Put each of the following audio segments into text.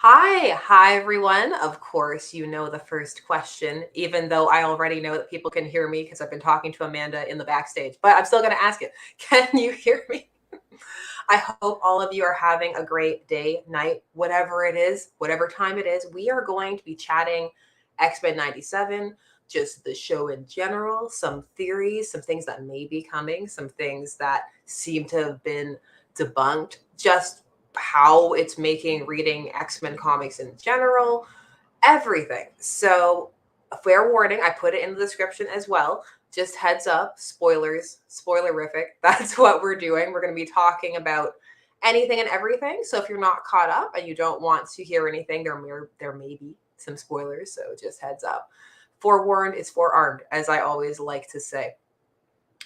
Hi everyone. Of course, you know the first question, even though I already know that people can hear me because I've been talking to Amanda in the backstage, but I'm still going to ask it. Can you hear me? I hope all of you are having a great day, night, whatever it is, whatever time it is. We are going to be chatting X-Men 97, just the show in general, some theories, some things that may be coming, some things that seem to have been debunked, just how it's making reading X-Men comics in general, everything. So, a fair warning, I put it in the description as well. Just heads up, spoilers, spoilerific. That's what we're doing. We're going to be talking about anything and everything. So if you're not caught up and you don't want to hear anything, there may be some spoilers. So just heads up. Forewarned is forearmed, as I always like to say.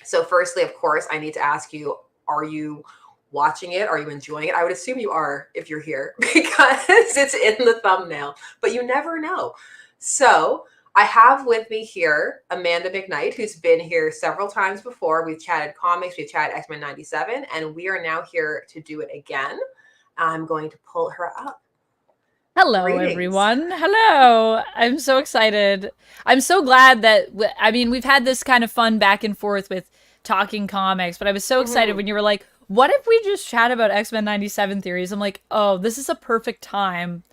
So firstly, of course, I need to ask you, are you watching it? Are you enjoying it? I would assume you are if you're here because it's in the thumbnail, but you never know. So I have with me here Amanda McKnight, who's been here several times before. We've chatted comics, we've chatted X-Men 97, and we are now here to do it again. I'm going to pull her up. Hello, Greetings. everyone. Hello. I'm so excited. I'm so glad that, we've had this kind of fun back and forth with talking comics, but I was so excited Mhm. when you were like, what if we just chat about X-Men 97 theories? I'm like, oh, this is a perfect time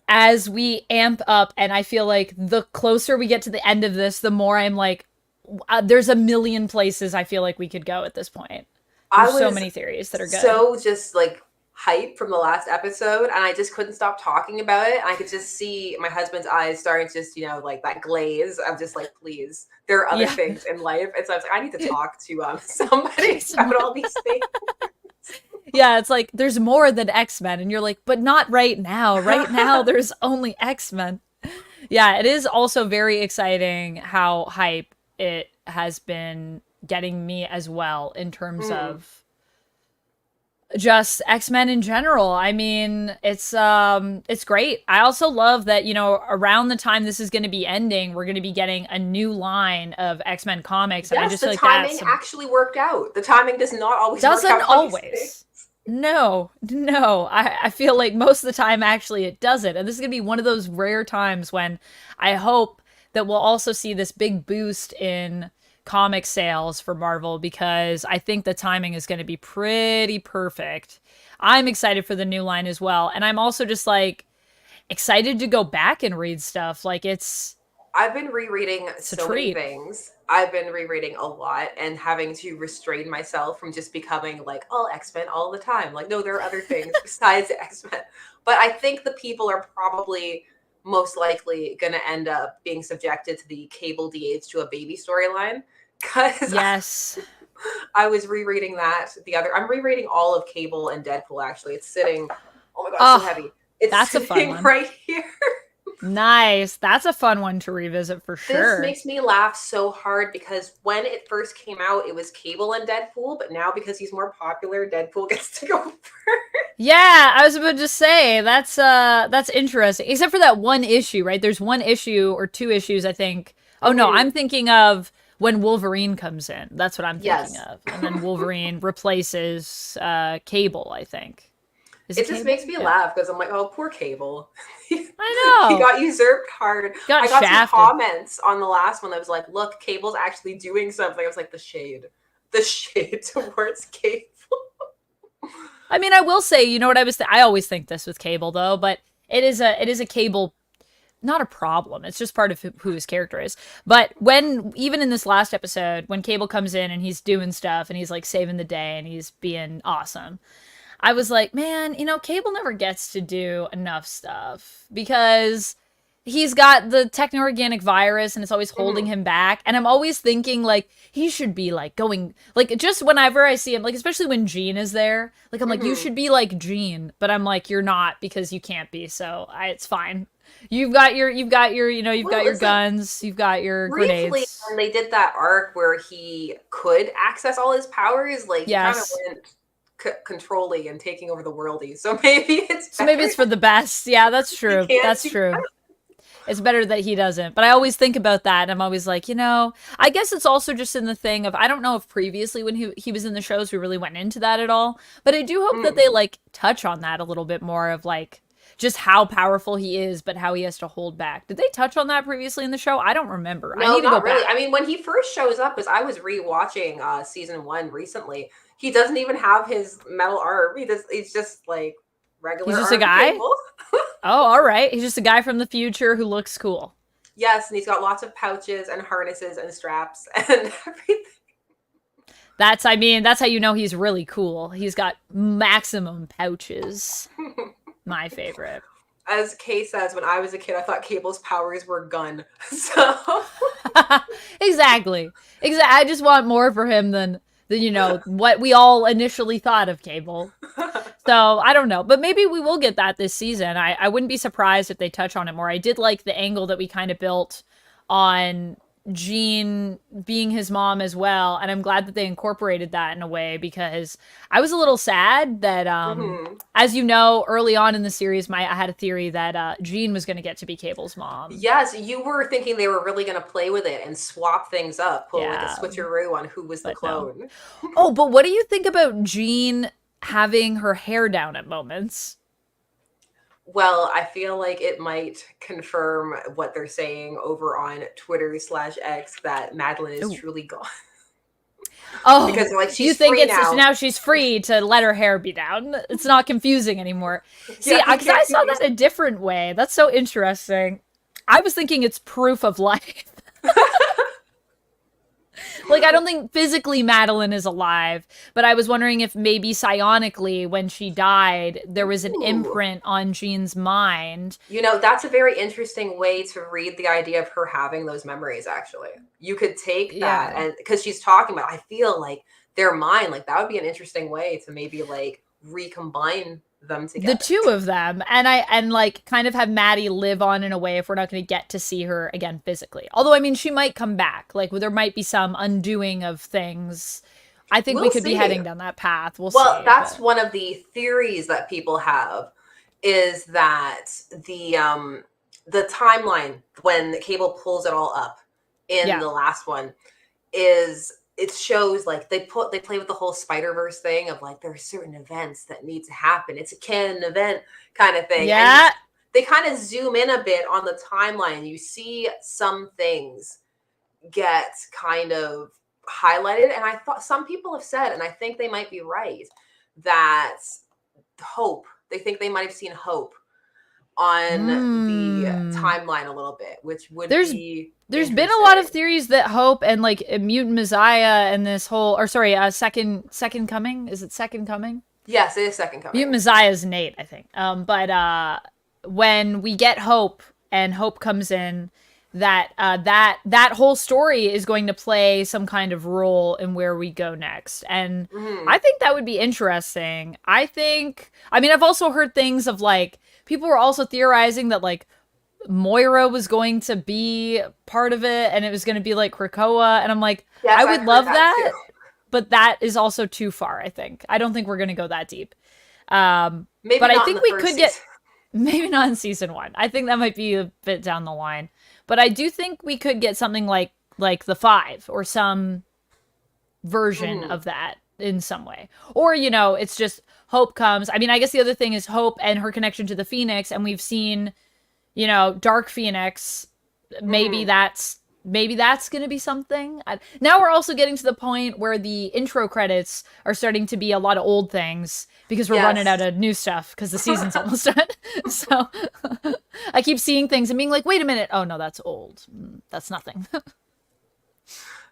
as we amp up. And I feel like the closer we get to the end of this, the more I'm like, there's a million places I feel like we could go at this point. I There's so was many theories that are good. so just like hype from the last episode, and I just couldn't stop talking about it. And I could just see my husband's eyes starting to just, like that glaze. I'm just like, please, there are other Yeah. things in life. And so I was like, I need to talk to somebody about all these things. Yeah, it's like there's more than X-Men and you're like, but not right now. Right now there's only X-Men. Yeah, it is also very exciting how hype it has been getting me as well in terms Mm. of just X-Men in general. I mean, it's great. I also love that, around the time this is going to be ending, we're going to be getting a new line of X-Men comics and I Yes, just the feel like that's timing actually worked out. The timing does not always work doesn't out on these things. always. No, no. I feel like most of the time, actually, it doesn't. And this is going to be one of those rare times when I hope that we'll also see this big boost in comic sales for Marvel because I think the timing is going to be pretty perfect. I'm excited for the new line as well. And I'm also just like excited to go back and read stuff. Like I've been rereading it's a so many treat. things. I've been rereading a lot and having to restrain myself from just becoming like all X-Men all the time. Like, no, there are other things besides X-Men. But I think the people are probably most likely going to end up being subjected to the Cable DH to a baby storyline. Because Yes. I was rereading that I'm rereading all of Cable and Deadpool actually. It's sitting, oh my God, it's so Oh, heavy. It's that's a fun sitting one. right here. Nice. That's a fun one to revisit for This sure. makes me laugh so hard because when it first came out, it was Cable and Deadpool, but now because he's more popular, Deadpool gets to go first. Yeah, I was about to say that's interesting. Except for that one issue, right? There's one issue or two issues, I think. Oh no, Mm-hmm. I'm thinking of when Wolverine comes in. That's what I'm thinking Yes. of. And then Wolverine replaces Cable, I think. Is it It just Cable? makes me Yeah. laugh because I'm like, oh, poor Cable. I He know. got usurped hard. Got I got some shafted. comments on the last one that was like, look, Cable's actually doing something. I was like, the shade towards Cable. I mean, I will say, you know what I always think this with Cable though, but it is a Cable not a problem. It's just part of who his character is. But when even in this last episode, when Cable comes in and he's doing stuff and he's like saving the day and he's being awesome, I was like, man, Cable never gets to do enough stuff because he's got the techno-organic virus and it's always holding Mm-hmm. him back. And I'm always thinking like he should be like going like just whenever I see him, like especially when Jean is there, like I'm like, you Mm-hmm. should be like Jean, but I'm like, you're not because you can't be, so it's fine. You've got Well, your it's like guns, you've got your briefly grenades. when they did that arc where he could access all his powers, like he kind of Yes. went controlling and taking over the worldy. So maybe it's So maybe better it's for the best. Yeah, that's he true. can't That's do true. that. It's better that he doesn't. But I always think about that and I'm always like, I guess it's also just in the thing of I don't know if previously when he was in the shows we really went into that at all, but I do hope that Mm. they like touch on that a little bit more of like just how powerful he is, but how he has to hold back. Did they touch on that previously in the show? I don't remember. I No, need to go not really. back. I mean, when he first shows up, because I was rewatching season 1 recently, he doesn't even have his metal arm. He's just like regular He's just a arm guy? Cable. Oh, all right. He's just a guy from the future who looks cool. Yes, and he's got lots of pouches and harnesses and straps and everything. That's how you know he's really cool. He's got maximum pouches. My favorite. As Kay says, when I was a kid, I thought Cable's powers were gun. So Exactly. I just want more for him than what we all initially thought of Cable. So I don't know, but maybe we will get that this season. I wouldn't be surprised if they touch on it more. I did like the angle that we kind of built on Jean being his mom as well, and I'm glad that they incorporated that in a way, because I was a little sad that as you know, early on in the series, I had a theory that Jean was going to get to be Cable's mom. Yes, you were thinking they were really going to play with it and swap things up, pull like a switcheroo on who was the clone. No. Oh, but what do you think about Jean having her hair down at moments? Well, I feel like it might confirm what they're saying over on Twitter/X that Madelyne is truly gone. Oh, because like she's you think free now she's free to let her hair be down? It's not confusing anymore. See, because I saw that a different way. That's so interesting. I was thinking it's proof of life. Like, I don't think physically Madelyne is alive, but I was wondering if maybe psionically, when she died, there was an imprint on Jean's mind. You know, that's a very interesting way to read the idea of her having those memories, actually. You could take that, and because she's talking about, I feel like their mind, like that would be an interesting way to maybe like recombine them together. The two of them, and like kind of have Maddie live on in a way if we're not going to get to see her again physically. Although, I mean, she might come back. Like, there might be some undoing of things. I think we could be heading down that path. We'll see. Well, that's one of the theories that people have, is that the timeline when Cable pulls it all up in the last one is, it shows like they play with the whole Spider-Verse thing of like there are certain events that need to happen. It's a canon event kind of thing. Yeah. And they kind of zoom in a bit on the timeline. You see some things get kind of highlighted. And I thought some people have said, and I think they might be right, that Hope, they think they might have seen Hope on the timeline a little bit, which would be... There's been a lot of theories that Hope and like Mutant Messiah and this whole, or sorry, Second Coming. Is it Second Coming? Yes, it is Second Coming. Mutant Messiah's Nate, I think. But when we get Hope and Hope comes in, that whole story is going to play some kind of role in where we go next. And I think that would be interesting. I've also heard things of like, people were also theorizing that like Moira was going to be part of it and it was going to be like Krakoa. And I'm like, yes, I would love that, but that is also too far, I think. I don't think we're going to go that deep. Maybe but I think we could season. get, maybe not in season 1. I think that might be a bit down the line. But I do think we could get something like the 5 or some version of that in some way. Or, it's just Hope comes. I mean, I guess the other thing is Hope and her connection to the Phoenix. And we've seen, Dark Phoenix. Maybe that's going to be something. Now we're also getting to the point where the intro credits are starting to be a lot of old things because we're running out of new stuff because the season's almost done. So I keep seeing things and being like, wait a minute. Oh, no, that's old. That's nothing.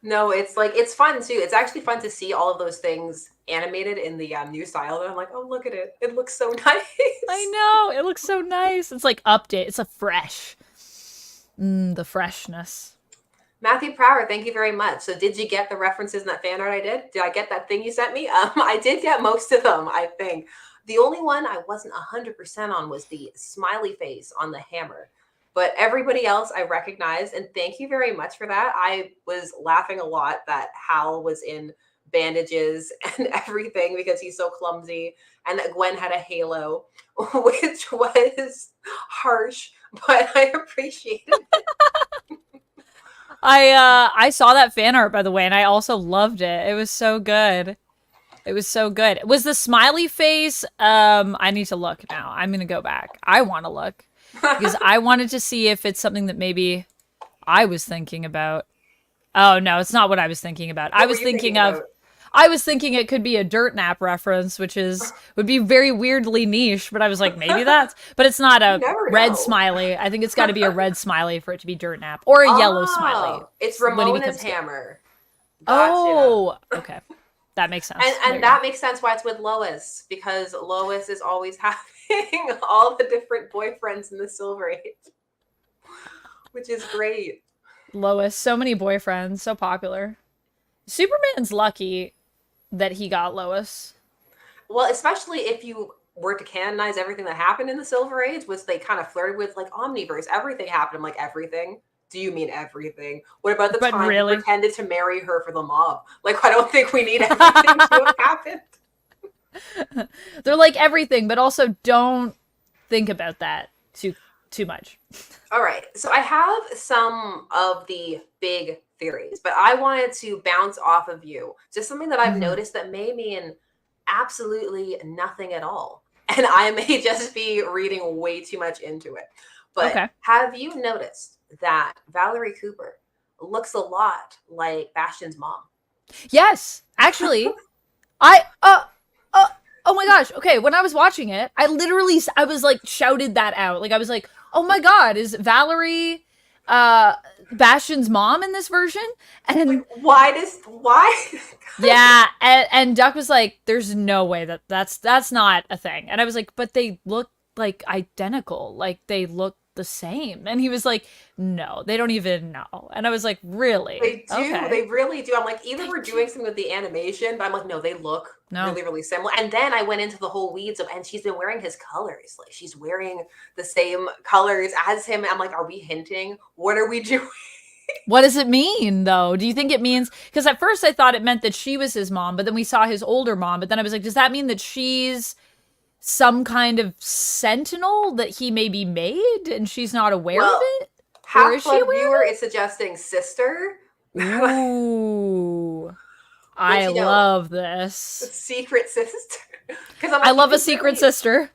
No, it's like, it's fun too. It's actually fun to see all of those things animated in the new style. And I'm like, oh, look at it. It looks so nice. I know. It looks so nice. It's like update. It's a fresh. The freshness. Matthew Prower, thank you very much. So did you get the references in that fan art I did? Did I get that thing you sent me? I did get most of them, I think. The only one I wasn't 100% on was the smiley face on the hammer. But everybody else I recognized, and thank you very much for that. I was laughing a lot that Hal was in bandages and everything because he's so clumsy, and that Gwen had a halo, which was harsh, but I appreciated it. I saw that fan art, by the way, and I also loved it. It was so good. It was so good. Was the smiley face? I need to look now. I'm gonna go back. I want to look because I wanted to see if it's something that maybe I was thinking about. Oh no, it's not what I was thinking about. What were you thinking about? I was thinking it could be a dirt nap reference, which would be very weirdly niche, but I was like, maybe that's, but it's not a red smiley. I think it's got to be a red smiley for it to be dirt nap, or a yellow smiley. It's Ramona's hammer. Gotcha. Oh, okay. That makes sense. And that makes sense why it's with Lois, because Lois is always having all the different boyfriends in the Silver Age, which is great. Lois, so many boyfriends, so popular. Superman's lucky that he got Lois. Well, especially if you were to canonize everything that happened in the Silver Age, was they kind of flirted with like omniverse. Everything happened. I'm like, everything? Do you mean everything? What about the time he pretended to marry her for the mob? Like, I don't think we need everything to have happened. They're like everything, but also don't think about that too much. All right. So I have some of the big theories, but I wanted to bounce off of you. Just something that I've noticed that may mean absolutely nothing at all. And I may just be reading way too much into it. But have you noticed that Valerie Cooper looks a lot like Bastion's mom? Yes. Actually, oh my gosh. Okay, when I was watching it, I was like shouted that out. Like I was like, "Oh my god, is Valerie Bastion's mom in this version?" And like, why? Yeah, and Duck was like, "There's no way that's not a thing." And I was like, "But they look like identical. Like they look the same." And he was like, "No, they don't even know." And I was like, "Really?" They do. Okay. They really do. I'm like, either we're doing something with the animation, but I'm like, no, they look really, really similar. And then I went into the whole weeds of, and she's been wearing his colors. Like she's wearing the same colors as him. I'm like, are we hinting? What are we doing? What does it mean, though? Do you think it means... Because at first I thought it meant that she was his mom, but then we saw his older mom. But then I was like, does that mean that she's some kind of sentinel that he maybe made and she's not aware of it? Or is she aware? Viewer is suggesting sister. Ooh. I love this. Secret sister. Because I love a secret sister.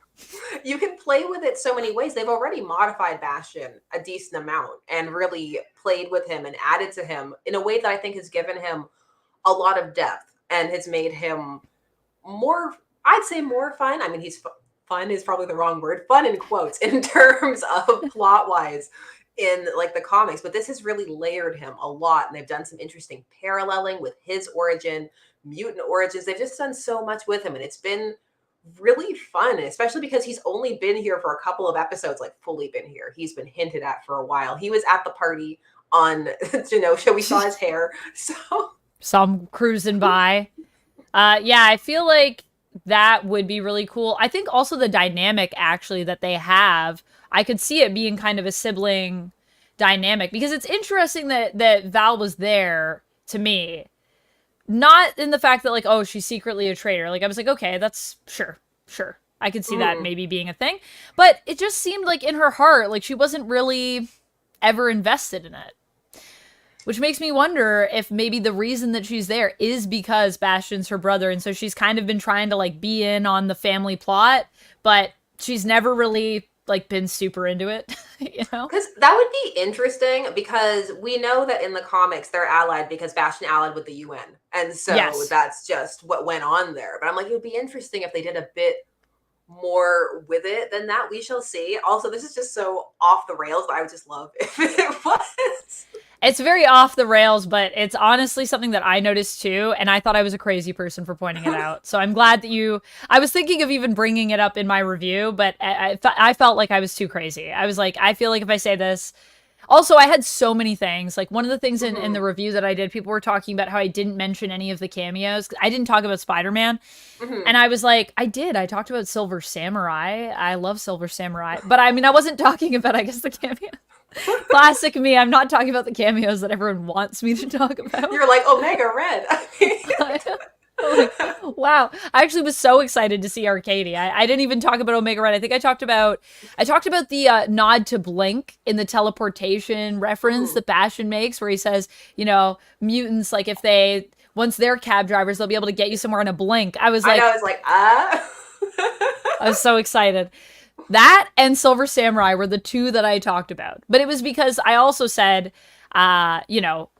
You can play with it so many ways. They've already modified Bastion a decent amount and really played with him and added to him in a way that I think has given him a lot of depth and has made him more, I'd say more fun. I mean, fun is probably the wrong word. Fun in quotes in terms of plot-wise in like the comics. But this has really layered him a lot. And they've done some interesting paralleling with his origin, mutant origins. They've just done so much with him. And it's been really fun, especially because he's only been here for a couple of episodes, like fully been here. He's been hinted at for a while. He was at the party on Genosha. We saw his hair. So some cruising by. Yeah, I feel like that would be really cool. I think also the dynamic actually that they have, I could see it being kind of a sibling dynamic because it's interesting that Val was there to me. Not in the fact that, like, oh, she's secretly a traitor. Like, I was like, okay, that's sure. I could see that maybe being a thing. But it just seemed like in her heart, like, she wasn't really ever invested in it. Which makes me wonder if maybe the reason that she's there is because Bastion's her brother. And so she's kind of been trying to, like, be in on the family plot. But she's never really, like, been super into it, you know? Because that would be interesting because we know that in the comics they're allied because Bastion allied with the UN. And so that's just what went on there. But I'm like, it would be interesting if they did a bit more with it than that. We shall see. Also, this is just so off the rails, but I would just love if it was. It's very off the rails, but it's honestly something that I noticed too, and I thought I was a crazy person for pointing it out. So I'm glad that I was thinking of even bringing it up in my review, but I felt like I was too crazy. I was like, I feel like if I say this... Also, I had so many things. Like, one of the things in the review that I did, people were talking about how I didn't mention any of the cameos. I didn't talk about Spider-Man. And I was like, I did. I talked about Silver Samurai. I love Silver Samurai. But, I mean, I wasn't talking about, I guess, the cameo. Classic me. I'm not talking about the cameos that everyone wants me to talk about. You're like, Omega Red. Wow. I actually was so excited to see Arcady. I didn't even talk about Omega Red. I think I talked about the nod to Blink in the teleportation reference that Bastion makes where he says, you know, mutants, like if they once they're cab drivers, they'll be able to get you somewhere in a blink. I was like, I know, it's like, I was so excited. That and Silver Samurai were the two that I talked about. But it was because I also said, you know,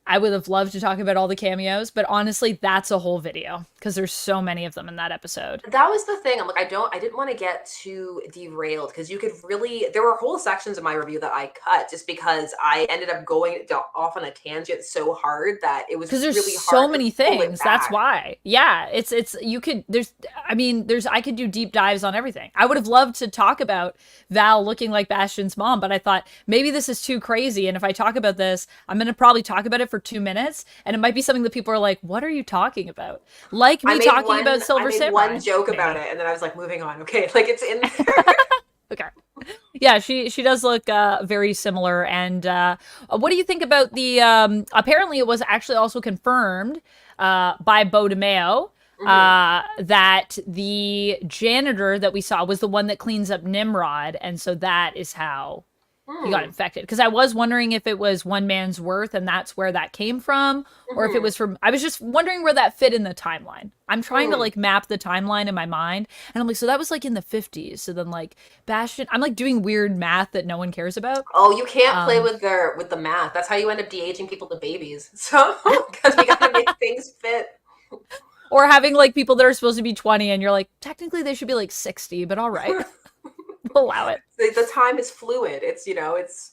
I would have loved to talk about all the cameos, but honestly, that's a whole video because there's so many of them in that episode. That was the thing. I'm like, I didn't want to get too derailed because you could really, there were whole sections of my review that I cut just because I ended up going off on a tangent so hard that it was because there's really so hard many to pull it things. That's back. why. Yeah, it's you could I could do deep dives on everything. I would have loved to talk about Val looking like Bastion's mom, but I thought maybe this is too crazy, and if I talk about this, I'm gonna probably talk about it for 2 minutes, and it might be something that people are like, "What are you talking about?" Like me talking about Silver Samurai. One joke about it, and then I was like, moving on. Okay, like it's in there. Okay. Yeah, she does look very similar. And what do you think about the? Apparently, it was actually also confirmed by Beau DeMayo that the janitor that we saw was the one that cleans up Nimrod, and so that is how he got infected. Because I was wondering if it was one man's worth and that's where that came from, or if it was from. I was just wondering where that fit in the timeline. I'm trying to like map the timeline in my mind, and I'm like, so that was like in the 50s. So then like Bastion, I'm like doing weird math that no one cares about. Oh, you can't play with the math. That's how you end up de-aging people to babies. So because we gotta make things fit. Or having like people that are supposed to be 20 and you're like, technically they should be like 60, but all right. We'll allow it. The time is fluid. It's, it's,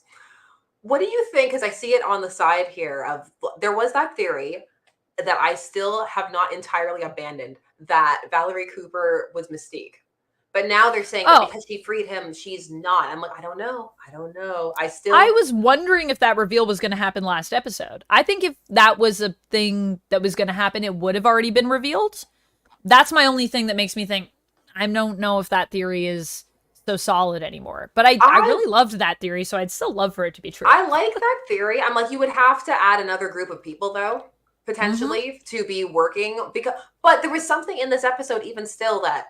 what do you think? Because I see it on the side here of, there was that theory that I still have not entirely abandoned that Valerie Cooper was Mystique. But now they're saying that because she freed him, she's not. I'm like, I don't know. I was wondering if that reveal was going to happen last episode. I think if that was a thing that was going to happen, it would have already been revealed. That's my only thing that makes me think, I don't know if that theory is so solid anymore. But I really loved that theory, so I'd still love for it to be true. I like that theory. I'm like, you would have to add another group of people, though, potentially, to be working. But there was something in this episode, even still, that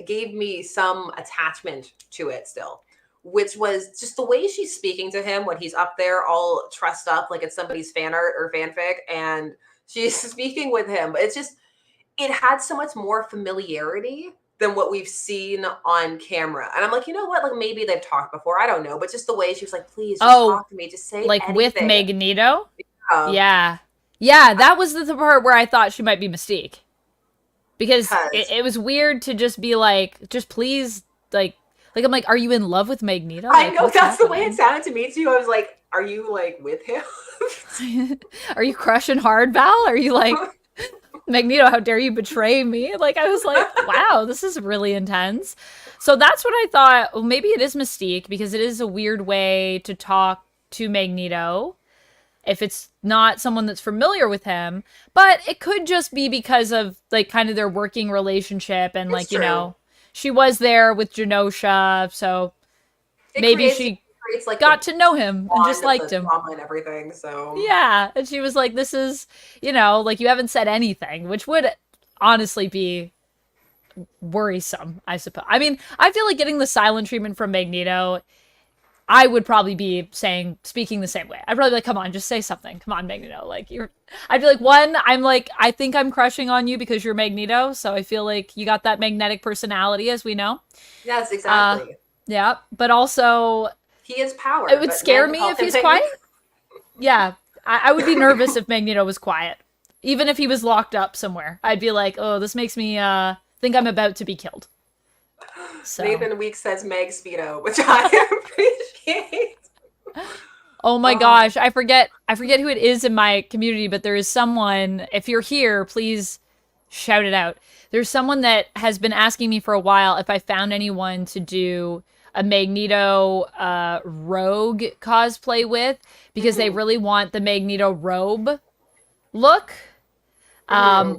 gave me some attachment to it still, which was just the way she's speaking to him when he's up there all trussed up like it's somebody's fan art or fanfic, and she's speaking with him. But it's just, it had so much more familiarity than what we've seen on camera. And I'm like, you know what? Like maybe they've talked before. I don't know. But just the way she was like, please just talk to me. Just say like anything. With Magneto? Yeah. Yeah, that was the part where I thought she might be Mystique. Because it was weird to just be like, just please, like I'm like, are you in love with Magneto? I know, that's the way it sounded to me too. I was like, are you like with him? Are you crushing hard, Val? Are you like, Magneto, how dare you betray me? Like, I was like, wow, this is really intense. So that's what I thought. Well, maybe it is Mystique because it is a weird way to talk to Magneto if it's not someone that's familiar with him. But it could just be because of, like, kind of their working relationship. And, like, you know, she was there with Genosha, so maybe she like got to know him and just liked him. And everything, so. Yeah, and she was like, this is, you know, like, you haven't said anything, which would honestly be worrisome, I suppose. I mean, I feel like getting the silent treatment from Magneto, I would probably be speaking the same way. I'd probably be like, come on, just say something. Come on, Magneto. Like, I'd be like, one, I'm like, I think I'm crushing on you because you're Magneto, so I feel like you got that magnetic personality, as we know. Yes, exactly. Yeah, but also, he is power. It would scare me if he's quiet. Yeah, I would be nervous if Magneto was quiet. Even if he was locked up somewhere. I'd be like, oh, this makes me think I'm about to be killed. So. Nathan Weeks says Meg Speedo, which I appreciate. Oh my gosh, I forget who it is in my community, but there is someone, if you're here, please shout it out. There's someone that has been asking me for a while if I found anyone to do a Magneto rogue cosplay with, because they really want the Magneto robe look.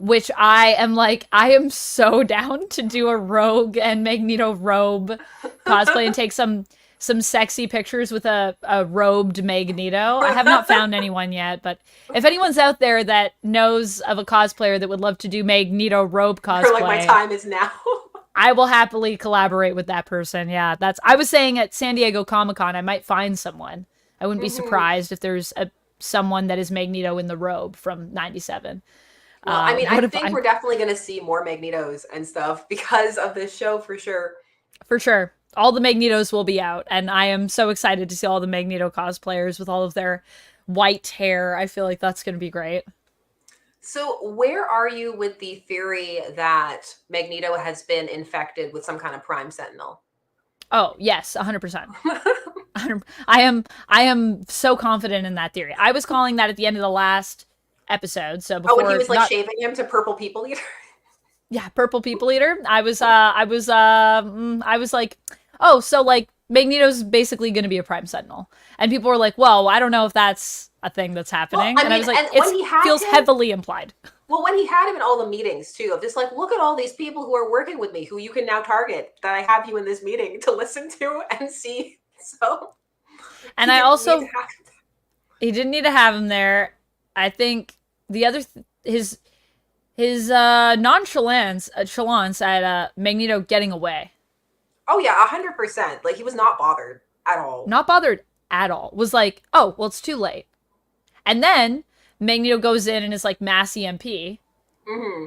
Which I am like, I am so down to do a rogue and Magneto robe cosplay and take some sexy pictures with a robed Magneto. I have not found anyone yet, but if anyone's out there that knows of a cosplayer that would love to do Magneto robe cosplay, like my time is now. I will happily collaborate with that person. Yeah, I was saying at San Diego Comic-Con, I might find someone. I wouldn't be surprised if there's someone that is Magneto in the robe from 97. Well, I mean, I What if think I we're definitely going to see more Magnetos and stuff because of this show for sure. For sure. All the Magnetos will be out, and I am so excited to see all the Magneto cosplayers with all of their white hair. I feel like that's going to be great. So, where are you with the theory that Magneto has been infected with some kind of prime sentinel? Oh, yes, 100%. I am so confident in that theory. I was calling that at the end of the last episode, so Oh, when he before was like not shaving him to purple people eater. yeah, purple people eater. I was like, "Oh, so like Magneto's basically going to be a prime sentinel." And people were like, "Well, I don't know if that's a thing that's Well, happening." I And I mean, was like, and "It when he had feels him, heavily implied." well, when he had him in all the meetings too, of just like, look at all these people who are working with me, who you can now target, that I have you in this meeting to listen to and see. So And he I didn't need to also have. he didn't need to have him there. I think the other his nonchalance at Magneto getting away, Oh yeah, 100%. Like he was not bothered at all. not bothered at all, was like, "Oh, well, it's too late." And then Magneto goes in and is like mass EMP, Hmm.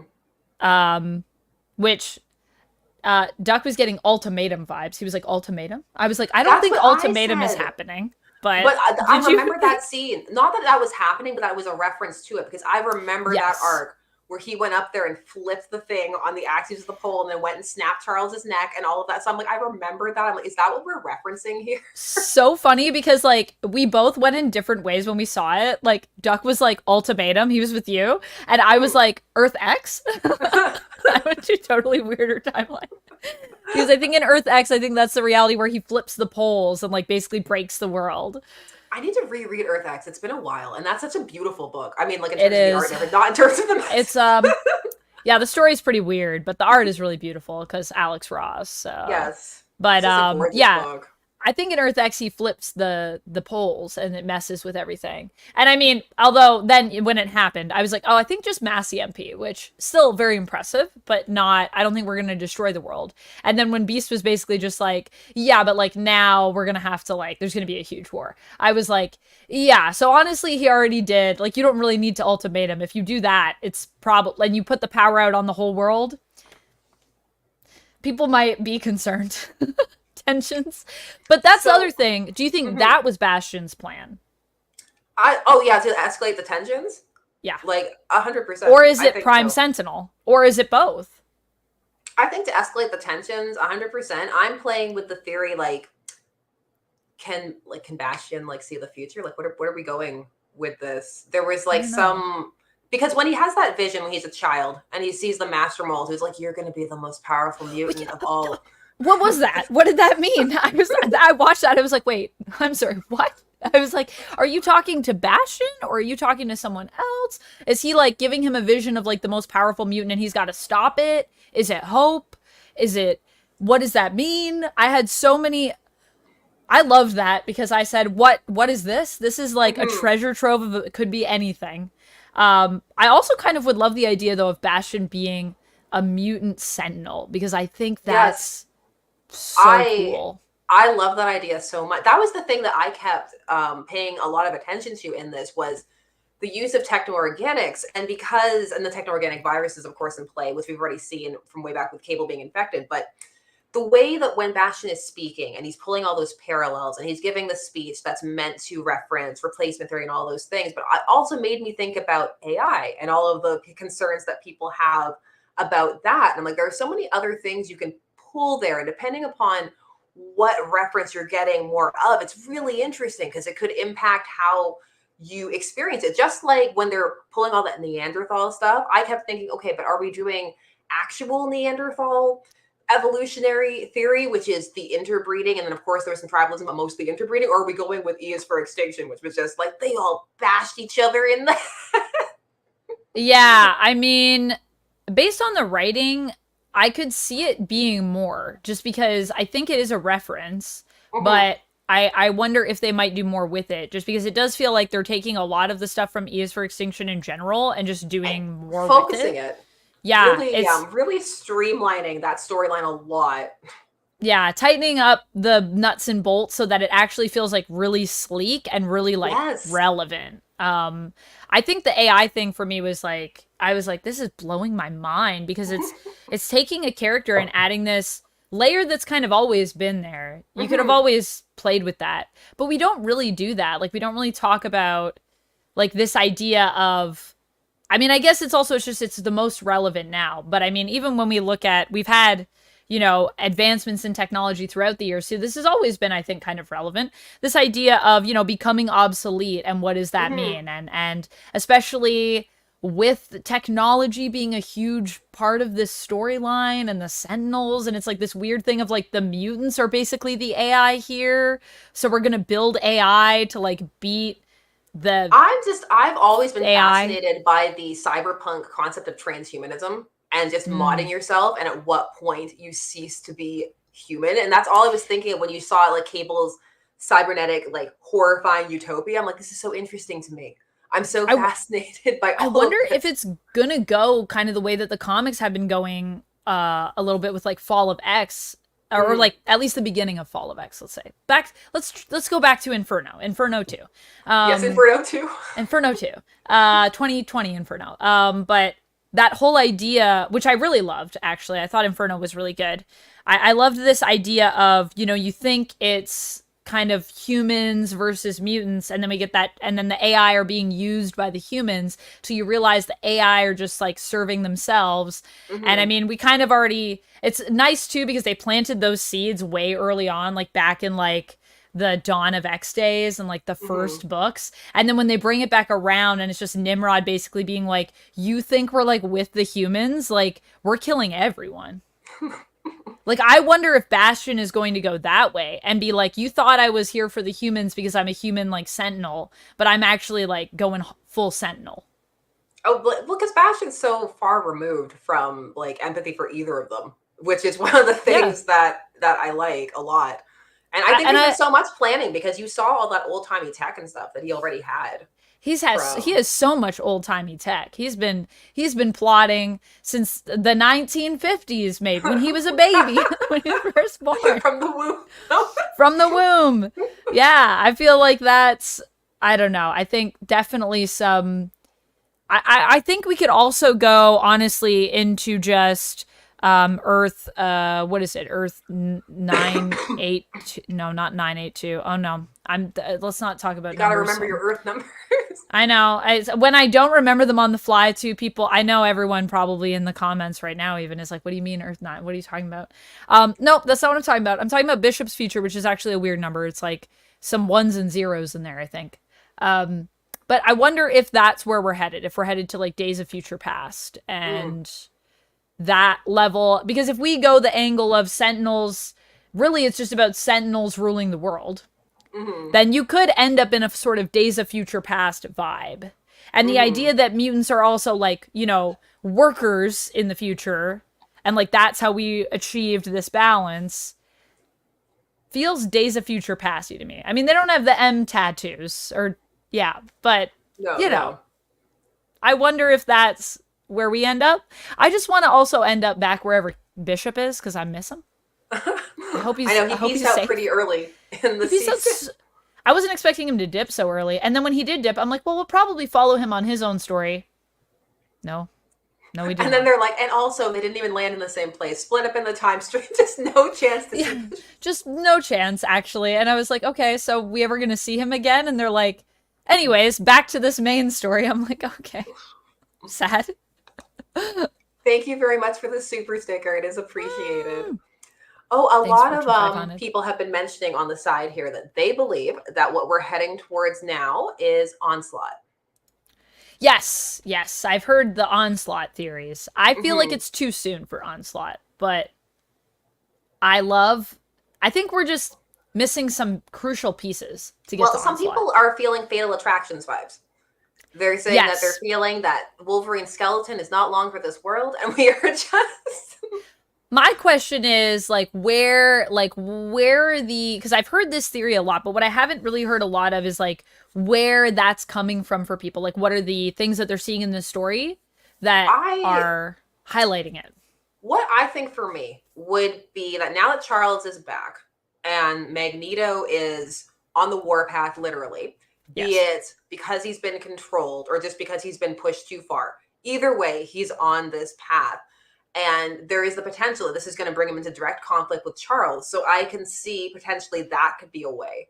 which Duck was getting ultimatum vibes. He was like, ultimatum? I was like, I don't That's think what I ultimatum is said. happening. But But I did you? remember that scene. Not that that was happening, but that was a reference to it because I remember that Yes. arc where he went up there and flipped the thing on the axis of the pole and then went and snapped Charles's neck and all of that. So I'm like, I remember that. I'm like, is that what we're referencing here? So funny because like we both went in different ways when we saw it. Like Duck was like ultimatum, he was with you, and I was like Earth X. I went to totally weirder timeline. Because I think in Earth X, I think that's the reality where he flips the poles and like basically breaks the world. I need to reread Earth X. It's been a while, and that's such a beautiful book. I mean, like in It terms of the art is. and everything, not in terms of the It's message. yeah, the story's pretty weird, but the art is really beautiful because Alex Ross. So, Yes, but it's just a gorgeous yeah, book. I think in Earth X he flips the poles and it messes with everything. And I mean, although then when it happened, I was like, oh, I think just mass EMP, which still very impressive, but not. I don't think we're gonna destroy the world. And then when Beast was basically just like, yeah, but like now we're gonna have to like, there's gonna be a huge war. I was like, yeah. So honestly, he already did. Like, you don't really need to ultimatum. If you do that, it's probably and you put the power out on the whole world. People might be concerned. Tensions. But that's the So, other thing. Do you think mhm. that was Bastion's plan? Oh yeah, to escalate the tensions, Yeah. like 100%. Or is I it think Prime so. Sentinel? Or is it both? I think to escalate the tensions 100%. I'm playing with the theory like can Bastion like see the future? Like what are we going with this? There was I like don't know. some because when he has that vision when he's a child and he sees the master mold who's like you're going to be the most powerful But mutant yeah, of all. what was that? What did that mean? I watched that. I was like, wait, I'm sorry, what? I was like, are you talking to Bastion or are you talking to someone else? Is he like giving him a vision of like the most powerful mutant and he's got to stop it? Is it hope? Is it what does that mean? I had so many I loved that because I said, what is this? This is like a Mhm. treasure trove of it could be anything. I also kind of would love the idea though of Bastion being a mutant sentinel because I think Yes. that's so I cool. I love that idea so much. That was the thing that I kept paying a lot of attention to in this was the use of techno-organics and because and the techno-organic viruses of course in play which we've already seen from way back with Cable being infected, but the way that when Bastion is speaking and he's pulling all those parallels and he's giving the speech that's meant to reference replacement theory and all those things, but it also made me think about AI and all of the concerns that people have about that. And I'm like, there are so many other things you can pull there, and depending upon what reference you're getting more of, it's really interesting because it could impact how you experience it. Just like when they're pulling all that Neanderthal stuff, I kept thinking, okay, but are we doing actual Neanderthal evolutionary theory, which is the interbreeding, and then of course there was some tribalism, but mostly interbreeding, or are we going with E is for extinction, which was just like they all bashed each other in the Yeah, I mean, based on the writing, I could see it being more just because I think it is a reference, Mhm. but I wonder if they might do more with it just because it does feel like they're taking a lot of the stuff from E is for Extinction in general and just And doing more with focusing it. it Yeah, really, it's really streamlining that storyline a lot. yeah, tightening up the nuts and bolts so that it actually feels like really sleek and really like Yes. relevant. I think the AI thing for me was like, I was like, this is blowing my mind because it's taking a character and adding this layer that's kind of always been there. You could have Hmm. always played with that, but we don't really do that. Like we don't really talk about like this idea of, I mean, I guess it's also, it's the most relevant now. But I mean, even when we look at, we've had, you know, advancements in technology throughout the years. So this has always been, I think, kind of relevant. This idea of, you know, becoming obsolete and what does that Hmm. mean? And especially with technology being a huge part of this storyline and the Sentinels, and it's like this weird thing of like the mutants are basically the AI here. So we're gonna build AI to like beat the I've always been AI. fascinated by the cyberpunk concept of transhumanism and just modding Mm. yourself, and at what point you cease to be human. And that's all I was thinking of when you saw like Cable's cybernetic, like horrifying utopia. I'm like, this is so interesting to me. I'm so I fascinated by I all wonder of if this. it's gonna go kind of the way that the comics have been going a little bit with like Fall of X or Mhm. like at least the beginning of Fall of X, let's say. Let's go back to Inferno. Inferno 2. Yes, Um Inferno too. Inferno 2. 2020 Inferno. But that whole idea, which I really loved actually. I thought Inferno was really good. I loved this idea of, you know, you think it's kind of humans versus mutants, and then we get that, and then the AI are being used by the humans, so you realize the AI are just like serving themselves. And I Hmm. mean, we kind of already, it's nice too because they planted those seeds way early on, like back in like the Dawn of X days and like the Hmm. first books. And then when they bring it back around and it's just Nimrod basically being like, you think we're like with the humans? Like, we're killing everyone. Like, I wonder if Bastion is going to go that way and be like, you thought I was here for the humans because I'm a human, like, sentinel, but I'm actually, like, going full sentinel. Oh, well, because Bastion's so far removed from like empathy for either of them, which is one of the Yeah. things that I like a lot. And I think And there's been so much planning because you saw all that old timey tech and stuff that he already had he from. has so much old timey tech. He's been plotting since the 1950s, maybe when he was a baby, when he was first born. From the womb. From the womb. Yeah, I feel like that's, I don't know. I think definitely some. I think we could also go honestly into just Earth. What is it? Earth 982. No, not 982. Oh no, let's not talk about You got to numbers. remember your Earth numbers. I know. When I don't remember them on the fly, to people, I know everyone probably in the comments right now even is like, "What do you mean Earth 9? What are you talking about?" Nope, that's not what I'm talking about. I'm talking about Bishop's future, which is actually a weird number. It's like some ones and zeros in there, I think. Um, but I wonder if that's where we're headed. If we're headed to like Days of Future Past Mm, and that level, because if we go the angle of Sentinels, really it's just about Sentinels ruling the world, hmm. then you could end up in a sort of Days of Future Past vibe. And the Hmm. idea that mutants are also like, you know, workers in the future, and like that's how we achieved this balance, feels Days of Future Pasty to me. I mean, they don't have the M tattoos, or, yeah, but, No, you know, no. I wonder if that's where we end up. I just want to also end up back wherever Bishop is because I miss him. I know I he hope pieced he's out safe. pretty early in the He peaced out. season. I wasn't expecting him to dip so early, and then when he did dip, I'm like, well, we'll probably follow him on his own story. No, no, we did And then not. they're like, and also they didn't even land in the same place, split up in the time stream, just no chance to see. Yeah, just no chance actually. And I was like, okay, so we ever gonna see him again? And they're like, anyways, back to this main story. I'm like, okay, sad. Thank you very much for the super sticker. It is appreciated. Mm. Oh, a Thanks, lot of Fortune 500. people have been mentioning on the side here that they believe that what we're heading towards now is Onslaught. Yes, yes, I've heard the Onslaught theories. I feel like Hmm. it's too soon for Onslaught, but I love. I think we're just missing some crucial pieces to get Well, to some Onslaught. people are feeling Fatal Attractions vibes. They're saying that they're Yes, feeling that Wolverine's skeleton is not long for this world, and we are just. my question is where are the, because I've heard this theory a lot, but what I haven't really heard a lot of is like where that's coming from for people. Like what are the things that they're seeing in the story that I are highlighting it? What I think for me would be that now that Charles is back and Magneto is on the warpath, literally, be Yes. it because he's been controlled or just because he's been pushed too far, either way, he's on this path. And there is the potential that this is going to bring him into direct conflict with Charles. So I can see potentially that could be a way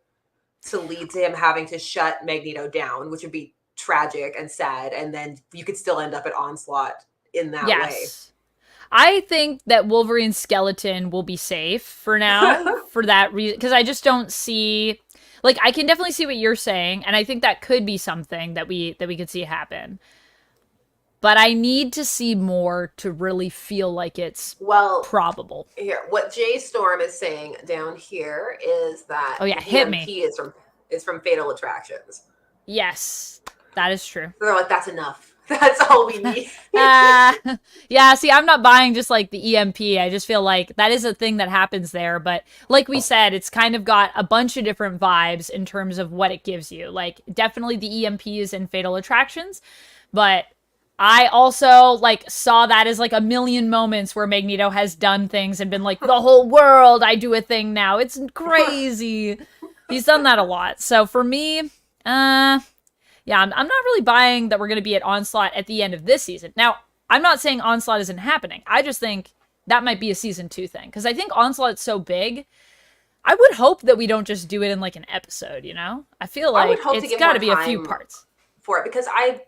to lead to him having to shut Magneto down, which would be tragic and sad. And then you could still end up at Onslaught in that way. Yes. I think that Wolverine's skeleton will be safe for now for that reason, because I just don't see, like, I can definitely see what you're saying, and I think that could be something that we could see happen. But I need to see more to really feel like it's Well, probable. here, what Jay Storm is saying down here is that Oh yeah, the hit me. EMP is from Fatal Attractions. Yes, that is true. So they're like, that's enough. That's all we need. uh, yeah, see, I'm not buying just like the EMP. I just feel like that is a thing that happens there. But like we said, it's kind of got a bunch of different vibes in terms of what it gives you. Like, definitely the EMP is in Fatal Attractions, but I also like saw that as like a million moments where Magneto has done things and been like, the whole world, I do a thing now. It's crazy. He's done that a lot. So for me, yeah, I'm not really buying that we're going to be at Onslaught at the end of this season. Now, I'm not saying Onslaught isn't happening. I just think that might be a season 2 thing. Because I think Onslaught's so big, I would hope that we don't just do it in like an episode, you know? I feel like it's got to be a few parts. For it, because I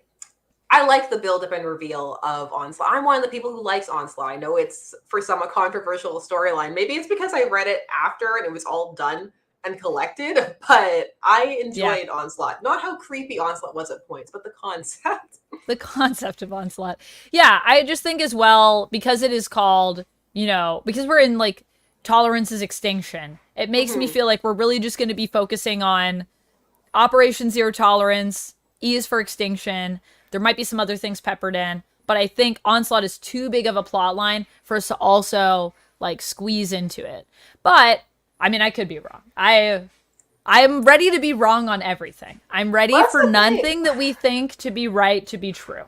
like the build up and reveal of Onslaught. I'm one of the people who likes Onslaught. I know it's for some a controversial storyline. Maybe it's because I read it after and it was all done and collected, but I enjoyed Onslaught. Not how creepy Onslaught was at points, but the concept. The concept of Onslaught. Yeah, I just think as well, because it is called, you know, because we're in like tolerance is extinction, it makes me feel like we're really just going to be focusing on Operation Zero Tolerance, E is for extinction. There might be some other things peppered in, but I think Onslaught is too big of a plot line for us to also like squeeze into it. But I mean, I could be wrong. I'm ready to be wrong on everything. I'm ready for nothing that we think to be right to be true.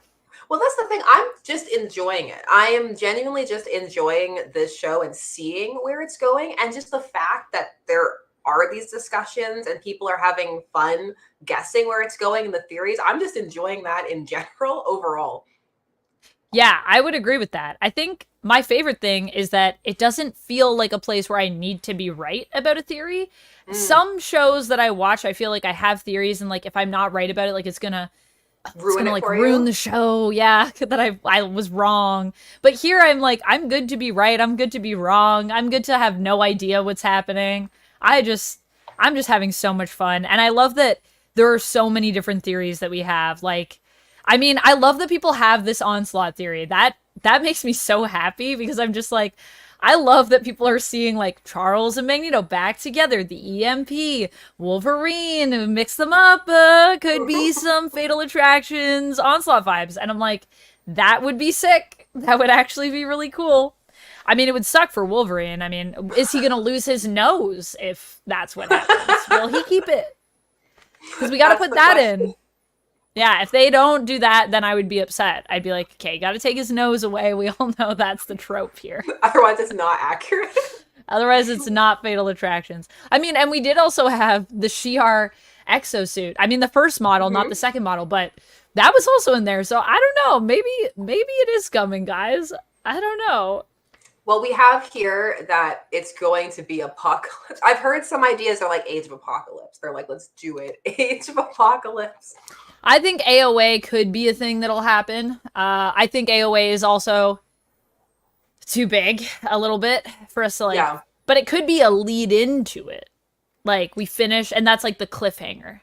Well, that's the thing. I'm just enjoying it. I am genuinely just enjoying this show and seeing where it's going. And just the fact that there are these discussions and people are having fun guessing where it's going and the theories. I'm just enjoying that in general overall. Yeah, I would agree with that. I think my favorite thing is that it doesn't feel like a place where I need to be right about a theory. Some shows that I watch, I feel like I have theories, and like if I'm not right about it, like it's gonna ruin the show. Yeah, that I was wrong. But here I'm like, I'm good to be right. I'm good to be wrong. I'm good to have no idea what's happening. I'm just having so much fun, and I love that there are so many different theories that we have. Like, I mean, I love that people have this Onslaught theory. That makes me so happy because I'm just like, I love that people are seeing like Charles and Magneto back together, the EMP, Wolverine, mix them up, could be some Fatal Attractions, Onslaught vibes. And I'm like, that would be sick. That would actually be really cool. I mean, it would suck for Wolverine. I mean, is he going to lose his nose if that's what happens? Will he keep it? Because we got to put that in. Yeah, if they don't do that, then I would be upset. I'd be like, okay, got to take his nose away. We all know that's the trope here. Otherwise, it's not accurate. Otherwise, it's not Fatal Attractions. I mean, and we did also have the Shi'ar exosuit. I mean, the first model, not the second model, but that was also in there. So I don't know. Maybe it is coming, guys. I don't know. Well, we have here that it's going to be apocalypse. I've heard some ideas are like Age of Apocalypse. They're like, let's do it. Age of Apocalypse. I think AOA could be a thing that'll happen. I think AOA is also too big a little bit for us to like, but it could be a lead into it. Like we finish, and that's like the cliffhanger.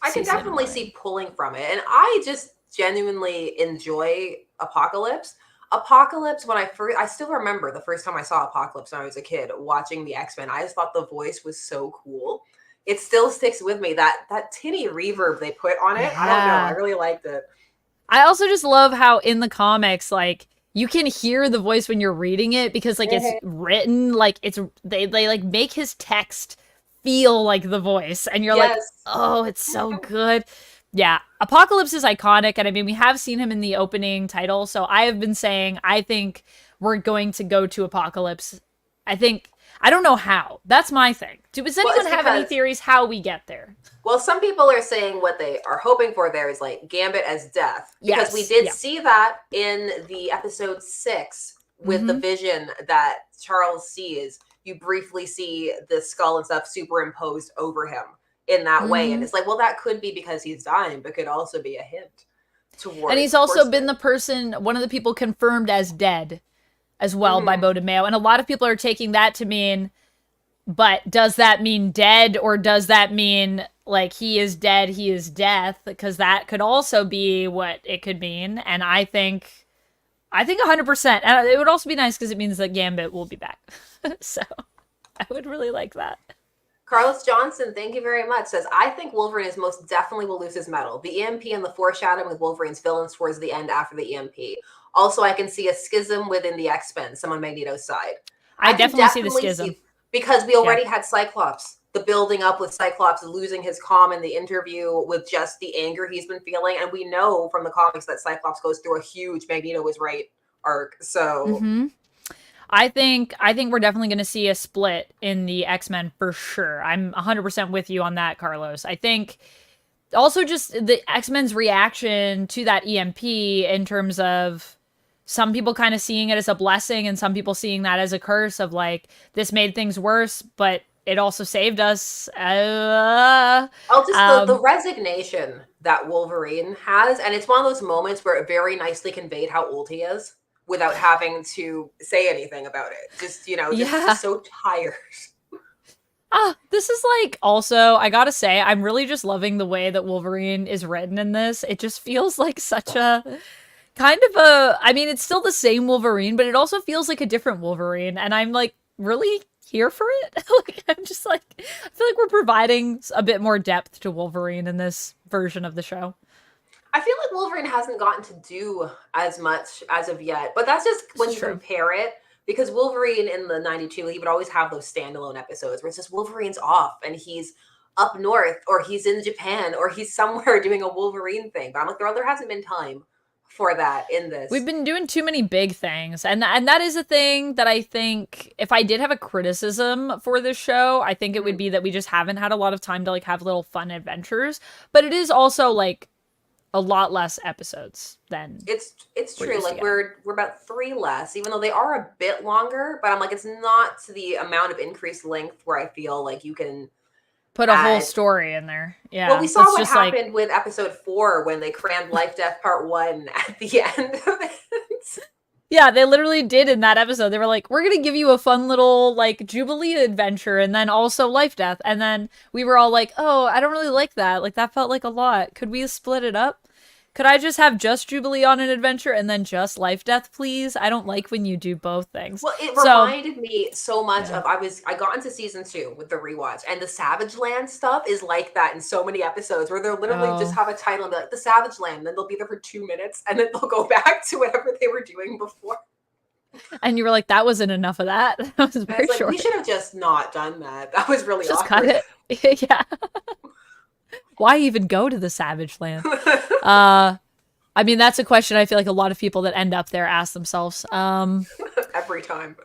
I can definitely see pulling from it. And I just genuinely enjoy Apocalypse. Apocalypse, when I still remember the first time I saw Apocalypse when I was a kid watching the X-Men. I just thought the voice was so cool. It still sticks with me. That tinny reverb they put on it. Yeah. I don't know. I really liked it. I also just love how in the comics, like you can hear the voice when you're reading it because like it's written like they like make his text feel like the voice, and you're like, oh, it's so good. Yeah, Apocalypse is iconic, and I mean we have seen him in the opening title. So I have been saying I think we're going to go to Apocalypse. I don't know how. That's my thing. Does anyone have any theories how we get there? Well, some people are saying what they are hoping for there is like Gambit as death. Because we did see that in the episode 6 with the vision that Charles sees. You briefly see the skull and stuff superimposed over him in that way. And it's like, well, that could be because he's dying, but could also be a hint towards. And he's also been the person, one of the people confirmed as dead as well by Bo DeMeo. And a lot of people are taking that to mean, but does that mean dead, or does that mean like he is dead, he is death? Because that could also be what it could mean. And I think 100%. And it would also be nice because it means that Gambit will be back. So I would really like that. Carlos Johnson, thank you very much, says, I think Wolverine is most definitely will lose his medal. The EMP and the foreshadowing with Wolverine's villains towards the end after the EMP. Also, I can see a schism within the X-Men, some on Magneto's side. I definitely see the schism. Because we already had Cyclops, the building up with Cyclops losing his calm in the interview with just the anger he's been feeling. And we know from the comics that Cyclops goes through a huge Magneto was right arc. So... I think we're definitely going to see a split in the X-Men for sure. I'm 100% with you on that, Carlos. I think also just the X-Men's reaction to that EMP in terms of some people kind of seeing it as a blessing and some people seeing that as a curse of like, this made things worse, but it also saved us. The resignation that Wolverine has. And it's one of those moments where it very nicely conveyed how old he is, without having to say anything about it. Just, just so tired. This is like, also, I gotta say, I'm really just loving the way that Wolverine is written in this. It just feels like such a kind of it's still the same Wolverine, but it also feels like a different Wolverine. And I'm like really here for it. Like, I'm just like, I feel like we're providing a bit more depth to Wolverine in this version of the show. I feel like Wolverine hasn't gotten to do as much as of yet, but that's just when you compare it, because Wolverine in the 92, he would always have those standalone episodes where it's just Wolverine's off and he's up north or he's in Japan or he's somewhere doing a Wolverine thing. But I'm like, there hasn't been time for that in this. We've been doing too many big things. And that is a thing that I think if I did have a criticism for this show, I think it would be that we just haven't had a lot of time to like have little fun adventures. But it is also like a lot less episodes than it's true. Like we're about 3 less, even though they are a bit longer, but I'm like, it's not to the amount of increased length where I feel like you can put a whole story in there. Yeah. Well, we saw what happened with episode 4 when they crammed Life Death Part 1 at the end of it. Yeah, they literally did in that episode. They were like, we're going to give you a fun little, like, Jubilee adventure and then also Life Death. And then we were all like, oh, I don't really like that. Like, that felt like a lot. Could we split it up? Could I just have just Jubilee on an adventure and then just Life Death, please? I don't like when you do both things. Well, it reminded me so much of, I got into season 2 with the rewatch, and the Savage Land stuff is like that in so many episodes where they'll literally just have a title and be like, the Savage Land, and then they'll be there for 2 minutes, and then they'll go back to whatever they were doing before. And you were like, that wasn't enough of that. That was very short. We should have just not done that. That was really just awkward. Cut it. Yeah. Why even go to the Savage Land? I mean, that's a question I feel like a lot of people that end up there ask themselves. Every time.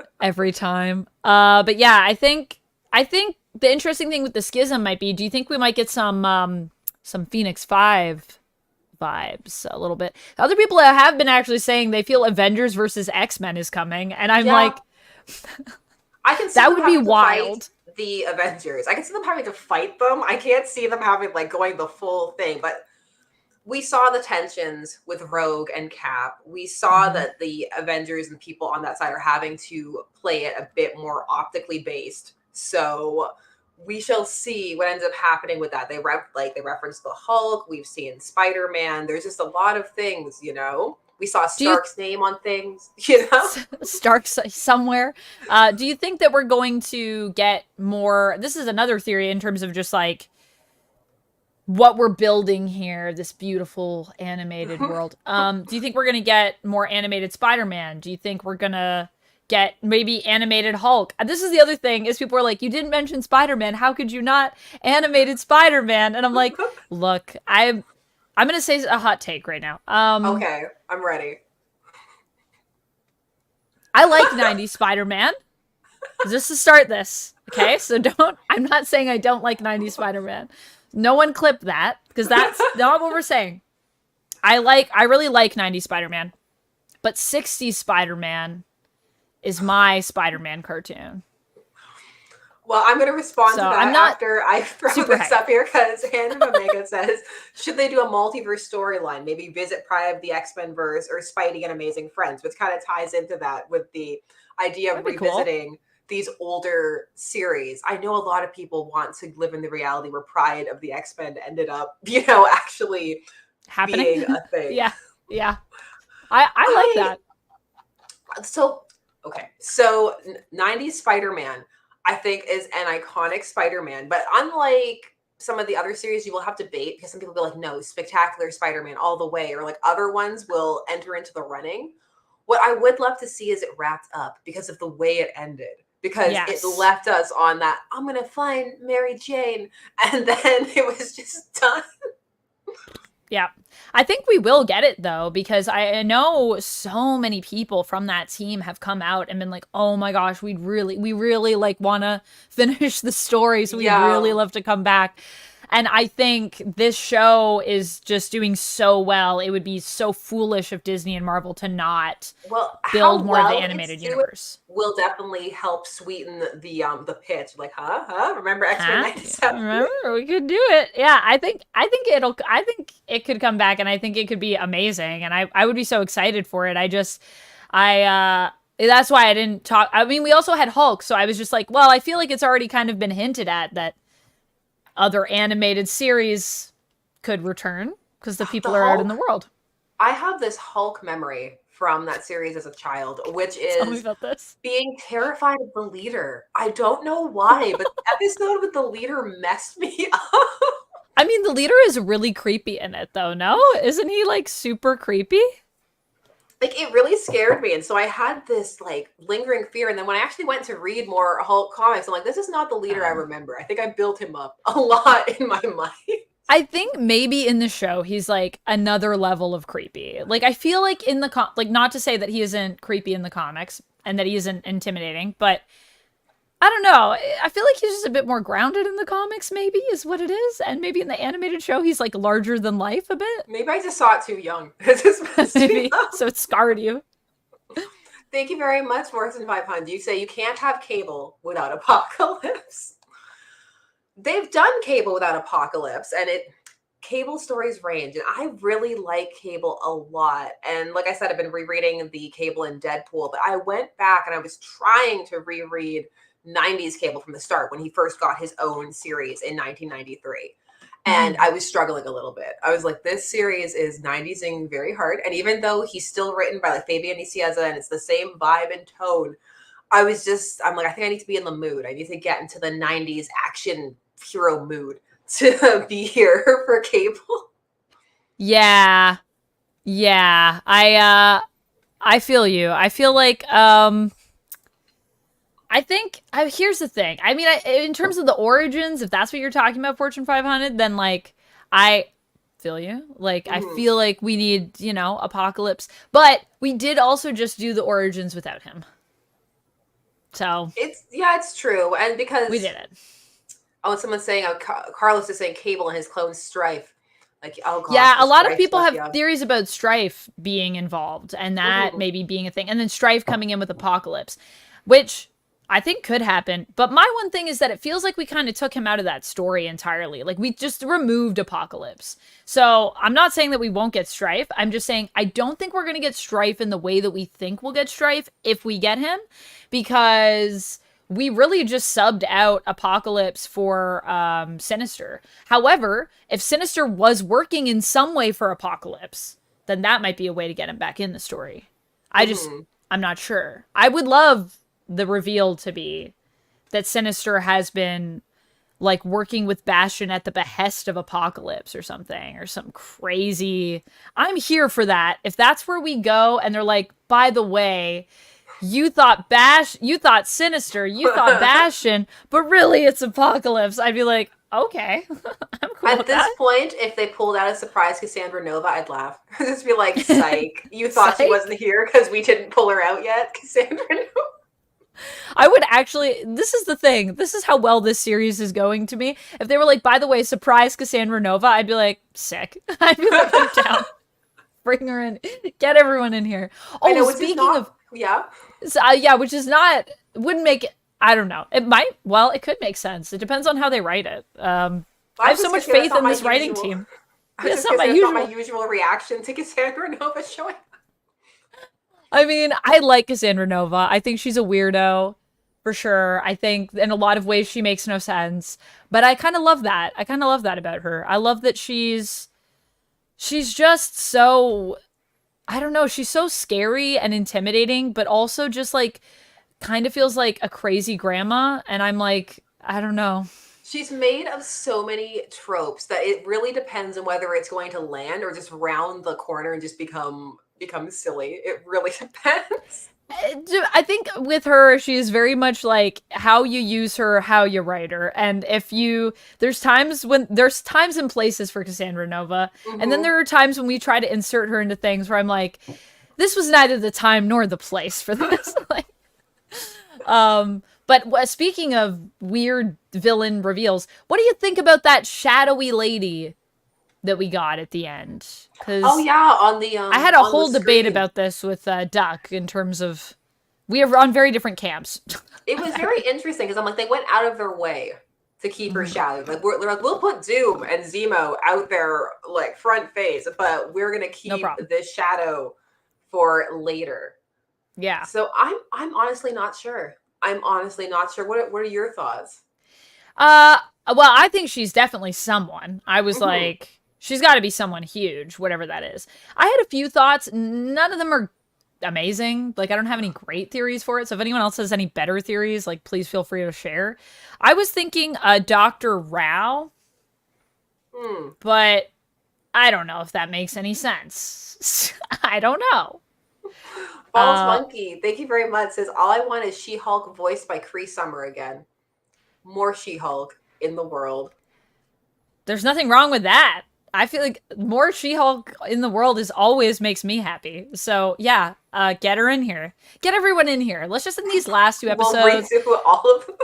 But yeah, I think the interesting thing with the schism might be, do you think we might get some Phoenix 5 vibes a little bit? Other people have been actually saying they feel Avengers versus X-Men is coming, and I'm like, I can see that would be wild. The Avengers, I can see them having to fight them. I can't see them having like going the full thing, but we saw the tensions with Rogue and Cap. We saw that the Avengers and people on that side are having to play it a bit more optically based. So we shall see what ends up happening with that. They referenced the Hulk. We've seen Spider-Man. There's just a lot of things, you know. We saw Stark's name on things, you know? Stark's somewhere. Do you think that we're going to get more... This is another theory in terms of just, like, what we're building here, this beautiful animated world. Do you think we're going to get more animated Spider-Man? Do you think we're going to get maybe animated Hulk? This is the other thing, is people are like, you didn't mention Spider-Man. How could you not animated Spider-Man? And I'm like, look, I'm going to say a hot take right now. Okay, I'm ready. I like 90s Spider-Man. Just to start this, okay? So I'm not saying I don't like 90s Spider-Man. No one clip that, because that's not what we're saying. I really like 90s Spider-Man. But 60s Spider-Man is my Spider-Man cartoon. Well, I'm going to respond So to that I'm not after I throw this up here, because Hand of Omega says, should they do a multiverse storyline? Maybe visit Pride of the X-Men verse or Spidey and Amazing Friends, which kind of ties into that with the idea of revisiting these older series. I know a lot of people want to live in the reality where Pride of the X-Men ended up, actually happening, being a thing. Yeah. I like that. So, okay. So 90s Spider-Man, I think, is an iconic Spider-Man, but unlike some of the other series, you will have debate, because some people go like, no, Spectacular Spider-Man all the way, or like other ones will enter into the running. What I would love to see is it wrapped up because of the way it ended, because it left us on that, I'm going to find Mary Jane, and then it was just done. Yeah. I think we will get it, though, because I know so many people from that team have come out and been like, oh my gosh, we really like want to finish the story, so we'd really love to come back. And I think this show is just doing so well. It would be so foolish of Disney and Marvel to not build more of the animated universe. Will definitely help sweeten the pitch. Like, remember X-Men 97? Remember, we could do it. Yeah, I think it could come back, and I think it could be amazing, and I would be so excited for it. That's why I didn't talk. I mean, we also had Hulk, so I was just like, well, I feel like it's already kind of been hinted at that other animated series could return because the people are out in the world. I have this Hulk memory from that series as a child, which is Tell me about this. Being terrified of the leader. I don't know why, but the episode with the leader messed me up. I mean, the leader is really creepy in it, though, no? Isn't he, like, super creepy? Like, it really scared me, and so I had this, like, lingering fear, and then when I actually went to read more Hulk comics, I'm like, this is not the leader I remember. I think I built him up a lot in my mind. I think maybe in the show, he's, like, another level of creepy. Like, I feel like in the like, not to say that he isn't creepy in the comics, and that he isn't intimidating, but I don't know. I feel like he's just a bit more grounded in the comics, maybe, is what it is. And maybe in the animated show, he's, like, larger than life a bit. Maybe I just saw it too young. Maybe, so it scarred you. Thank you very much, Morrison 500. You say you can't have Cable without Apocalypse. They've done Cable without Apocalypse, and Cable stories range, and I really like Cable a lot. And like I said, I've been rereading the Cable and Deadpool, but I went back and I was trying to reread 90s Cable from the start when he first got his own series in 1993. And I was struggling a little bit. I was like, this series is 90s-ing very hard. And even though he's still written by like Fabian Nicieza and it's the same vibe and tone, I'm like, I think I need to be in the mood. I need to get into the 90s action hero mood to be here for Cable. Yeah. I feel you. I feel like I think here's the thing. I mean, in terms of the origins, if that's what you're talking about, Fortune 500, then like I feel you. Like I feel like we need, Apocalypse, but we did also just do the origins without him. So it's true, and because we did it. Oh, someone's saying Carlos is saying Cable and his clone Strife. Like, oh god. Yeah, a lot of people have theories about Strife being involved and that maybe being a thing, and then Strife coming in with Apocalypse, which I think could happen. But my one thing is that it feels like we kind of took him out of that story entirely. Like we just removed Apocalypse. So I'm not saying that we won't get Strife. I'm just saying I don't think we're going to get Strife in the way that we think we'll get Strife if we get him, because we really just subbed out Apocalypse for Sinister. However, if Sinister was working in some way for Apocalypse, then that might be a way to get him back in the story. I'm not sure. I would love the reveal to be that Sinister has been like working with Bastion at the behest of Apocalypse or something, or some crazy. I'm here for that. If that's where we go and they're like, by the way, you thought Sinister, you thought Bastion, but really it's Apocalypse. I'd be like, okay, I'm cool At with this that. point, if they pulled out a surprise Cassandra Nova, I'd laugh. I'd just be like, psych. You thought she Psych. wasn't here because we didn't pull her out yet, Cassandra Nova. I would actually, this is the thing. This is how well this series is going to me. If they were like, by the way, surprise Cassandra Nova, I'd be like, sick. I'd be like, I'm down. Bring her in. Get everyone in here. I know, Oh, speaking of, yeah. yeah, which is not, wouldn't make it, I don't know. It might, well, it could make sense. It depends on how they write it. I have so much faith in this writing team. That's not my usual reaction to Cassandra Nova showing up. I mean, I like Cassandra Nova. I think she's a weirdo, for sure. I think in a lot of ways she makes no sense. But I kind of love that. I kind of love that about her. I love that she's just so, I don't know, she's so scary and intimidating, but also just like kind of feels like a crazy grandma. And I'm like, I don't know. She's made of so many tropes that it really depends on whether it's going to land or just round the corner and just become silly. It really depends. I think with her, she is very much like how you use her, how you write her. And there's times and places for Cassandra Nova. Mm-hmm. And then there are times when we try to insert her into things where I'm like, this was neither the time nor the place for this. But speaking of weird villain reveals, what do you think about that shadowy lady that we got at the end? Oh yeah, on the I had a whole debate about this with Duck in terms of we are on very different camps. It was very interesting because I'm like, they went out of their way to keep her shadowed. Like they're like, we'll put Doom and Zemo out there like front face, but we're gonna keep this shadow for later. Yeah. So I'm honestly not sure. What are your thoughts? Well, I think she's definitely someone. I was like, she's got to be someone huge, whatever that is. I had a few thoughts. None of them are amazing. Like, I don't have any great theories for it. So if anyone else has any better theories, like, please feel free to share. I was thinking Dr. Rao, but I don't know if that makes any sense. I don't know. Balls Monkey, thank you very much. Says, all I want is She-Hulk voiced by Cree Summer again. More She-Hulk in the world. There's nothing wrong with that. I feel like more She-Hulk in the world always makes me happy. So yeah, get her in here. Get everyone in here. Let's just in these last 2 episodes. We'll redo all of them.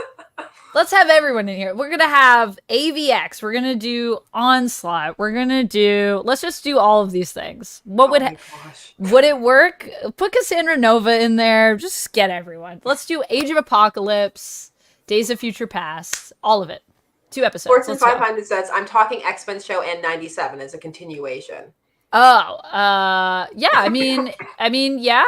Let's have everyone in here. We're gonna have AVX. We're gonna do Onslaught. Let's just do all of these things. Would it work? Put Cassandra Nova in there. Just get everyone. Let's do Age of Apocalypse, Days of Future Past, all of it. 2 episodes. Fortune 500 says, I'm talking X-Men show and 97 as a continuation. Oh, yeah. I mean, yeah,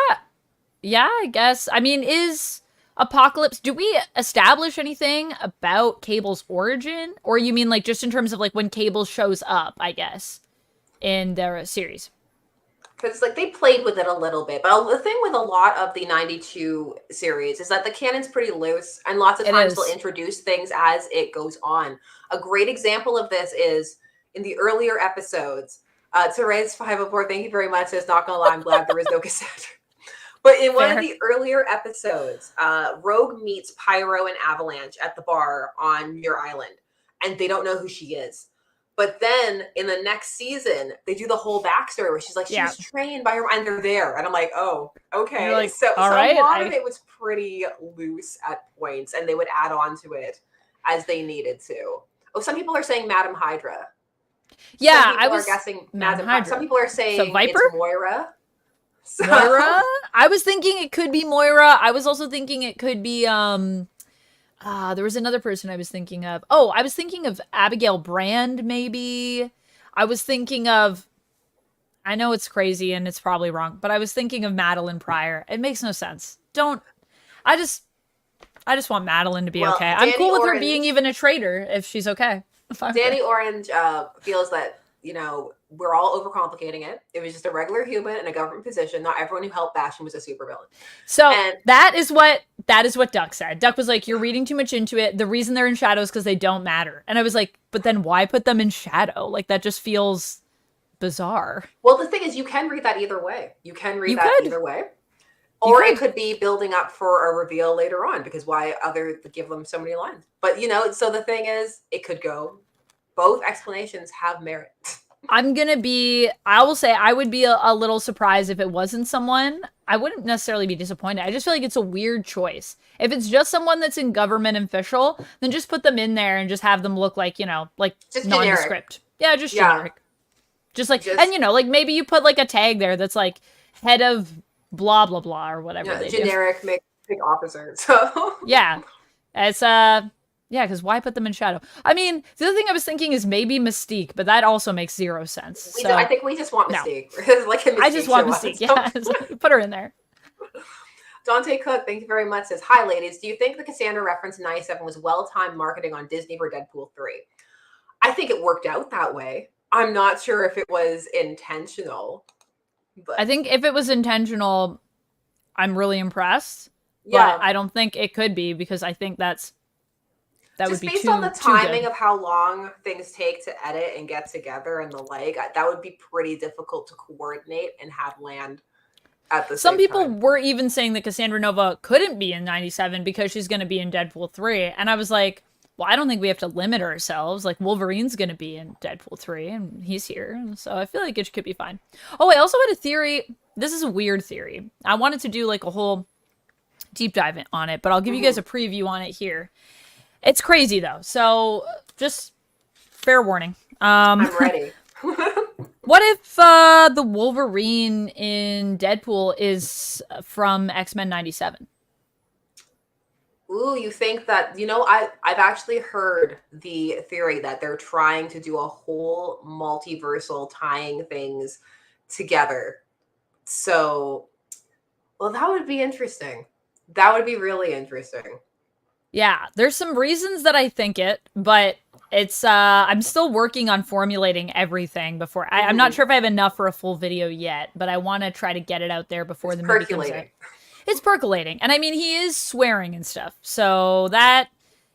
I guess. I mean, is Apocalypse, do we establish anything about Cable's origin? Or you mean like just in terms of like when Cable shows up, I guess, in the series? Because like they played with it a little bit, but the thing with a lot of the 92 series is that the canon's pretty loose, and lots of times they'll introduce things as it goes on. A great example of this is in the earlier episodes. Therese 504, thank you very much. Says, not gonna lie, I'm glad there was no Cassandra. But in one of the earlier episodes, Rogue meets Pyro and Avalanche at the bar on Muir Island, and they don't know who she is. But then in the next season, they do the whole backstory where she's like, she was trained by her, and they're there. And I'm like, oh, okay. Like, so a lot of it was pretty loose at points, and they would add on to it as they needed to. Oh, some people are saying Madam Hydra. Yeah, I was guessing Madam Hydra. Some people are saying Viper? It's Moira. So. Moira? I was thinking it could be Moira. I was also thinking it could be there was another person I was thinking of. Oh, I was thinking of Abigail Brand, maybe. I was thinking of, I know it's crazy and it's probably wrong, but I was thinking of Madelyne Pryor. It makes no sense. I just want Madelyne to be okay. I'm cool with her being even a traitor if she's okay. Danny Orange feels that, we're all overcomplicating it. It was just a regular human in a government position. Not everyone who helped Bastion was a supervillain. So that is what Duck said. Duck was like, you're reading too much into it. The reason they're in shadow is because they don't matter. And I was like, but then why put them in shadow? Like, that just feels bizarre. Well, the thing is, you can read that either way. Or it could be building up for a reveal later on, because why other give them so many lines? But so the thing is, it could go. Both explanations have merit. I will say I would be a little surprised if it wasn't someone. I wouldn't necessarily be disappointed. I just feel like it's a weird choice. If it's just someone that's in government official, then just put them in there and just have them look like, like just nondescript. Yeah, just generic. Just like, and like maybe you put like a tag there that's like head of blah, blah, blah, or whatever. Yeah, generic make officer. So yeah, it's yeah, because why put them in shadow? I mean, the other thing I was thinking is maybe Mystique, but that also makes zero sense. I think we just want Mystique. No. Like a Mystique I just want Mystique, yeah. Put her in there. Dante Cook, thank you very much, says, hi, ladies. Do you think the Cassandra reference in 97 was well-timed marketing on Disney for Deadpool 3? I think it worked out that way. I'm not sure if it was intentional. But I think if it was intentional, I'm really impressed. Yeah. But I don't think it could be, because I think that would be based on the timing of how long things take to edit and get together and the like. That would be pretty difficult to coordinate and have land at the same time. Some people time. were even saying that Cassandra Nova couldn't be in 97 because she's going to be in Deadpool 3. And I was like, well, I don't think we have to limit ourselves. Like, Wolverine's going to be in Deadpool 3 and he's here. So I feel like it could be fine. Oh, I also had a theory. This is a weird theory. I wanted to do like a whole deep dive on it, but I'll give you guys a preview on it here. It's crazy though, so just fair warning. I'm ready. What if the Wolverine in Deadpool is from X-Men 97? Ooh, you think that, I've actually heard the theory that they're trying to do a whole multiversal tying things together. So, well, that would be interesting. That would be really interesting. Yeah, there's some reasons that I think it, but it's I'm still working on formulating everything before. I'm not sure if I have enough for a full video yet, but I want to try to get it out there before the movie comes out. It's percolating. And I mean, he is swearing and stuff, so that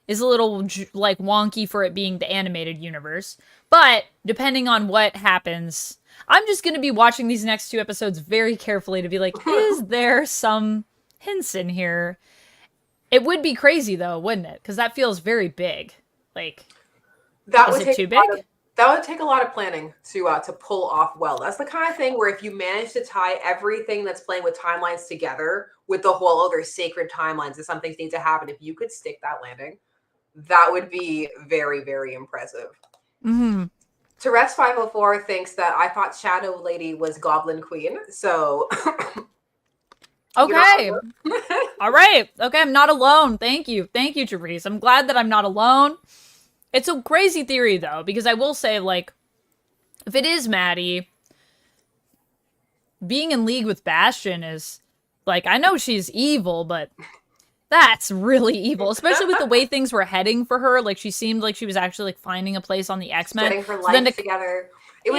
is a little like wonky for it being the animated universe. But depending on what happens, I'm just going to be watching these next 2 episodes very carefully to be like, is there some hints in here? It would be crazy though, wouldn't it? Because that feels very big. Like, is it too big? That would take a lot of planning to pull off well. That's the kind of thing where if you manage to tie everything that's playing with timelines together with the whole other sacred timelines that some things need to happen, if you could stick that landing, that would be very, very impressive. Mm-hmm. Tourette's 504 thinks that I thought Shadow Lady was Goblin Queen, so... Okay. All right. Okay, I'm not alone. Thank you. Thank you, Therese. I'm glad that I'm not alone. It's a crazy theory, though, because I will say, like, if it is Maddie, being in league with Bastion is, like, I know she's evil, but that's really evil, especially with the way things were heading for her. Like, she seemed like she was actually, like, finding a place on the X-Men. Getting her life together. It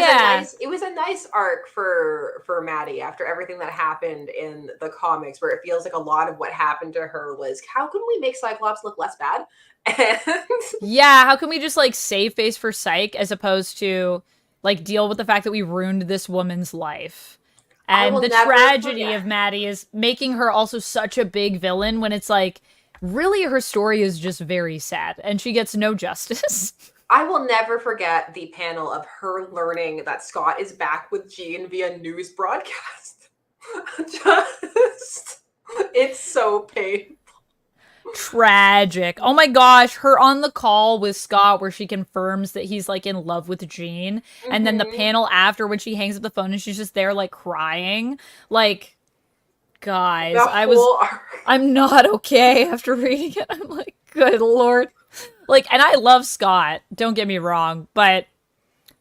was a nice arc for Maddie after everything that happened in the comics, where it feels like a lot of what happened to her was, how can we make Cyclops look less bad? And yeah, how can we just like save face for Psych as opposed to like deal with the fact that we ruined this woman's life? And the tragedy of Maddie is making her also such a big villain when it's like, really her story is just very sad and she gets no justice. I will never forget the panel of her learning that Scott is back with Jean via news broadcast. It's so painful. Tragic. Oh my gosh, her on the call with Scott where she confirms that he's like in love with Jean, and then the panel after when she hangs up the phone and she's just there like crying. Like, guys, I'm not okay after reading it. I'm like, good Lord. Like, and I love Scott, don't get me wrong, but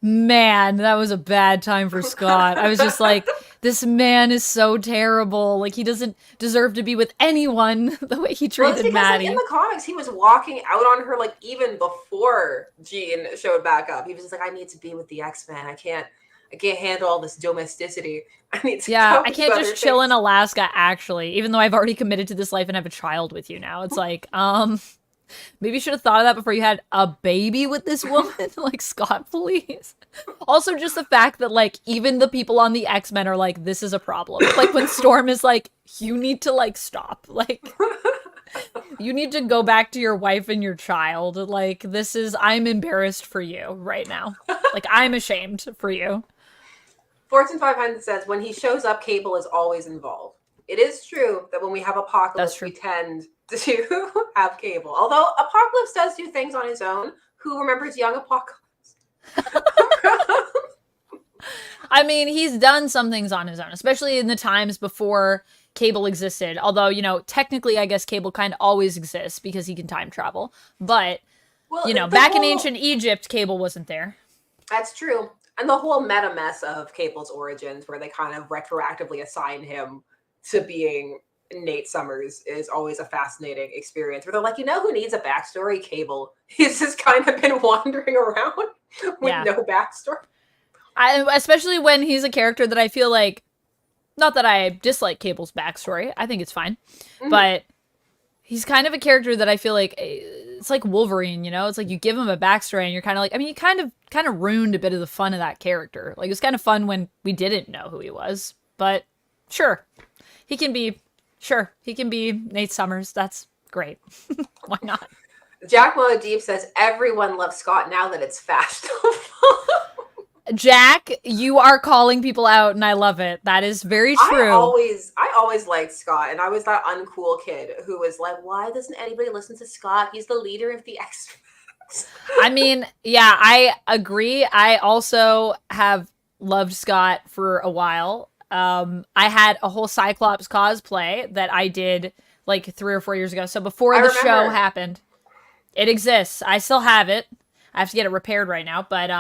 man, that was a bad time for Scott. I was just like, this man is so terrible. Like, he doesn't deserve to be with anyone the way he treated Maddie. Like, in the comics, he was walking out on her, like, even before Jean showed back up. He was just like, I need to be with the X-Men. I can't handle all this domesticity. I need to I can't just chill in Alaska, actually, even though I've already committed to this life and have a child with you now. It's like, Maybe you should have thought of that before you had a baby with this woman. Like, Scott, please. Also, just the fact that, like, even the people on the X-Men are like, this is a problem. Like, when Storm is like, you need to, like, stop. Like, you need to go back to your wife and your child. Like, this is, I'm embarrassed for you right now. Like, I'm ashamed for you. Fortune 500 says, when he shows up, Cable is always involved. It is true that when we have Apocalypse, we tend to have Cable. Although Apocalypse does do things on his own. Who remembers young Apocalypse? I mean, he's done some things on his own, especially in the times before Cable existed. Although, you know, technically, I guess Cable kind of always exists because he can time travel. But, well, you know, back in ancient Egypt, Cable wasn't there. That's true. And the whole meta mess of Cable's origins, where they kind of retroactively assign him to being Nate Summers, is always a fascinating experience. Where they're like, you know who needs a backstory? Cable. He's just kind of been wandering around with no backstory. Especially when he's a character that I feel like, not that I dislike Cable's backstory, I think it's fine, but he's kind of a character that I feel like, it's like Wolverine, you know? It's like you give him a backstory and you're kind of like, I mean, you kind of ruined a bit of the fun of that character. Like, it was kind of fun when we didn't know who he was, but sure, he can be Nate Summers. That's great. Why not? Jack Modeep says, everyone loves Scott now that it's fashionable. Jack, you are calling people out, and I love it. That is very true. I always liked Scott, and I was that uncool kid who was like, why doesn't anybody listen to Scott? He's the leader of the X-Men. I mean, yeah, I agree. I also have loved Scott for a while. I had a whole Cyclops cosplay that I did like 3 or 4 years ago. So before the show happened, it exists. I still have it. I have to get it repaired right now, but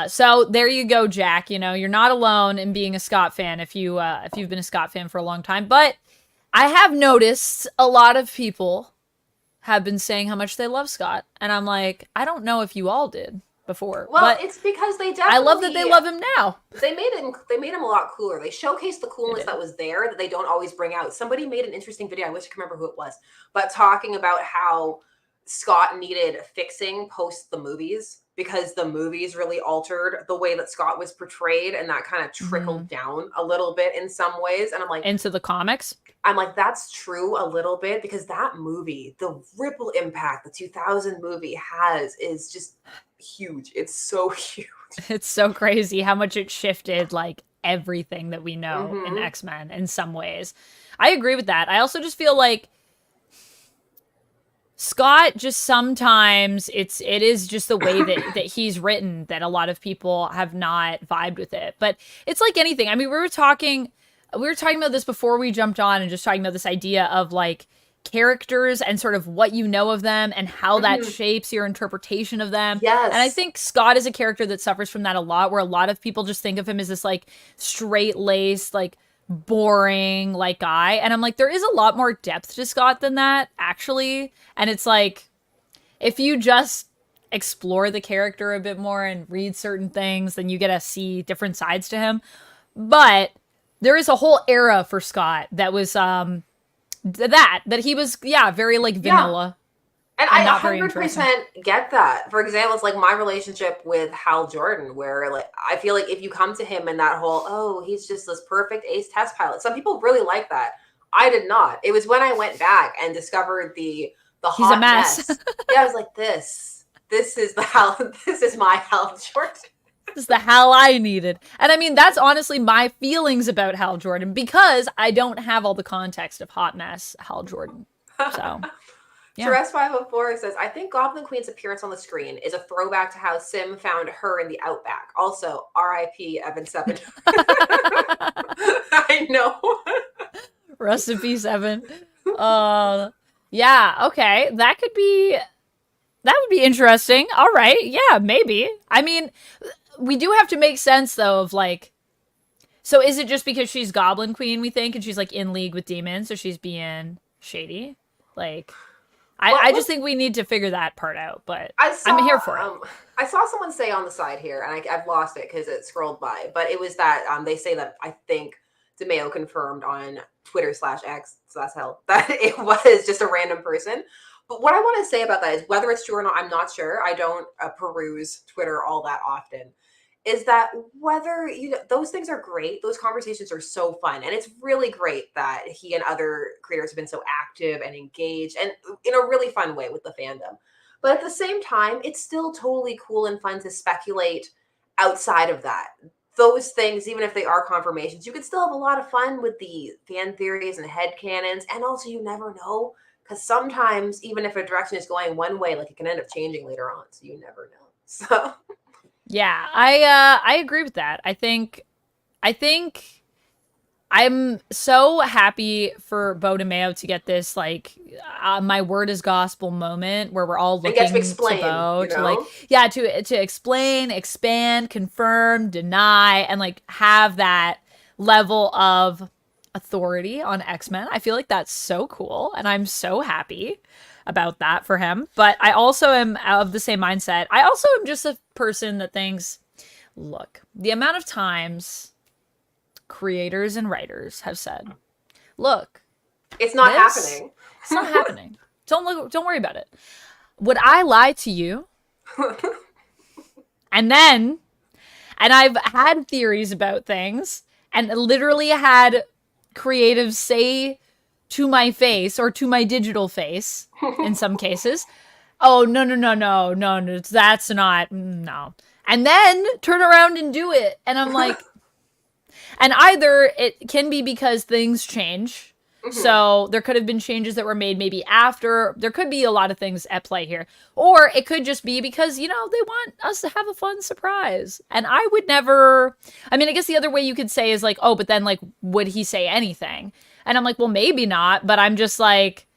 so there you go, Jack. You know, you're not alone in being a Scott fan if you've been a Scott fan for a long time. But I have noticed a lot of people have been saying how much they love Scott, and I'm like, I don't know if you all did before. Well, but it's because they definitely. I love that they love him now. They made him a lot cooler. They showcased the coolness that was there that they don't always bring out. Somebody made an interesting video. I wish I could remember who it was, but talking about how Scott needed fixing post the movies, because the movies really altered the way that Scott was portrayed, and that kind of trickled down a little bit in some ways. And I'm like, into the comics? I'm like, that's true a little bit, because that movie, the ripple impact the 2000 movie has is just huge. It's so huge. It's so crazy how much it shifted like everything that we know in X-Men in some ways. I agree with that. I also just feel like Scott just sometimes it is just the way that he's written that a lot of people have not vibed with it. But it's like anything. I mean, we were talking about this before we jumped on, and just talking about this idea of like characters and sort of what you know of them and how that shapes your interpretation of them. Yes. And I think Scott is a character that suffers from that a lot, where a lot of people just think of him as this like straight-laced, like boring like guy, and I'm like, there is a lot more depth to Scott than that, actually. And it's like, if you just explore the character a bit more and read certain things, then you get to see different sides to him. But there is a whole era for Scott that was that he was very like vanilla. And I 100% get that. For example, it's like my relationship with Hal Jordan, where like I feel like if you come to him in that whole, oh, he's just this perfect ace test pilot. Some people really like that. I did not. It was when I went back and discovered the hot he's a mess. Yeah, I was like, this is my Hal Jordan. This is the Hal I needed. And I mean, that's honestly my feelings about Hal Jordan, because I don't have all the context of hot mess Hal Jordan. So yeah. Teresa 504 says, I think Goblin Queen's appearance on the screen is a throwback to how Sim found her in the Outback. Also, R.I.P. Evan 7. I know. Recipe 7. Yeah, okay. That would be interesting. All right. Yeah, maybe. I mean, we do have to make sense, though, of like, so is it just because she's Goblin Queen, we think, and she's like in league with demons, so she's being shady? Like, I just think we need to figure that part out, but I'm here for it. I saw someone say on the side here, and I've lost it because it scrolled by, but it was that they say that I think DeMeo confirmed on Twitter /X, so that's hell, that it was just a random person, But what I want to say about that is whether it's true or not, I'm not sure. I don't peruse Twitter all that often. Is that whether those things are great, those conversations are so fun, and it's really great that he and other creators have been so active and engaged and in a really fun way with the fandom. But at the same time, it's still totally cool and fun to speculate outside of that. Those things, even if they are confirmations, you could still have a lot of fun with the fan theories and headcanons. And also, you never know, because sometimes, even if a direction is going one way, like it can end up changing later on. So you never know. So Yeah, I agree with that. I think I'm so happy for Bo DeMeo to get this like my word is gospel moment where we're all and get looking to explain, to Bo to like you know? to explain, expand, confirm, deny, and like have that level of authority on X-Men. I feel like that's so cool, and I'm so happy about that for him. But I also am of the same mindset. I also am just a person that thinks, look, the amount of times creators and writers have said, look, It's not this, happening. it's not happening. Don't worry about it. Would I lie to you? And I've had theories about things and literally had creatives say to my face or to my digital face in some cases, oh, no, that's not, no. And then turn around and do it. And I'm like, and either it can be because things change. So there could have been changes that were made maybe after. There could be a lot of things at play here. Or it could just be because, they want us to have a fun surprise. And I would never, I mean, I guess the other way you could say is like, oh, but then like, would he say anything? And I'm like, well, maybe not. But I'm just like,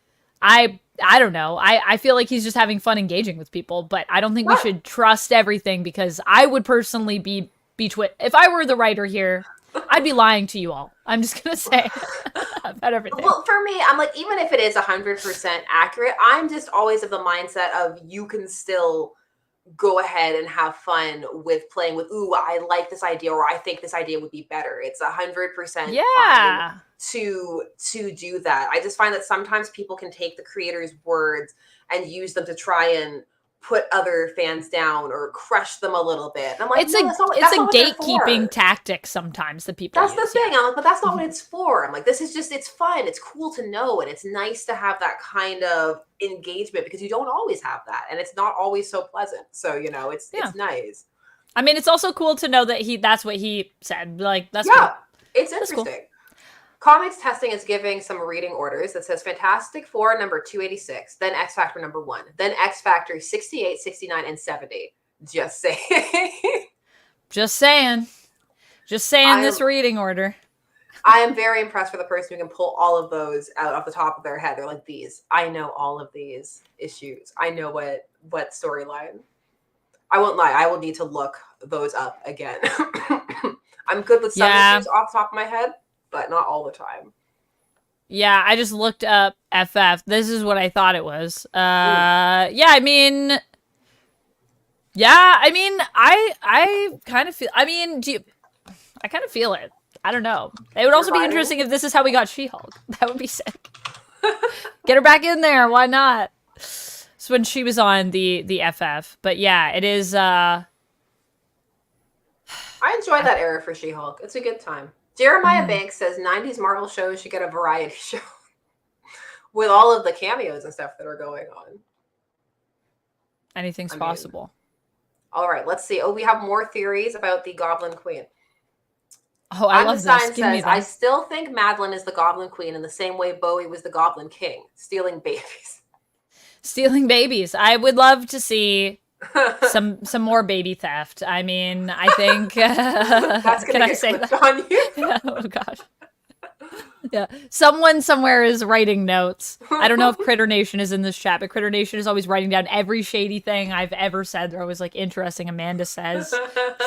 I don't know. I feel like he's just having fun engaging with people. But I don't think we should trust everything because I would personally be if I were the writer here, I'd be lying to you all. I'm just going to say about everything. Well, for me, I'm like, even if it is 100% accurate, I'm just always of the mindset of you can still go ahead and have fun with playing with, ooh, I like this idea, or I think this idea would be better. It's 100% fine to do that. I just find that sometimes people can take the creator's words and use them to try and put other fans down or crush them a little bit. And I'm like, it's a gatekeeping tactic sometimes that people That's use. the thing. I'm like, but that's not what it's for. I'm like, this is just, it's fun. It's cool to know. And it's nice to have that kind of engagement because you don't always have that. And it's not always so pleasant. So, it's nice. I mean, it's also cool to know that that's what he said. Like, that's cool. That's It's interesting. cool. Comics Testing is giving some reading orders that says Fantastic Four number 286, then X Factor number 1, then X Factor 68, 69, and 70. Just saying. Just saying. This reading order. I am very impressed with the person who can pull all of those out off the top of their head. They're like, I know all of these issues. I know what storyline. I won't lie. I will need to look those up again. I'm good with some issues off the top of my head, but not all the time. Yeah, I just looked up FF. This is what I thought it was. I kind of feel, I kind of feel it. I don't know. It would also be interesting if this is how we got She-Hulk. That would be sick. Get her back in there. Why not? It's when she was on the FF. But yeah, it is, I enjoy that era for She-Hulk. It's a good time. Jeremiah Banks says 90s Marvel shows should get a variety show with all of the cameos and stuff that are going on. Anything's possible. All right, let's see. Oh, we have more theories about the Goblin Queen. Oh, I love this. Give me that. I still think Madelyne is the Goblin Queen in the same way Bowie was the Goblin King, stealing babies. Stealing babies. I would love to see some more baby theft. I mean, I think that's gonna get clipped on you. Oh gosh. Yeah. Someone somewhere is writing notes. I don't know if Critter Nation is in this chat, but Critter Nation is always writing down every shady thing I've ever said. They're always like, interesting. Amanda says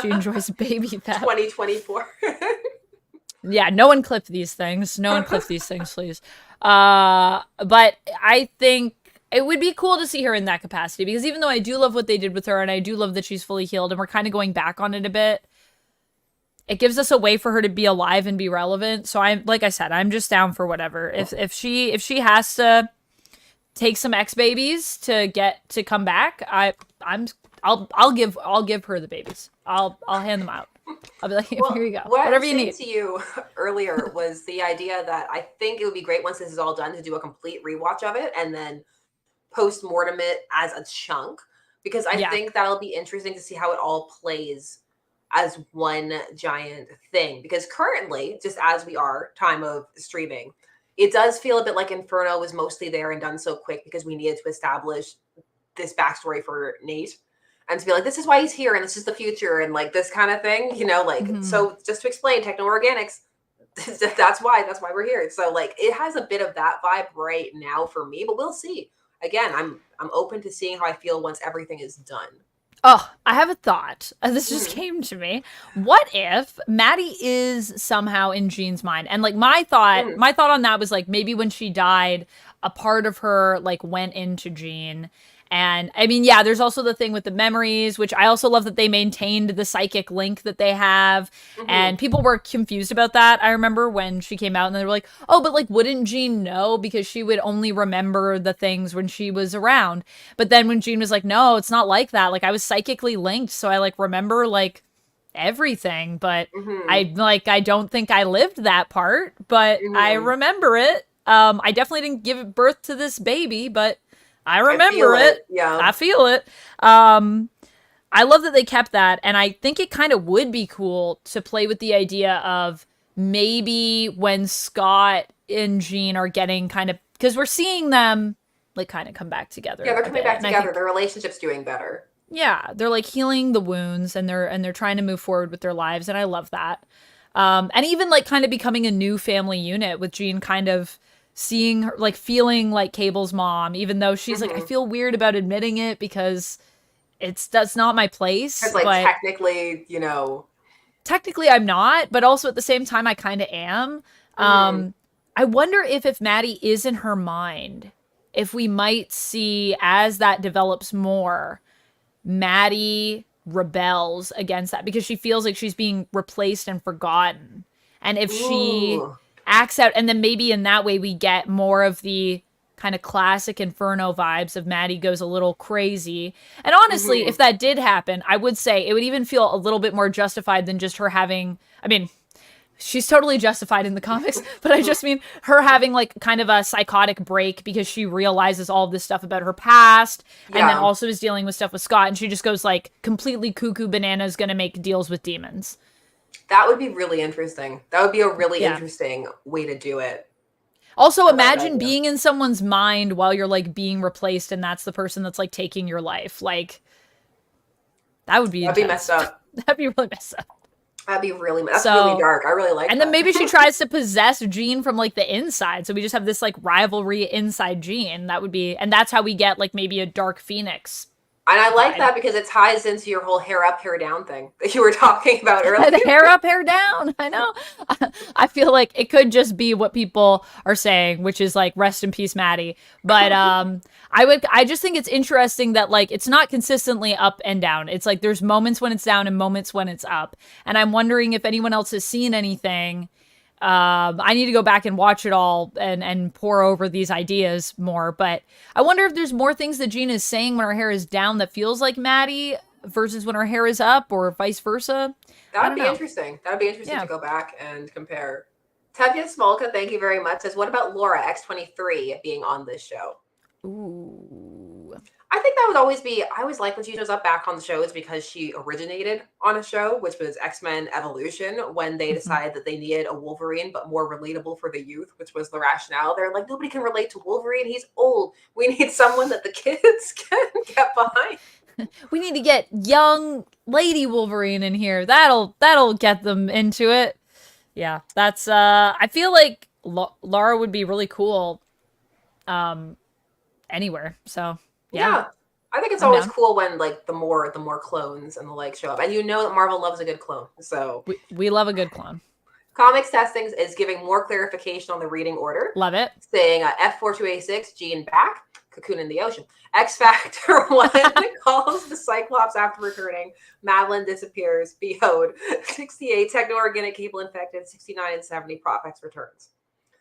she enjoys baby theft. 2024. Yeah, no one clip these things. No one clip these things, please. But I think it would be cool to see her in that capacity because even though I do love what they did with her and I do love that she's fully healed and we're kind of going back on it a bit, it gives us a way for her to be alive and be relevant. So I'm, like I said, I'm just down for whatever. If she has to take some X babies to get to come back, I'll give her the babies. I'll hand them out. I'll be like, Well, here you go. what I Whatever was you saying need. to you earlier was the idea that I think it would be great once this is all done to do a complete rewatch of it and then post mortem it as a chunk, because I Yeah. think that'll be interesting to see how it all plays as one giant thing. Because currently, just as we are, time of streaming, it does feel a bit like Inferno was mostly there and done so quick because we needed to establish this backstory for Nate and to be like, this is why he's here and this is the future and like this kind of thing, you know, like, so just to explain techno organics, that's why we're here. So like it has a bit of that vibe right now for me, but we'll see. Again, I'm open to seeing how I feel once everything is done. Oh, I have a thought. This just Mhm. came to me. What if Maddie is somehow in Jean's mind? And like my thought on that was like maybe when she died, a part of her like went into Jean. And I mean, yeah, there's also the thing with the memories, which I also love that they maintained the psychic link that they have. Mhm. And people were confused about that. I remember when she came out and they were like, oh, but like, wouldn't Jean know? Because she would only remember the things when she was around. But then when Jean was like, no, it's not like that. Like, I was psychically linked. So I like remember like everything. But Mhm. I don't think I lived that part, but I Mhm. remember it. I definitely didn't give birth to this baby, but I I feel remember it. it. Yeah. I feel it. I love that they kept that, and I think it kind of would be cool to play with the idea of maybe when Scott and Jean are getting kind of, because we're seeing them like kind of come back Yeah, together they're a coming bit, back and I together. think Their relationship's doing better. yeah, they're like healing the wounds, and they're trying to move forward with their lives, and I love that. And even like kind of becoming a new family unit with Jean kind of seeing her like feeling like Cable's mom, even though she's like I Mhm. feel weird about admitting it because that's not my Because place, like but technically, you know. technically I'm not, but also at the same time I kind of am. Mhm. I wonder if Maddie is in her mind, if we might see as that develops more, Maddie rebels against that because she feels like she's being replaced and forgotten. And if she Ooh. acts out, and then maybe in that way we get more of the kind of classic Inferno vibes of Maddie goes a little crazy. And honestly, if Mhm. that did happen, I would say it would even feel a little bit more justified than just her having, I mean, she's totally justified in the comics, but I just mean her having like kind of a psychotic break because she realizes all of this stuff about her past and then Yeah. also is dealing with stuff with Scott and she just goes like completely cuckoo bananas gonna make deals with demons. That would be really interesting. That would be a really Yeah. interesting way to do it. Also I like that imagine idea. being in someone's mind while you're like being replaced and that's the person that's like taking your life. Like that would be That'd be messed intense. up. That'd be really messed up. That's really So dark. I really like and then that. maybe she tries to possess Jean from like the inside. So we just have this like rivalry inside Jean. That would be, and that's how we get like maybe a Dark Phoenix And I like vibe. that because it ties into your whole hair up, hair down thing that you were talking about The earlier. hair up, hair down. I know. I feel like it could just be what people are saying, which is like rest in peace, Maddie. But I just think it's interesting that like it's not consistently up and down. It's like there's moments when it's down and moments when it's up. And I'm wondering if anyone else has seen anything. I need to go back and watch it all and pour over these ideas more. But I wonder if there's more things that Gina is saying when her hair is down that feels like Maddie versus when her hair is up, or vice versa. That I would don't be know. interesting. That would be interesting to Yeah. go back and compare. Tevya Smolka, thank you very much. Says, what about Laura X-23 being on this show? Ooh. I think that would always be. I always like when she shows up back on the shows because she originated on a show, which was X-Men Evolution, when they Mhm. decided that they needed a Wolverine, but more relatable for the youth, which was the rationale. They're like, nobody can relate to Wolverine. He's old. We need someone that the kids can get behind. We need to get young Lady Wolverine in here. That'll get them into it. Yeah, that's I feel like Lara would be really cool um anywhere. So, yeah, Yeah. I think it's I'm always down. cool when like the more clones and the like show up. And you know that Marvel loves a good clone. So We love a good clone. Comics Testings is giving more clarification on the reading order, Love it. saying F4286, Jean back, Cocoon in the ocean. X Factor 1 calls the Cyclops after returning. Madelyne disappears. Behold, 68 techno-organic cable infected. 69 and 70 Prophex returns.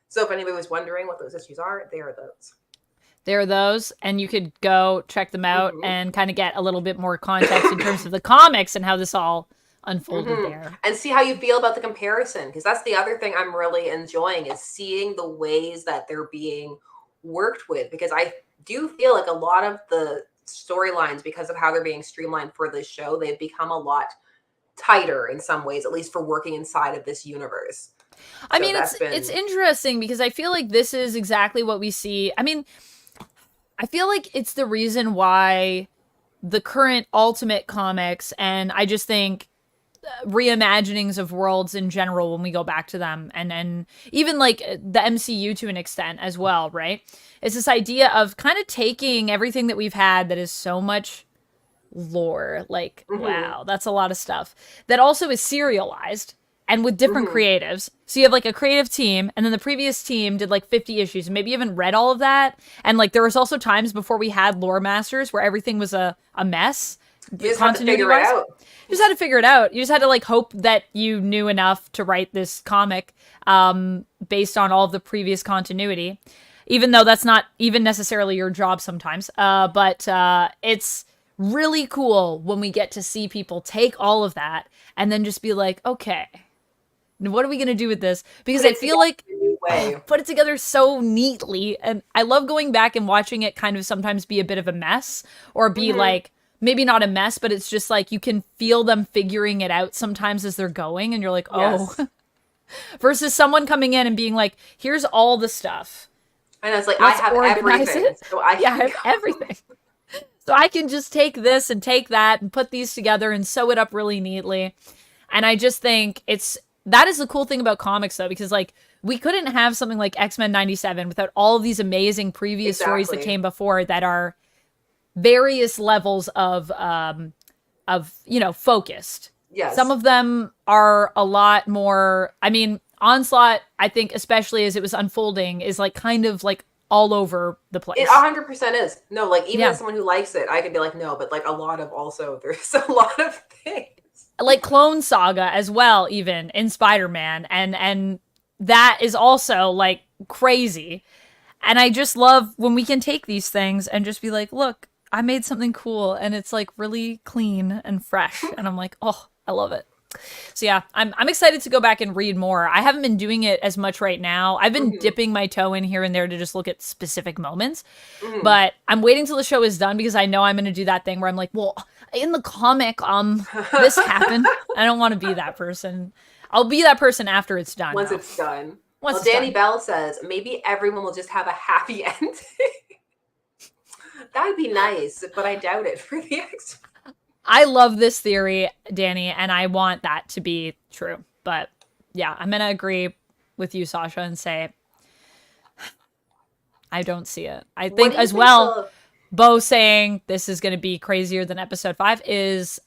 So if anybody was wondering what those issues are, they are those. There are those, and you could go check them out Mm-hmm. and kind of get a little bit more context in terms of the comics and how this all unfolded Mm-hmm. there. And see how you feel about the comparison, because that's the other thing I'm really enjoying is seeing the ways that they're being worked with. Because I do feel like a lot of the storylines, because of how they're being streamlined for this show, they've become a lot tighter in some ways, at least for working inside of this universe. I So mean, that's it's been interesting because I feel like this is exactly what we see. I mean, I feel like it's the reason why the current Ultimate comics, and I just think reimaginings of worlds in general when we go back to them, and even like the MCU to an extent as well, right? It's this idea of kind of taking everything that we've had that is so much lore, like mm-hmm, wow, that's a lot of stuff, that also is serialized and with different mm-hmm. creatives. So you have like a creative team, and then the previous team did like 50 issues, and maybe you haven't read all of that. And like there was also times before we had lore masters where everything was a mess, You just have to continuity figure it wise. out. You just had to figure it out. You just had to like hope that you knew enough to write this comic based on all of the previous continuity, even though that's not even necessarily your job sometimes. But it's really cool when we get to see people take all of that and then just be like, okay, what are we gonna do with this? Because Put I it feel together like in a new way. put it together so neatly, and I love going back and watching it kind of sometimes be a bit of a mess, or be Mm-hmm. like maybe not a mess, but it's just like you can feel them figuring it out sometimes as they're going, and you're like, oh, Yes. versus someone coming in and being like, here's all the stuff, And it's like I let's have organize everything, it. so I Yeah, I can have everything. So I can just take this and take that and put these together and sew it up really neatly. And I just think that is the cool thing about comics though, because like we couldn't have something like X-Men 97 without all of these amazing previous stories that exactly. came before that are various levels of, focused. Some Yes. of them are a lot more, I mean, Onslaught, I think especially as it was unfolding, is like kind of like all over the It place. 100% is. No, like even Yeah. as someone who likes it, I could be like, no, but like a lot of also there's a lot of things. Like Clone Saga as well, even in Spider-Man, and that is also like crazy. And I just love when we can take these things and just be like, look, I made something cool, and it's like really clean and fresh, and I'm like, oh, I love it. So yeah, I'm excited to go back and read more. I haven't been doing it as much right now. I've been Mm-hmm. dipping my toe in here and there to just look at specific moments, Mm-hmm. but I'm waiting till the show is done because I know I'm going to do that thing where I'm like, well, in the comic, this happened. I don't want to be that person. I'll be that person after it's done, Once though. it's done. Once Well, it's Danny done. Bell says maybe everyone will just have a happy ending. That'd be nice, but I doubt it for the X. I love this theory, Danny, and I want that to be true. But yeah, I'm going to agree with you, Sasha, and say I don't see it. I What think do you as think well, the Bo saying this is going to be crazier than episode 5 is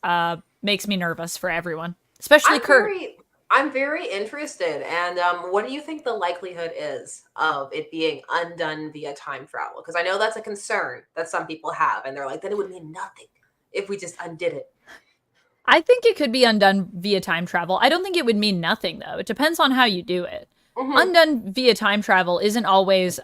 makes me nervous for everyone, especially I'm Kurt. very I'm very interested. And what do you think the likelihood is of it being undone via time travel? Because I know that's a concern that some people have, and they're like, then it would mean nothing if we just undid it. I think it could be undone via time travel. I don't think it would mean nothing though. It depends on how you do it. Hmm. Undone via time travel isn't always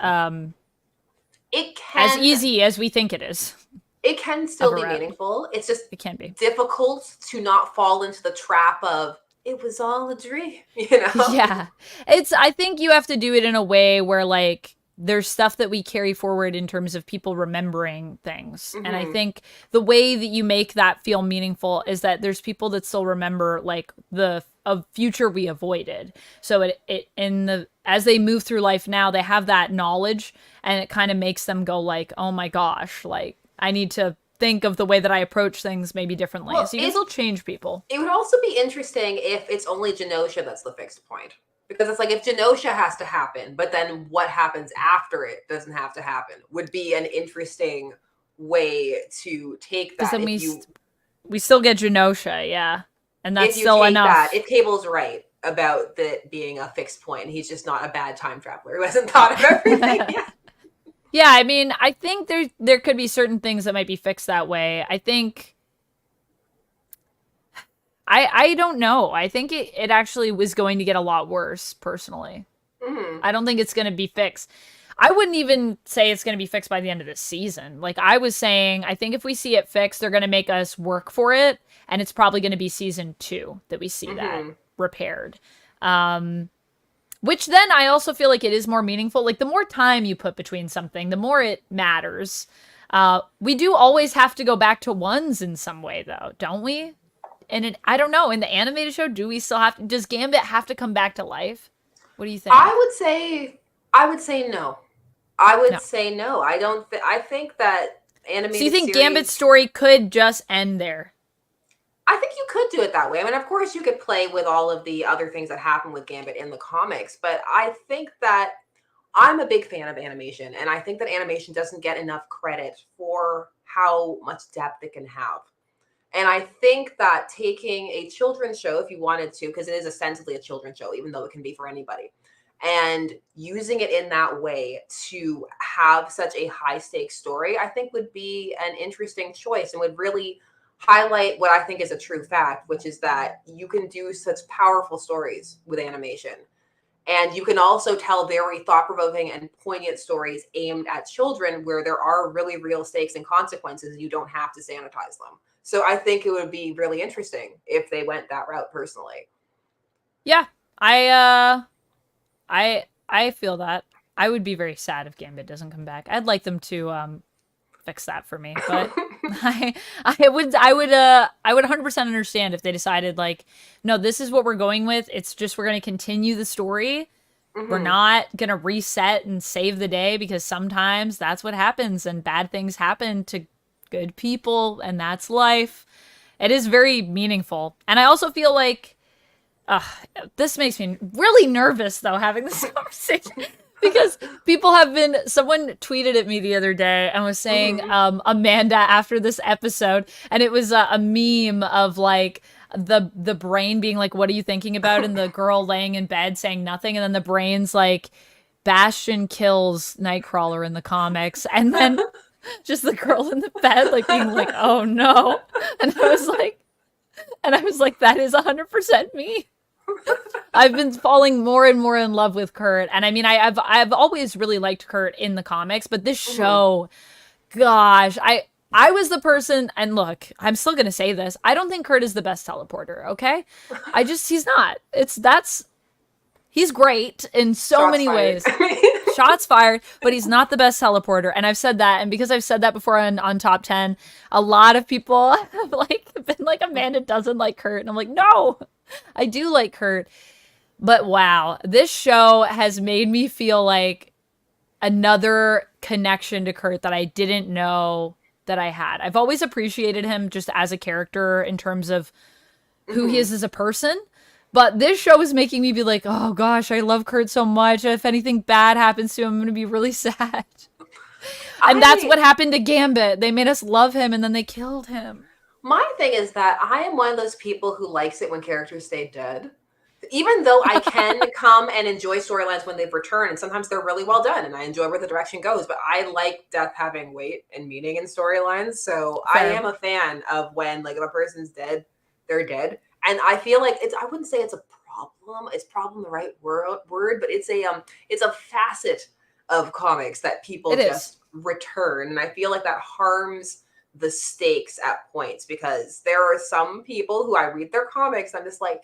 It as can easy as we think it is it can of still a be route. meaningful. It's just It can be. difficult to not fall into the trap of it was all a dream, you know? Yeah. I think you have to do it in a way where like there's stuff that we carry forward in terms of people remembering things. And I Hmm. think the way that you make that feel meaningful is that there's people that still remember like the a future we avoided. So it in the as they move through life now, they have that knowledge, and it kind of makes them go like, "Oh my gosh, like I need to think of the way that I approach things maybe differently." Well, So you can still change people. it would also be interesting if it's only Genosha that's the fixed point. Because it's like if Genosha has to happen, but then what happens after it doesn't have to happen would be an interesting way to take Because that then we still get Genosha, yeah, and that's if you still take that, enough. if Cable's right about that being a fixed point, and he's just not a bad time traveler who hasn't thought of everything yet. Yeah, I mean, I think there could be certain things that might be fixed that way. I think I don't know. I think it actually was going to get a lot worse personally. Hmm. I don't think it's going to be fixed. I wouldn't even say it's going to be fixed by the end of this season. Like I was saying, I think if we see it fixed, they're going to make us work for it, and it's probably going to be season 2 that we see that repaired. Which then I also feel like it is more meaningful. Like the more time you put between something, the more it matters. We do always have to go back to ones in some way, though, don't we? And I don't know. In the animated show, do we still have to? Does Gambit have to come back to life? What do you think? I would say no. I would say no. I don't. I think that animated. So you think series, Gambit's story could just end there? I think you could do it that way. I mean, of course, you could play with all of the other things that happen with Gambit in the comics, but I think that I'm a big fan of animation, and I think that animation doesn't get enough credit for how much depth it can have. And I think that taking a children's show, if you wanted to, because it is ostensibly a children's show, even though it can be for anybody, and using it in that way to have such a high stakes story, I think would be an interesting choice and would really highlight what I think is a true fact, which is that you can do such powerful stories with animation. And you can also tell very thought provoking and poignant stories aimed at children where there are really real stakes and consequences. You don't have to sanitize them. So I think it would be really interesting if they went that route personally. Yeah, I feel that. I would be very sad if Gambit doesn't come back. I'd like them to fix that for me, but I would 100% understand if they decided like, no, this is what we're going with. It's just we're going to continue the story. We're not going to reset and save the day, because sometimes that's what happens and bad things happen to good people, and that's life. It is very meaningful. And I also feel like this makes me really nervous, though, having this conversation. Because someone tweeted at me the other day and was saying, Amanda, after this episode, and it was a meme of like the brain being like, what are you thinking about? And the girl laying in bed saying nothing. And then the brain's like, Bastion kills Nightcrawler in the comics. And then just the girl in the bed, like being like, oh no. And I was like, that is 100% me. I've been falling more and more in love with Kurt, and I mean, I've always really liked Kurt in the comics, but this show, gosh, I was the person, and look, I'm still gonna say this, I don't think Kurt is the best teleporter. Okay, he's not. He's great in so many ways. Shots fired, but he's not the best teleporter, and I've said that, and because I've said that before on Top 10, a lot of people have like been like, Amanda doesn't like Kurt, and I'm like, no. I do like Kurt, but wow, this show has made me feel like another connection to Kurt that I didn't know that I had. I've always appreciated him just as a character in terms of who he is as a person, but this show is making me be like, oh gosh, I love Kurt so much. If anything bad happens to him, I'm going to be really sad. And that's what happened to Gambit. They made us love him and then they killed him. My thing is that I am one of those people who likes it when characters stay dead. Even though I can come and enjoy storylines when they've returned, and sometimes they're really well done, and I enjoy where the direction goes, but I like death having weight and meaning in storylines, so fair. I am a fan of when, like, if a person's dead, they're dead. And I feel like I wouldn't say it's a problem. Is problem the right word? But it's a facet of comics that people just return, and I feel like that harms the stakes at points, because there are some people who I read their comics, I'm just like,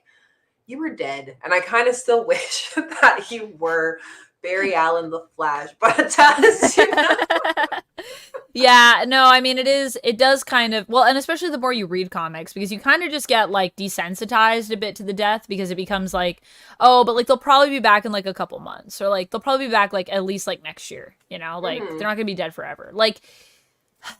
you were dead, and I kind of still wish that you were Barry Allen the Flash, but it does, you know? Yeah, no, I mean, it does kind of, well, and especially the more you read comics, because you kind of just get like desensitized a bit to the death, because it becomes like, oh, but like they'll probably be back in like a couple months, or like they'll probably be back like at least like next year, you know, like they're not gonna be dead forever. Like,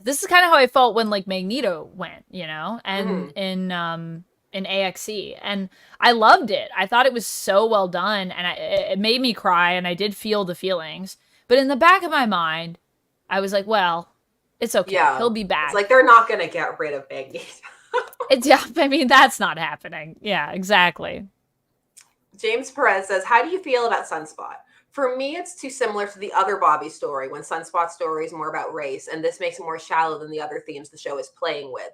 this is kind of how I felt when like Magneto went, you know, and in AXE, and I loved it. I thought it was so well done, and it made me cry, and I did feel the feelings. But in the back of my mind, I was like, well, it's okay. Yeah, he'll be back. It's like they're not going to get rid of Magneto. Yeah, I mean, that's not happening. Yeah, exactly. James Perez says, how do you feel about Sunspot? For me, it's too similar to the other Bobby story, when Sunspot's story is more about race, and this makes it more shallow than the other themes the show is playing with.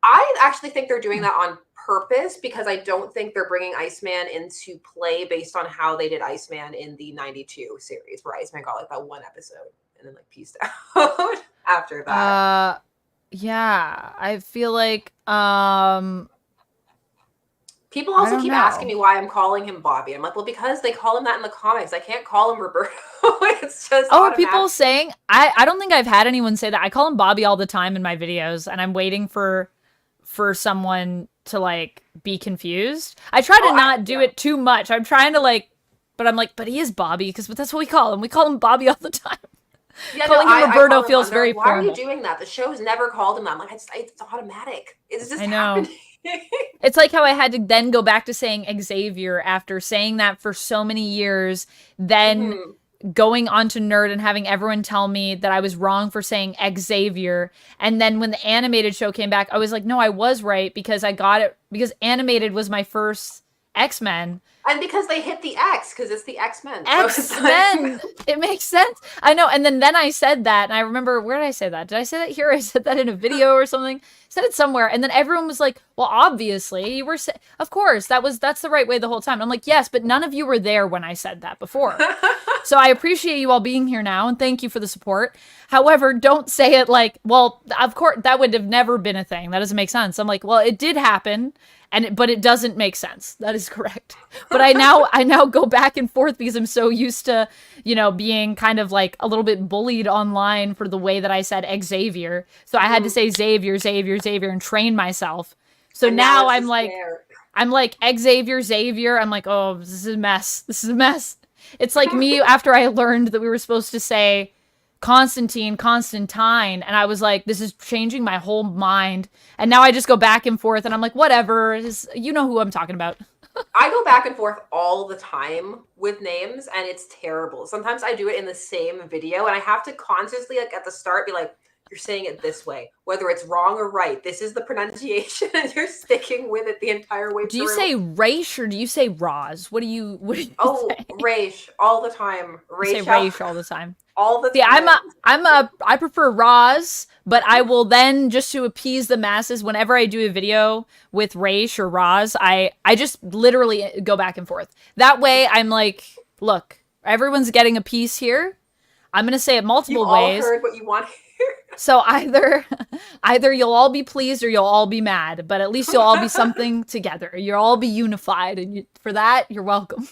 I actually think they're doing that on purpose because I don't think they're bringing Iceman into play based on how they did Iceman in the 92 series, where Iceman got like that one episode and then like pieced out after that. Yeah, I feel like People I also don't keep asking know. me why I'm calling him Bobby. I'm like, well, because they call him that in the comics. I can't call him Roberto. It's just Oh, are people automatic. saying I don't think I've had anyone say that. I call him Bobby all the time in my videos, and I'm waiting for someone to like be confused. I try to Oh, not do yeah. it too much. I'm trying to like, but I'm like, but he is Bobby because that's what we call him. We call him Bobby all the time. Yeah, no, Calling him I Roberto call him. feels They're very like, why are you formal. doing that? The show's never called him that. I'm like, it's automatic. It's just I know. happening. It's like how I had to then go back to saying Xavier after saying that for so many years, then Mhm. going onto Nerd and having everyone tell me that I was wrong for saying Xavier. And then when the animated show came back, I was like, no, I was right because I got it because animated was my first X-Men. And because they hit the X, because it's the X-Men. So it's like X-Men. It makes sense. I know. And then I said that, and I remember, where did I say that? Did I say that here? I said that in a video or something. I said it somewhere, and then everyone was like, "Well, obviously, you were. Of course, that's the right way the whole time." And I'm like, "Yes, but none of you were there when I said that before." So I appreciate you all being here now, and thank you for the support. However, don't say it like, "Well, of course, that would have never been a thing. That doesn't make sense." I'm like, "Well, it did happen." But it doesn't make sense. That is correct. But I now go back and forth because I'm so used to, being kind of like a little bit bullied online for the way that I said Xavier. So I had to say Xavier, Xavier, Xavier and train myself. So and now now it's I'm just like there. Xavier, Xavier. I'm like, "Oh, this is a mess. This is a mess." It's like me after I learned that we were supposed to say Constantine, Constantine, and I was like, this is changing my whole mind. And now I just go back and forth, and I'm like, whatever. You know who I'm talking about. I go back and forth all the time with names, and it's terrible. Sometimes I do it in the same video, and I have to consciously, like at the start, be like, "You're saying it this way, whether it's wrong or right. This is the pronunciation, and you're sticking with it the entire way Do you through." say Raish or do you say Roz? What do you Oh, say? Raish all the time. I say Rachel Raish all the time. all the See, time. I prefer Roz, but I will then, just to appease the masses, whenever I do a video with Raish or Roz, I just literally go back and forth. That way I'm like, look, everyone's getting a piece here. I'm gonna say it You multiple all ways. heard what you want to So either you'll all be pleased or you'll all be mad, but at least you'll all be something together. You'll all be unified, and for that, you're welcome.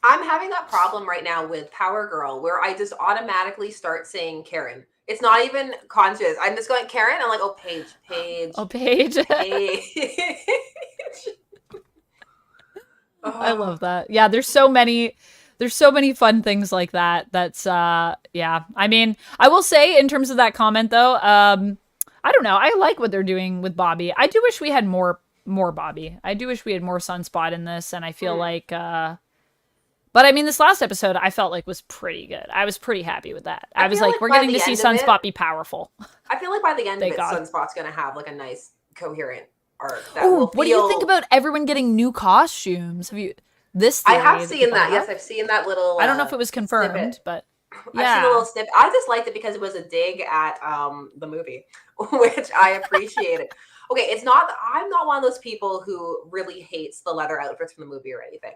I'm having that problem right now with Power Girl where I just automatically start saying Karen. It's not even conscious. I'm just going Karen. I'm like, oh, Paige, Oh, Paige, Paige. Paige. I Oh. love that. Yeah, there's so many fun things like that. That's yeah. I mean, I will say in terms of that comment though, I don't know. I like what they're doing with Bobby. I do wish we had more Bobby. I do wish we had more Sunspot in this, and I feel like but I mean, this last episode I felt like was pretty good. I was pretty happy with that. I I was feel like, like we're by getting to the see end of it, Sunspot be powerful. I feel like by the end of Thank it, God. Sunspot's gonna have like a nice coherent arc that will Oh, what do you think feel. about everyone getting new costumes? Have you this I theory have that seen people that. have? Yes, I've seen that little I don't know if it was snippet. confirmed, but I've seen the yeah. little snippet. I just liked it because it was a dig at the movie, which I appreciated. Okay, it's not. I'm not one of those people who really hates the leather outfits from the movie or anything.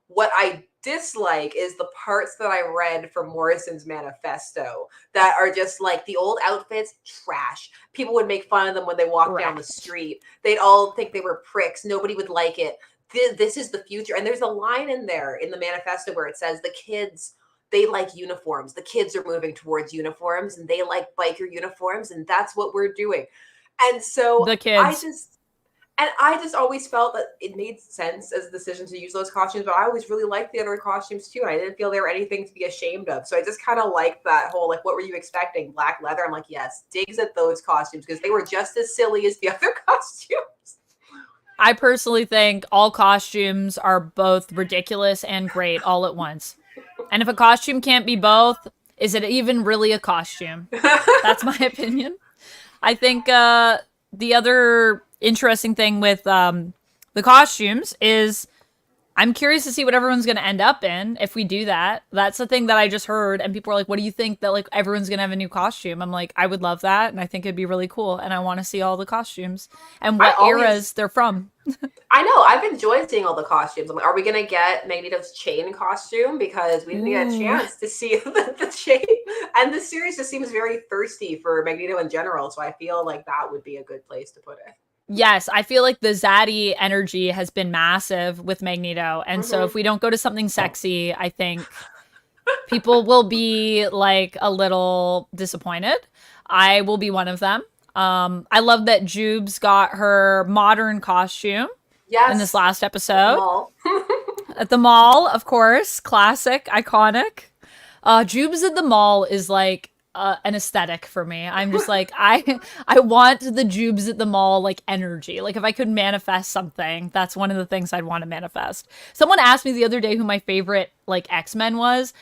What I dislike is the parts that I read from Morrison's manifesto that are just like the old outfits, trash. People would make fun of them when they walked down the Correct. street. They'd all think they were pricks. Nobody would like it. This is the future. And there's a line in there in the manifesto where it says the kids, they like uniforms. The kids are moving towards uniforms and they like biker uniforms. And that's what we're doing. And so The kids. I just always felt that it made sense as a decision to use those costumes, but I always really liked the other costumes too. And I didn't feel they were anything to be ashamed of. So I just kind of liked that whole, like, what were you expecting? Black leather? I'm like, yes, digs at those costumes because they were just as silly as the other costumes. I personally think all costumes are both ridiculous and great all at once. And if a costume can't be both, is it even really a costume? That's my opinion. I think the other interesting thing with the costumes is I'm curious to see what everyone's going to end up in if we do that. That's the thing that I just heard, and people are like, "What do you think that like everyone's going to have a new costume?" I'm like, I would love that, and I think it'd be really cool, and I want to see all the costumes and I what always eras they're from. I know. I've enjoyed seeing all the costumes. I'm like, are we gonna get Magneto's chain costume? Because we didn't get a Ooh. chance to see the chain. And the series just seems very thirsty for Magneto in general. So I feel like that would be a good place to put it. Yes, I feel like the zaddy energy has been massive with Magneto, and so if Mm-hmm. we don't go to something sexy, I think people will be like a little disappointed. I will be one of them. I love that Jubes got her modern costume in this Yes, last at the episode mall. at the mall, of course, classic, iconic. Jubes at the mall is like an aesthetic for me. I'm just like I want the Jubes at the mall like energy. Like if I could manifest something, that's one of the things I'd want to manifest. Someone asked me the other day who my favorite like X-Men was.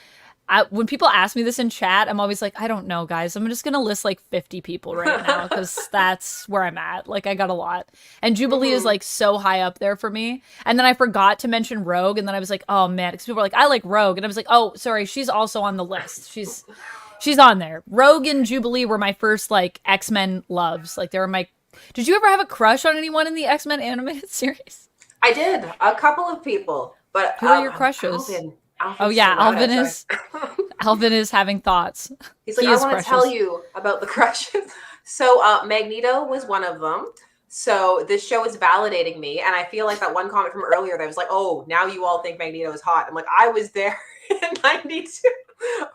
When people ask me this in chat, I'm always like, I don't know, guys. I'm just gonna list like 50 people right now because that's where I'm at. Like, I got a lot, and Jubilee is Mm-hmm. like so high up there for me. And then I forgot to mention Rogue, and then I was like, oh man, because people were like, I like Rogue, and I was like, oh, sorry, she's also on the list. She's on there. Rogue and Jubilee were my first like X-Men loves. Like, they were my. Did you ever have a crush on anyone in the X-Men animated series? I did a couple of people, but Who are your crushes? Alvin. Oh Alvin's yeah, so loud outside. Alvin is having thoughts. He's like, He I is want to tell precious. you about the crushes. So Magneto was one of them. So this show is validating me, and I feel like that one comment from earlier that was like, "Oh, now you all think Magneto is hot." I'm like, I was there in '92,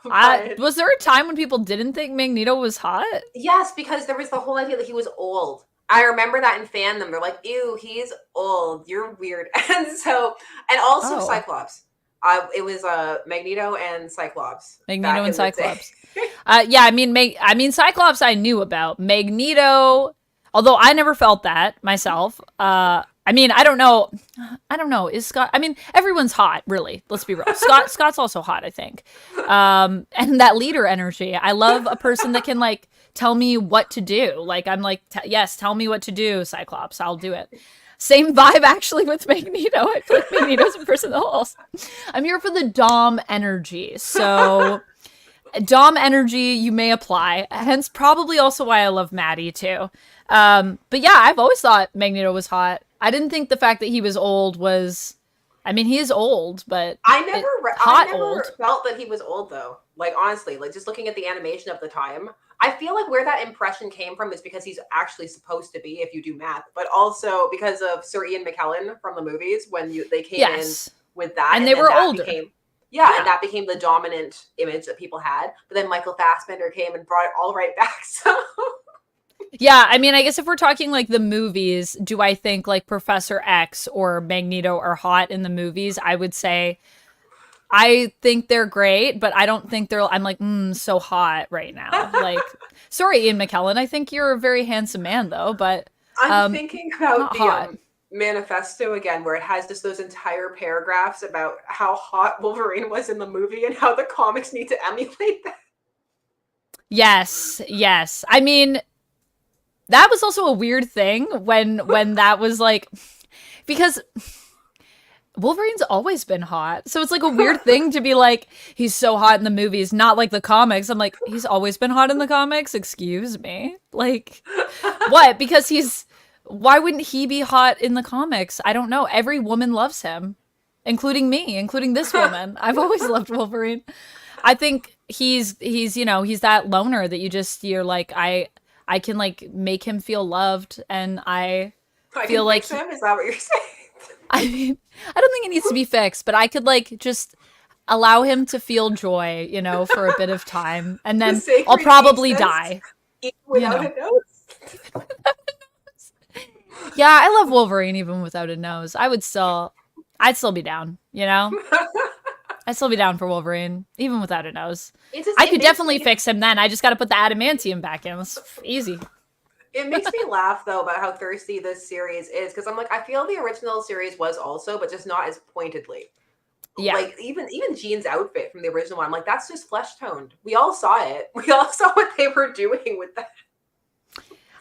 but Was there a time when people didn't think Magneto was hot? yes, because there was the whole idea that he was old. I remember that in fandom. They're like, "Ew, he's old. You're weird," and also Oh, Cyclops. It was Magneto and Cyclops Magneto back and in the day. Cyclops. Yeah, I mean Cyclops I knew about. Magneto, although I never felt that myself. I mean, I don't know. I don't know. Is Scott? I mean, everyone's hot, really. Let's be real. Scott's also hot, I think. And that leader energy. I love a person that can like tell me what to do. Like I'm like, yes, tell me what to do, Cyclops. I'll do it. Same vibe actually with Magneto. I feel like Magneto's a person that holds. I'm here for the Dom energy. So Dom energy you may apply. Hence probably also why I love Maddie too. But yeah, I've always thought Magneto was hot. I didn't think the fact that he was old was I mean, he is old, but I hot never old. felt that he was old though. Like honestly, like just looking at the animation of the time, I feel like where that impression came from is because he's actually supposed to be, if you do math, but also because of Sir Ian McKellen from the movies when they came in Yes. with that, And and they then were that older. became yeah, and Yeah. that became the dominant image that people had. But then Michael Fassbender came and brought it all right back. So Yeah, I mean, I guess if we're talking like the movies, do I think like Professor X or Magneto are hot in the movies? I would say I think they're great, but I don't think they're. I'm like, so hot right now. Like, sorry, Ian McKellen. I think you're a very handsome man, though, but I'm um, thinking about not the hot. manifesto again, where it has just those entire paragraphs about how hot Wolverine was in the movie and how the comics need to emulate that. Yes, yes. I mean, that was also a weird thing when that was like because Wolverine's always been hot. So it's like a weird thing to be like, he's so hot in the movies, not like the comics. I'm like, he's always been hot in the comics? Excuse me. Like, what? Because why wouldn't he be hot in the comics? I don't know. Every woman loves him, including me, including this woman. I've always loved Wolverine. I think he's that loner that you're like, I can like make him feel loved and I I feel can like fix him. Is that what you're saying? I mean, I don't think it needs to be fixed, but I could like just allow him to feel joy, for a bit of time, and The then I'll sacred probably beast die. even You without know. a nose. Yeah, I love Wolverine even without a nose. I'd still be down. I'd still be down for Wolverine even without a nose. I It could makes definitely me fix him then. I just got to put the adamantium back in. It's easy. it makes me laugh though about how thirsty this series is because I'm like I feel the original series was also, but just not as pointedly. Yeah. Like even Jean's outfit from the original one, I'm like that's just flesh toned. We all saw it. We all saw what they were doing with that.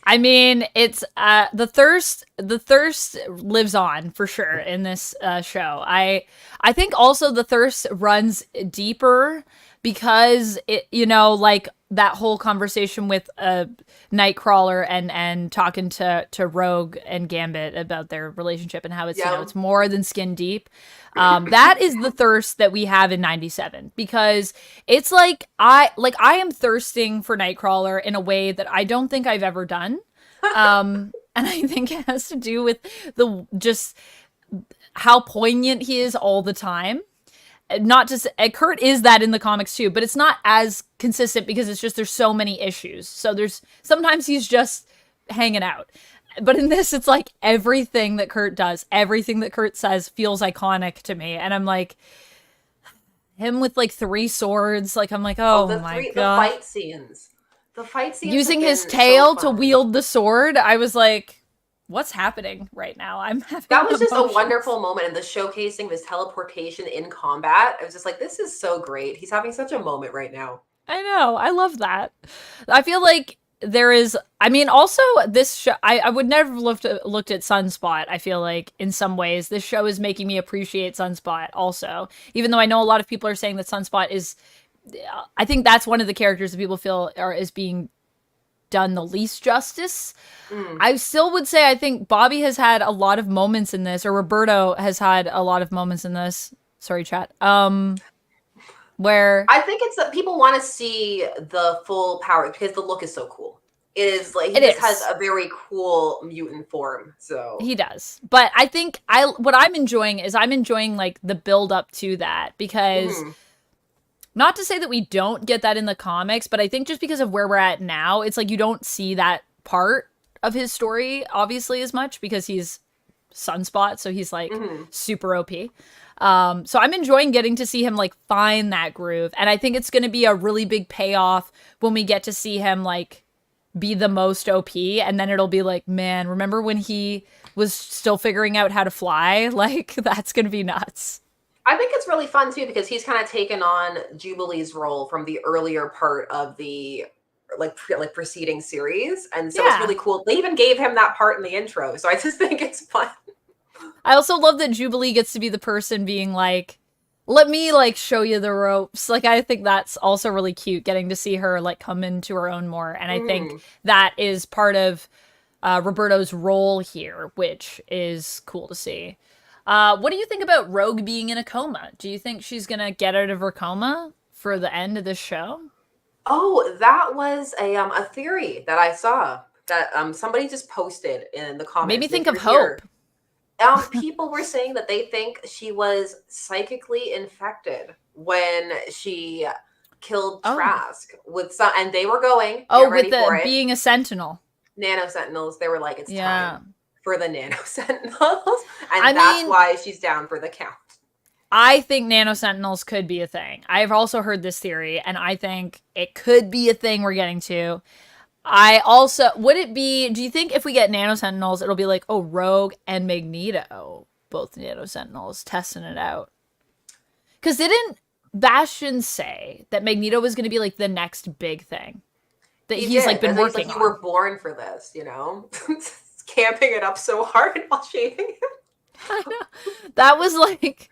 I mean, it's the thirst. The thirst lives on for sure in this show. I think also the thirst runs deeper because it, you know, like that whole conversation with Nightcrawler and talking to Rogue and Gambit about their relationship and how it's, you know, it's more than skin deep. That is the thirst that we have in 97 because it's like I am thirsting for Nightcrawler in a way that I don't think I've ever done. And I think it has to do with the just how poignant he is all the time. Not just Kurt is that in the comics too, but it's not as consistent because it's just there's so many issues. So there's sometimes he's just hanging out. But in this, it's like everything that Kurt does, everything that Kurt says feels iconic to me. And I'm like, him with like 3 swords, like I'm like, oh my god. The fight scenes. The fight scenes. Using his tail to wield the sword, I was like, what's happening right now? I'm having that was just a wonderful moment, and the showcasing of his teleportation in combat. I was just like, this is so great. He's having such a moment right now. I know. I love that. I feel like there is, I mean, also this show, I would never have looked at Sunspot. I feel like in some ways this show is making me appreciate Sunspot also, even though I know a lot of people are saying that Sunspot is, I think that's one of the characters that people feel is being done the least justice. I still would say I think Bobby has had a lot of moments in this, or Roberto has had a lot of moments in this. Sorry, chat. Where I think it's that people want to see the full power because the look is so cool. It is like he just has a very cool mutant form. So he does. But I think what I'm enjoying is like the build up to that because not to say that we don't get that in the comics, but I think just because of where we're at now, it's like you don't see that part of his story obviously as much because he's Sunspot, so he's like super OP. So I'm enjoying getting to see him like find that groove, and I think it's going to be a really big payoff when we get to see him like be the most OP, and then it'll be like, man, remember when he was still figuring out how to fly? Like that's going to be nuts. I think it's really fun too because he's kind of taken on Jubilee's role from the earlier part of the like preceding series, and so it's really cool. They even gave him that part in the intro, so I just think it's fun. I also love that Jubilee gets to be the person being like, let me like show you the ropes. Like I think that's also really cute getting to see her like come into her own more, and I think that is part of Roberto's role here, which is cool to see. What do you think about Rogue being in a coma? Do you think she's gonna get out of her coma for the end of this show? Oh, that was a theory that I saw that somebody just posted in the comments. Made me think of Hope. People were saying that they think she was psychically infected when she killed Trask with some, and they were going. With being a Sentinel. Nano Sentinels, they were like, it's time for the Nano Sentinels, and that's why she's down for the count. I think Nano Sentinels could be a thing. I've also heard this theory, and I think it could be a thing we're getting to. I also, do you think if we get Nano Sentinels, it'll be like, oh, Rogue and Magneto, both Nano Sentinels, testing it out? Because didn't Bastion say that Magneto was going to be like the next big thing? That he's like been working on. You were born for this, you know? Camping it up so hard while shaving him. I know. That was like,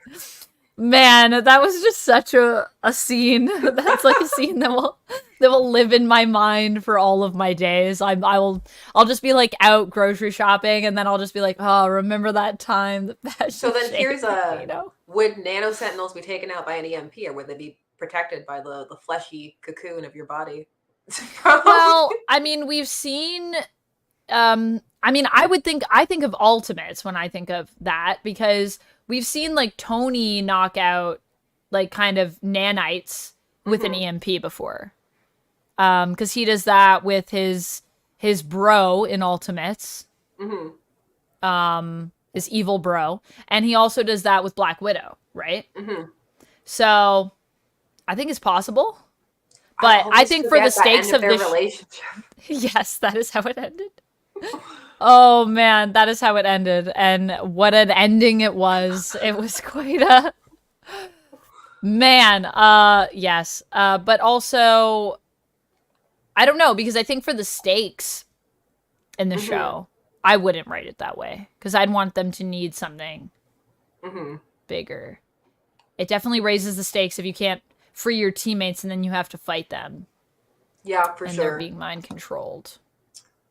man, that was just such a scene. That's like a scene that will live in my mind for all of my days. I'll just be like out grocery shopping, and then I'll just be like, oh, remember that time that. So then here's would Nano Sentinels be taken out by an EMP, or would they be protected by the fleshy cocoon of your body? Well, I mean, we've seen. I think of Ultimates when I think of that, because we've seen like Tony knock out like kind of nanites with an EMP before. Because he does that with his bro in Ultimates. His evil bro. And he also does that with Black Widow, right? So I think it's possible. But I think for the stakes of this relationship. Yes, that is how it ended. Oh man, that is how it ended, and what an ending it was. It was quite a man. Yes. But also, I don't know, because I think for the stakes, in the Mm-hmm. show. I wouldn't write it that way because I'd want them to need something Mm-hmm. bigger. It definitely raises the stakes if you can't free your teammates and then you have to fight them Yeah, for and they're sure. being mind controlled.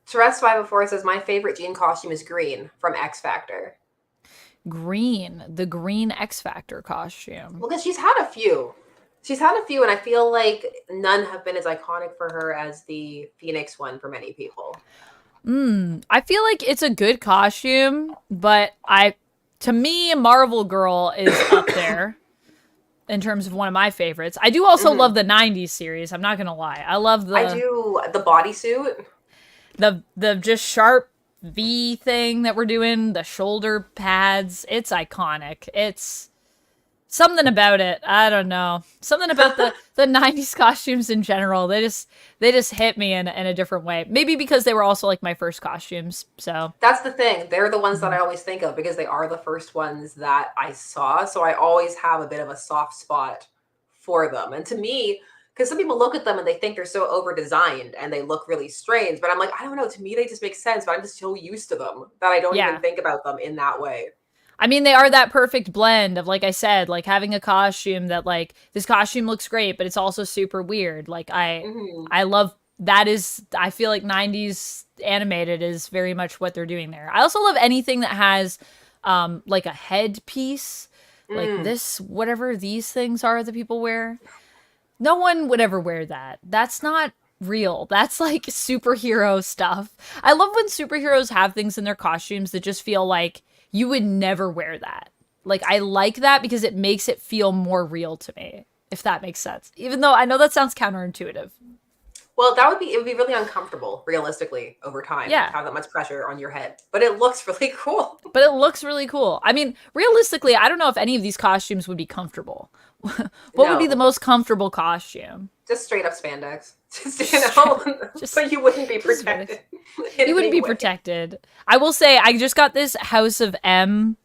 Terrest504 says my favorite Jean costume is green from X Factor. Green, the green X Factor costume. Well, because she's had a few. She's had a few, and I feel like none have been as iconic for her as the Phoenix one for many people. I feel like it's a good costume, but to me, Marvel Girl is up there in terms of one of my favorites. I do also Mm-hmm. love the 90s series. I'm not going to lie. I love I do the bodysuit. the just sharp V thing that we're doing, the shoulder pads. It's iconic. It's something about it. I don't know. Something about the 90s costumes in general. They just hit me in a different way. Maybe because they were also like my first costumes. So, That's the thing. They're the ones that I always think of because they are the first ones that I saw. So I always have a bit of a soft spot for them. And to me, because some people look at them and they think they're so over designed and they look really strange. But I'm like, I don't know. To me, they just make sense. But I'm just so used to them that I don't even yeah. think about them in that way. I mean, they are that perfect blend of, like I said, like having a costume that, like, this costume looks great, but it's also super weird. Like, Hmm. I love that. Is I feel like 90s animated is very much what they're doing there. I also love anything that has like a headpiece, like Mm. this, whatever these things are that people wear. No one would ever wear that. That's not real. That's like superhero stuff. I love when superheroes have things in their costumes that just feel like you would never wear that. Like, I like that because it makes it feel more real to me, if that makes sense. Even though I know that sounds counterintuitive. Well, it would be really uncomfortable, realistically, over time to Yeah, have that much pressure on your head. But it looks really cool. but it looks really cool. I mean, realistically, I don't know if any of these costumes would be comfortable. What would be the No, most comfortable costume? just straight up spandex. Just, Straight, just but you wouldn't be just Venice. protected in You wouldn't any be way. protected. I will say, I just got this House of M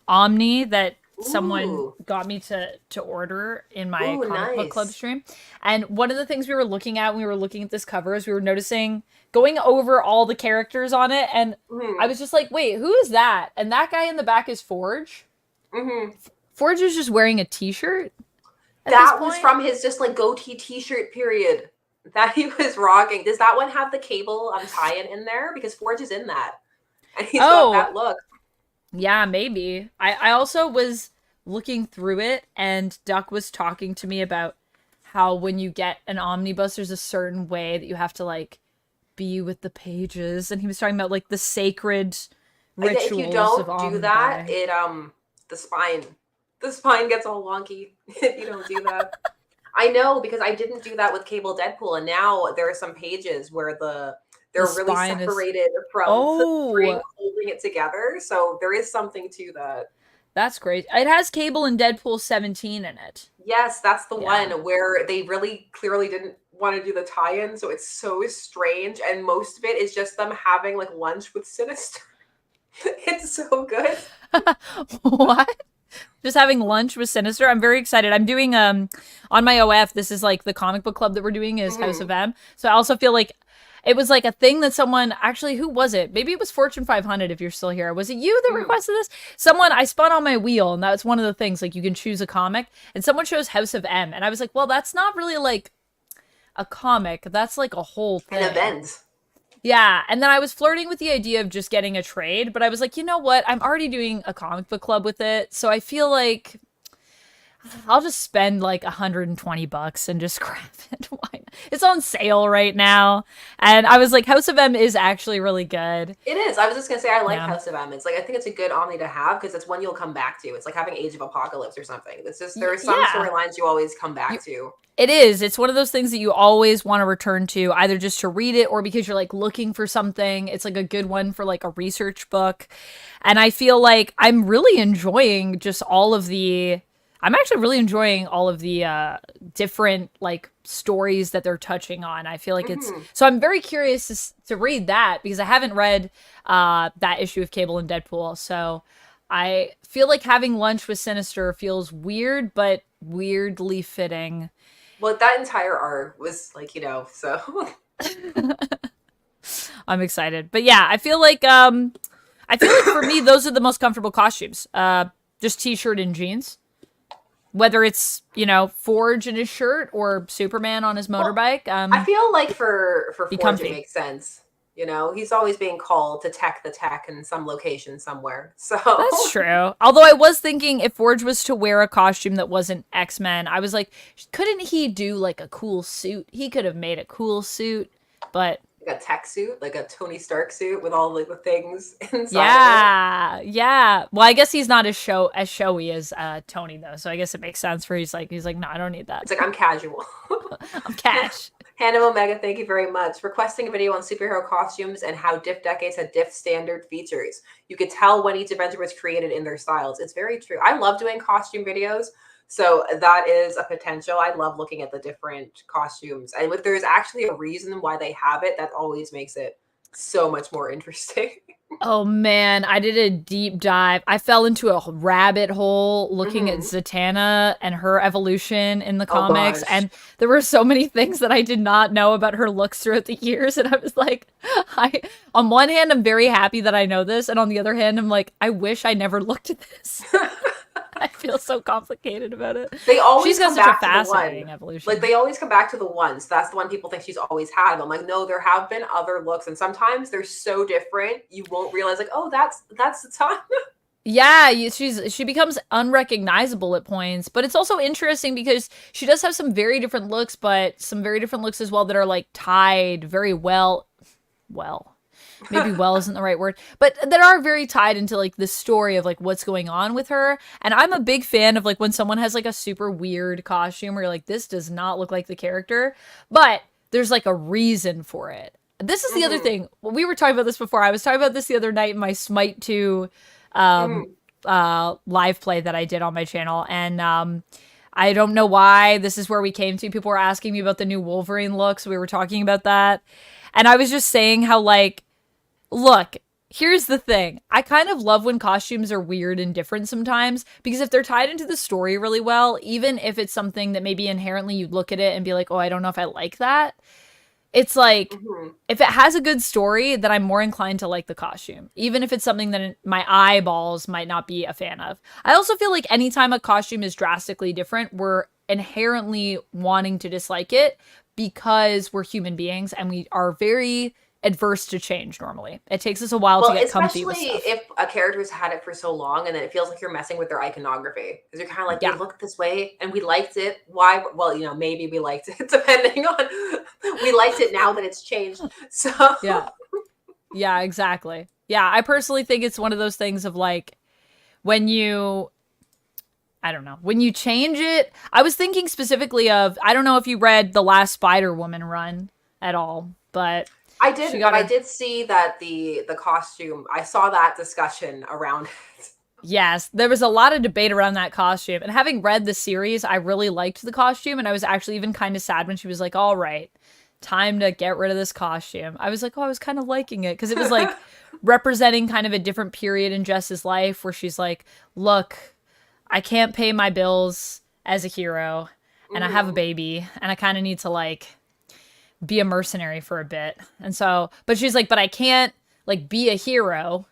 Omni that someone Ooh, got me to order in my ooh, comic book club nice. stream. And one of the things we were looking at when we were looking at this cover is we were noticing going over all the characters on it, and I Mm-hmm. was just like, wait, who is that? And that guy in the back is Forge. Mm-hmm. Forge is just wearing a t-shirt at this That was point. from his just like goatee T-shirt period that he was rocking. Does that one have the cable tie-in in there? Because Forge is in that, and he's got Oh, that look. yeah, maybe. I also was looking through it, and Duck was talking to me about how when you get an omnibus, there's a certain way that you have to, like, be with the pages. And he was talking about, like, the sacred Yeah, if you rituals of don't do that, omnibi. it the spine the spine gets all wonky if you don't do that. I know because I didn't do that with Cable Deadpool, and now there are some pages where The they're really spine is. separated from the string Oh, holding it together. So there is something to that. that's great. It has Cable and Deadpool 17 in it. Yes, that's the Yeah. one where they really clearly didn't want to do the tie-in, so it's so strange, and most of it is just them having like lunch with Sinister. It's so good. What? Just having lunch with Sinister. I'm very excited. I'm doing on my OF, this is like the comic book club that we're doing is House Hmm. of M. So I also feel like it was like a thing that someone actually, who was it? Maybe it was Fortune 500 if you're still here. Was it you that Hmm. requested this? Someone, I spun on my wheel, and that's one of the things, like, you can choose a comic, and someone chose House of M, and I was like, well, that's not really like a comic. That's like a whole An thing. event. Yeah, and then I was flirting with the idea of just getting a trade, but I was like, you know what? I'm already doing a comic book club with it, so I feel like I'll just spend like $120 and just grab it. Why not? It's on sale right now, and I was like, House of M is actually really good. It is. I was just gonna say I like Yeah, House of M. It's like I think it's a good Omni to have because it's one you'll come back to. It's like having Age of Apocalypse or something. It's just there are some yeah. storylines you always come You, back to. it is. It's one of those things that you always want to return to, either just to read it or because you're like looking for something. It's like a good one for like a research book. And I feel like I'm really enjoying just all of the. I'm actually really enjoying all of the different like stories that they're touching on. I feel like it's Hmm. so I'm very curious to read that because I haven't read that issue of Cable and Deadpool. So I feel like having lunch with Sinister feels weird, but weirdly fitting. Well, that entire arc was like so. I'm excited. But yeah, I feel like for me those are the most comfortable costumes. Just t-shirt and jeans. Whether it's, Forge in his shirt or Superman on his motorbike. I feel like for be Forge comfy. it makes sense. He's always being called to tech the tech in some location somewhere. So That's true. Although I was thinking if Forge was to wear a costume that wasn't X-Men, I was like, couldn't he do like a cool suit? He could have made a cool suit, but like a tech suit, like a Tony Stark suit with all like the things inside yeah, of it. Yeah. Well, I guess he's not as showy as Tony though, so I guess it makes sense for he's like, no, I don't need that. It's like I'm casual. I'm cash. Hannah Omega, thank you very much. Requesting a video on superhero costumes and how diff decades had diff standard features. You could tell when each Avenger was created in their styles. It's very true. I love doing costume videos. So that is a potential. I love looking at the different costumes. And if there's actually a reason why they have it, that always makes it so much more interesting. Oh man, I did a deep dive. I fell into a rabbit hole looking at Zatanna and her evolution in the comics. And there were so many things that I did not know about her looks throughout the years. And I was like, on one hand, I'm very happy that I know this. And on the other hand, I'm like, I wish I never looked at this. I feel so complicated about it. They always she's got such a fascinating evolution. Like they always come back to the ones. That's the one people think she's always had. I'm like, no, there have been other looks, and sometimes they're so different you won't realize. Like, oh, that's the time. Yeah, she becomes unrecognizable at points, but it's also interesting because she does have some very different looks, but some very different looks as well that are like tied very well. Maybe well isn't the right word, but that are very tied into like the story of like what's going on with her. And I'm a big fan of like when someone has like a super weird costume where you're like, this does not look like the character, but there's like a reason for it. This is the other thing. Well, we were talking about this before. I was talking about this the other night in my Smite 2 live play that I did on my channel. And I don't know why this is where we came to. People were asking me about the new Wolverine looks. We were talking about that. And I was just saying how like, look, here's the thing. I kind of love when costumes are weird and different sometimes, because if they're tied into the story really well, even if it's something that maybe inherently you'd look at it and be like, oh, I don't know if I like that. It's like, if it has a good story, then I'm more inclined to like the costume, even if it's something that my eyeballs might not be a fan of. I also feel like anytime a costume is drastically different, we're inherently wanting to dislike it because we're human beings and we are very adverse to change normally. It takes us a while to get comfy with stuff. Especially if a character's had it for so long and then it feels like you're messing with their iconography. Because you're kind of like, they look this way and we liked it. Why? Well, maybe we liked it depending on, we liked it now that it's changed. So Yeah, exactly. Yeah, I personally think it's one of those things of like, when you change it. I was thinking specifically of, I don't know if you read the last Spider-Woman run at all, but I did, but I did see that the costume, I saw that discussion around it. Yes, there was a lot of debate around that costume. And having read the series, I really liked the costume. And I was actually even kind of sad when she was like, all right, time to get rid of this costume. I was like, oh, I was kind of liking it. Because it was like representing kind of a different period in Jess's life where she's like, look, I can't pay my bills as a hero. And I have a baby. And I kind of need to like be a mercenary for a bit. And so, but she's like, but I can't like be a hero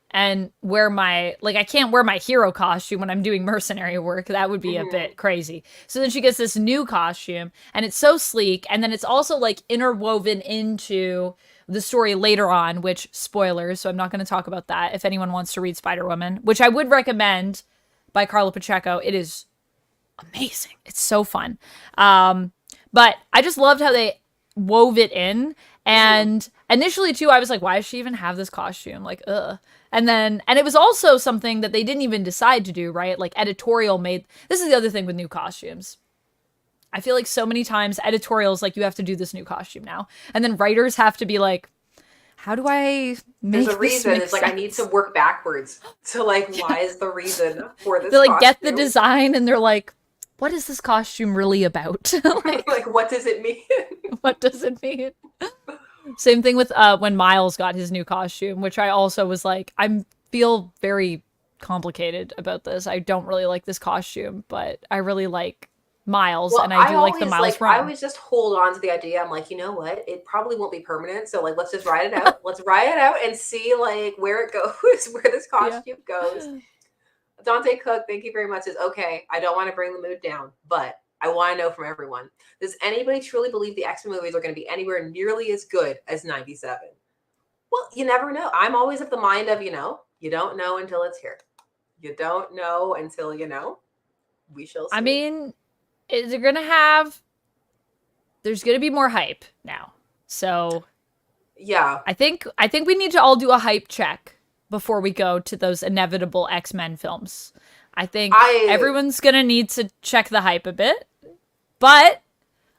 and wear my, like, I can't wear my hero costume when I'm doing mercenary work. That would be a bit crazy. So then she gets this new costume and it's so sleek. And then it's also like interwoven into the story later on, which spoilers. So I'm not going to talk about that. If anyone wants to read Spider-Woman, which I would recommend, by Carla Pacheco, it is amazing. It's so fun. But I just loved how they wove it in. And initially too, I was like, why does she even have this costume? Like, ugh. And it was also something that they didn't even decide to do, right? Like editorial made, this is the other thing with new costumes. I feel like so many times editorials, like, you have to do this new costume now. And then writers have to be like, how do I make There's a reason. It's sense? like, I need to work backwards to like, why is the reason for this They like costume? get the design and they're like, what is this costume really about? like, what does it mean? What does it mean? Same thing with when Miles got his new costume, which I also was like, I feel very complicated about this. I don't really like this costume, but I really like Miles, Well, and I do like the Miles I run. always just hold on to the idea. I'm like, you know what? It probably won't be permanent. So like let's just ride it out. Let's ride it out and see like where it goes, where this Yeah. costume goes. Dante Cook, thank you very much. Is okay. I don't want to bring the mood down, but I want to know from everyone. Does anybody truly believe the X-Men movies are going to be anywhere nearly as good as 97? Well, you never know. I'm always of the mind of, you don't know until it's here. You don't know until you know. We shall see. I mean, they're gonna have. There's gonna be more hype now, so yeah. I think we need to all do a hype check before we go to those inevitable X-Men films. I think everyone's gonna need to check the hype a bit, but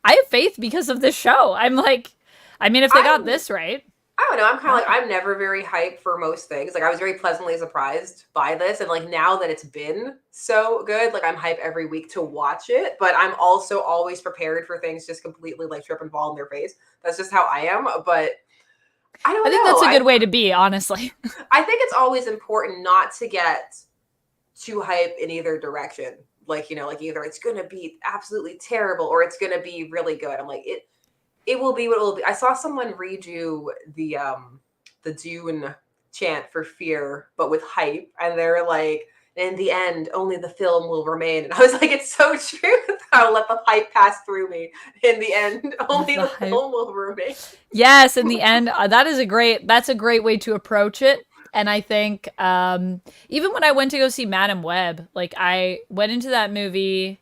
I have faith because of this show. I'm like, I mean, if they got this right. I don't know. I'm kind of like, I'm never very hyped for most things. Like, I was very pleasantly surprised by this. And like, now that it's been so good, like, I'm hyped every week to watch it. But I'm also always prepared for things just completely like trip and fall in their face. That's just how I am. But I think that's a good way to be, honestly. I think it's always important not to get too hype in either direction. Like, like either it's going to be absolutely terrible or it's going to be really good. I'm like, it will be what it will be. I saw someone redo the Dune chant for Fear, but with hype, and they're like, in the end, only the film will remain. And I was like, it's so true. I'll let the hype pass through me. In the end, only the film will remain. Yes, in the end, that's a great way to approach it. And I think even when I went to go see Madame Web, like I went into that movie.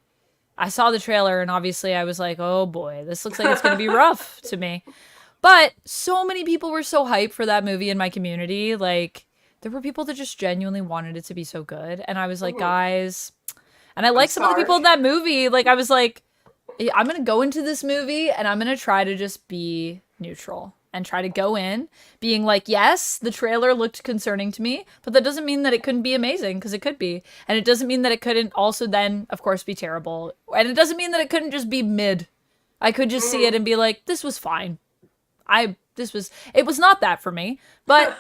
I saw the trailer and obviously I was like, oh boy, this looks like it's going to be rough to me. But so many people were so hyped for that movie in my community. Like, there were people that just genuinely wanted it to be so good. And I was like, guys, and I like some of the people in that movie. Like, I was like, I'm going to go into this movie and I'm going to try to just be neutral and try to go in being like, yes, the trailer looked concerning to me, but that doesn't mean that it couldn't be amazing, because it could be. And it doesn't mean that it couldn't also then, of course, be terrible. And it doesn't mean that it couldn't just be mid. I could just see it and be like, this was fine. It was not that for me, but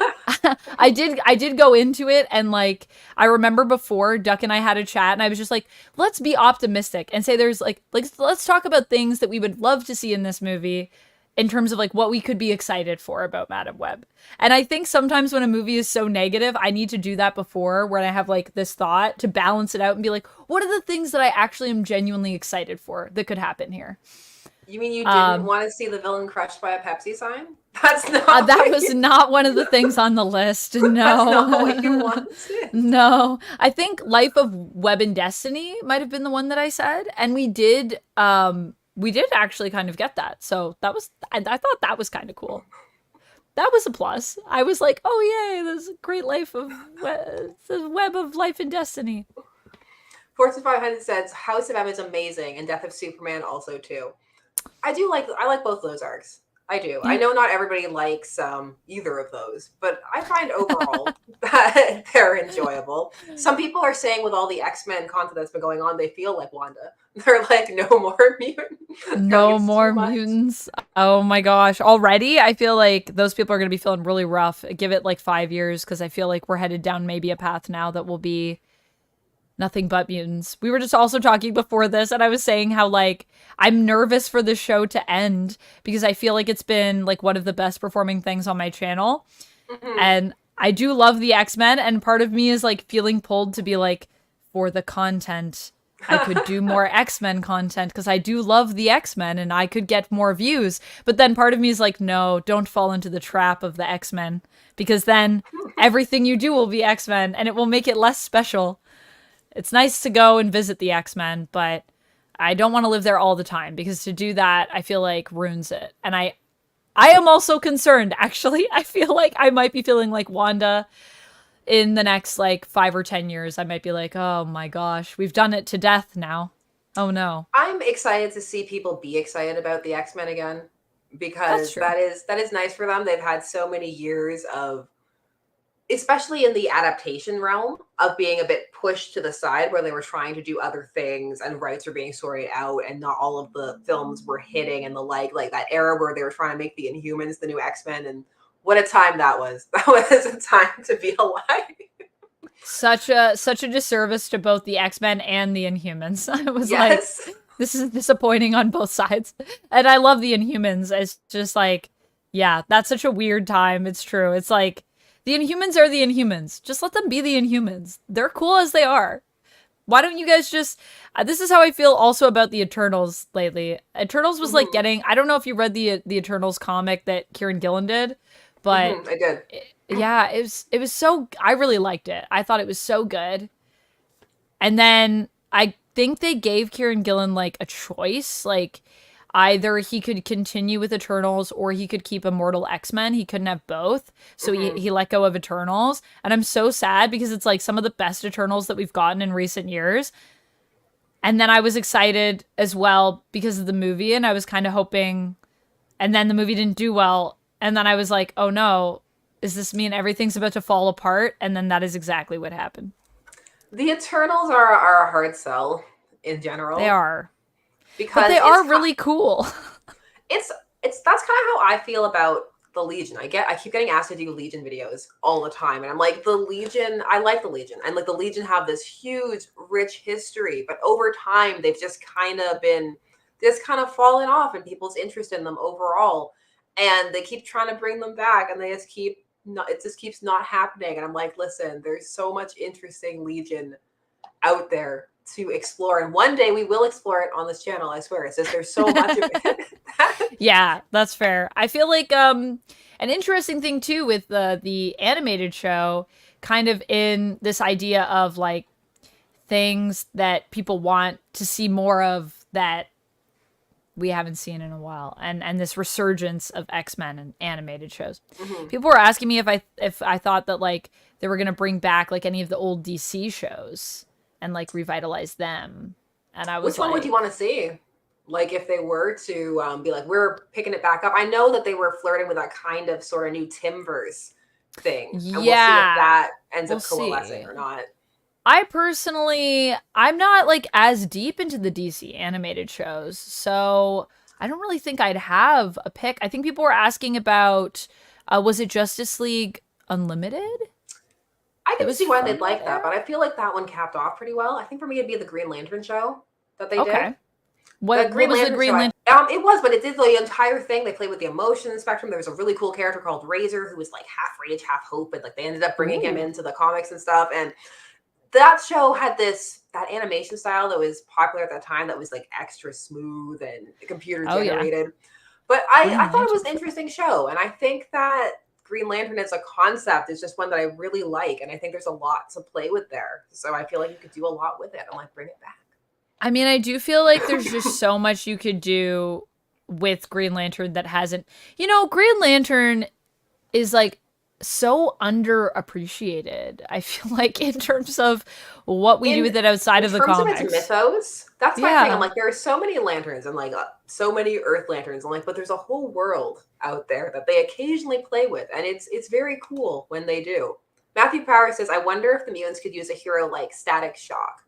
I did go into it, and like, I remember before Duck and I had a chat and I was just like, let's be optimistic and say there's like let's talk about things that we would love to see in this movie in terms of like what we could be excited for about Madame Web. And I think sometimes when a movie is so negative, I need to do that before, where I have like this thought to balance it out and be like, what are the things that I actually am genuinely excited for that could happen here? You mean you didn't want to see the villain crushed by a Pepsi sign? That's not that was not one of the things on the list. No. That's not what you wanted. No. I think Life of Web and Destiny might have been the one that I said. And we did actually kind of get that. So I thought that was kind of cool. That was a plus. I was like, oh yay, there's a great the Web of Life and Destiny. Fortune 500 says House of M is amazing, and Death of Superman also too. I like both of those arcs. I do. I know not everybody likes either of those, but I find overall that they're enjoyable. Some people are saying with all the X-Men content that's been going on, they feel like Wanda. They're like, no more mutants. No more mutants. Oh my gosh. Already, I feel like those people are going to be feeling really rough. Give it like 5 years, because I feel like we're headed down maybe a path now that will be nothing but mutants. We were just also talking before this, and I was saying how like I'm nervous for the show to end, because I feel like it's been like one of the best performing things on my channel. And I do love the X-Men, and part of me is like feeling pulled to be like, for the content, I could do more X-Men content, because I do love the X-Men and I could get more views. But then part of me is like, no, don't fall into the trap of the X-Men, because then everything you do will be X-Men and it will make it less special. It's nice to go and visit the X-Men, but I don't want to live there all the time, because to do that, I feel like ruins it. And I am also concerned, actually. I feel like I might be feeling like Wanda in the next like 5 or 10 years. I might be like, oh my gosh, we've done it to death now. Oh no. I'm excited to see people be excited about the X-Men again, because that is nice for them. They've had so many years of, especially in the adaptation realm, of being a bit pushed to the side, where they were trying to do other things and rights were being sorted out and not all of the films were hitting, and the like that era where they were trying to make the Inhumans the new X-Men. And what a time that was. That was a time to be alive. Such a disservice to both the X-Men and the Inhumans. I was like, this is disappointing on both sides. And I love the Inhumans. It's just like, yeah, that's such a weird time. It's true. It's like the Inhumans are the Inhumans. Just let them be the Inhumans. They're cool as they are. Why don't you guys just this is how I feel also about the Eternals lately. Eternals was like getting, I don't know if you read the Eternals comic that Kieran Gillen did, but I did. Yeah, it was so, I really liked it. I thought it was so good. And then I think they gave Kieran Gillen like a choice, like either he could continue with Eternals or he could keep Immortal X-Men. He couldn't have both. So he let go of Eternals. And I'm so sad because it's like some of the best Eternals that we've gotten in recent years. And then I was excited as well because of the movie, and I was kind of hoping, and then the movie didn't do well. And then I was like, oh no, does this mean everything's about to fall apart? And then that is exactly what happened. The Eternals are a hard sell in general. They are. Because but they are really cool. It's that's kind of how I feel about the Legion. I keep getting asked to do Legion videos all the time, and I'm like, the Legion, I like the Legion, and like the Legion have this huge, rich history, but over time they've just kind of fallen off in people's interest in them overall, and they keep trying to bring them back, and it just keeps not happening. And I'm like, listen, there's so much interesting Legion out there to explore, and one day we will explore it on this channel. I swear. It's just there's so much of it. Yeah, that's fair. I feel like an interesting thing too with the animated show, kind of in this idea of like things that people want to see more of that we haven't seen in a while, and this resurgence of X-Men and animated shows. People were asking me if I thought that like they were gonna bring back like any of the old DC shows and like revitalize them. And I was Which one would you want to see? Like if they were to be like, we're picking it back up. I know that they were flirting with that kind of sort of new Timverse thing. And we'll see if that ends up coalescing or not. I personally, I'm not like as deep into the DC animated shows, so I don't really think I'd have a pick. I think people were asking about, was it Justice League Unlimited? I can see why they'd like that, but I feel like that one capped off pretty well. I think for me it'd be the Green Lantern show that they did. What was the Green Lantern? It was, but it did the entire thing. They played with the emotion spectrum. There was a really cool character called Razor who was like half rage, half hope, and like they ended up bringing him into the comics and stuff. And that show had that animation style that was popular at that time that was like extra smooth and computer generated. But I thought it was an interesting show, and I think that Green Lantern as a concept is just one that I really like, and I think there's a lot to play with there. So I feel like you could do a lot with it. I'm like, bring it back. I mean, I do feel like there's just so much you could do with Green Lantern that hasn't. You know, Green Lantern is like so underappreciated. I feel like in terms of what we do with it outside of the comics. In terms of its mythos, that's my thing. I'm like, there are so many lanterns and like so many Earth lanterns. I'm like, but there's a whole world out there that they occasionally play with, and it's very cool when they do. Matthew Power says, I wonder if the mutants could use a hero like Static Shock.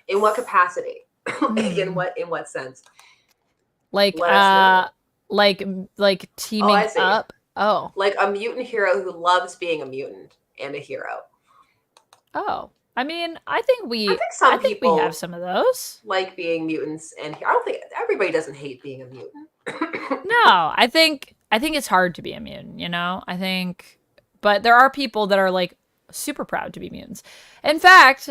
In what capacity? in what sense? Like teaming up. Oh. Like a mutant hero who loves being a mutant and a hero. Oh. I mean, I think we have some of those. Like being mutants, and I don't think everybody doesn't hate being a mutant. No, I think it's hard to be a mutant, you know? But there are people that are like super proud to be mutants. In fact,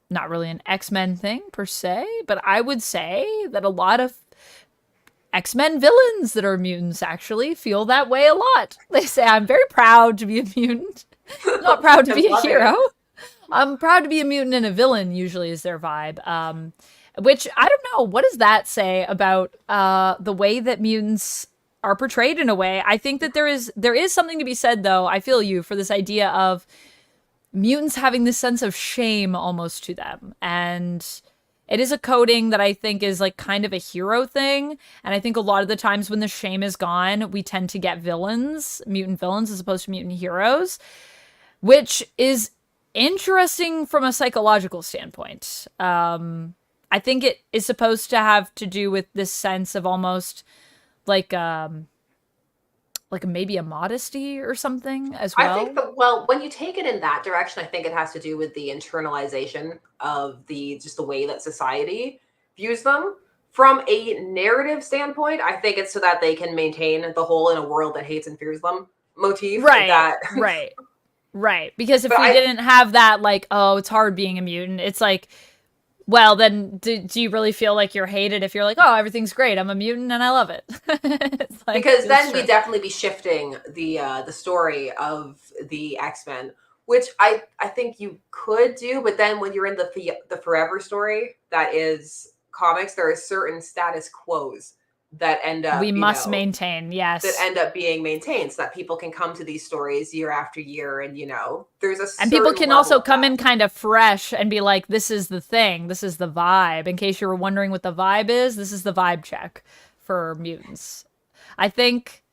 not really an X-Men thing per se, but I would say that a lot of X-Men villains that are mutants actually feel that way a lot. They say, I'm very proud to be a mutant. Not proud to be a hero. I'm proud to be a mutant and a villain usually is their vibe. Which, I don't know, what does that say about the way that mutants are portrayed in a way? I think that there is something to be said, though, I feel you, for this idea of mutants having this sense of shame almost to them. And it is a coding that I think is like kind of a hero thing. And I think a lot of the times when the shame is gone, we tend to get mutant villains as opposed to mutant heroes, which is interesting from a psychological standpoint. I think it is supposed to have to do with this sense of almost like maybe a modesty or something as well. I think when you take it in that direction, I think it has to do with the internalization of just the way that society fuse them. From a narrative standpoint, I think it's so that they can maintain the whole in a world that hates and fears them motif. Right, right, right. Because if But we didn't have that, like, oh, it's hard being a mutant, it's like, well, then do you really feel like you're hated if you're like, oh, everything's great, I'm a mutant and I love it? It's like, because then true. we'd definitely be shifting the story of the X-Men, which I think you could do, but then when you're in the forever story that is comics, there are certain status quos that end up, We must maintain, yes. that end up being maintained so that people can come to these stories year after year, and there's a and people can also come in kind of fresh and be like, this is the thing, this is the vibe. In case you were wondering what the vibe is, this is the vibe check for mutants. I think,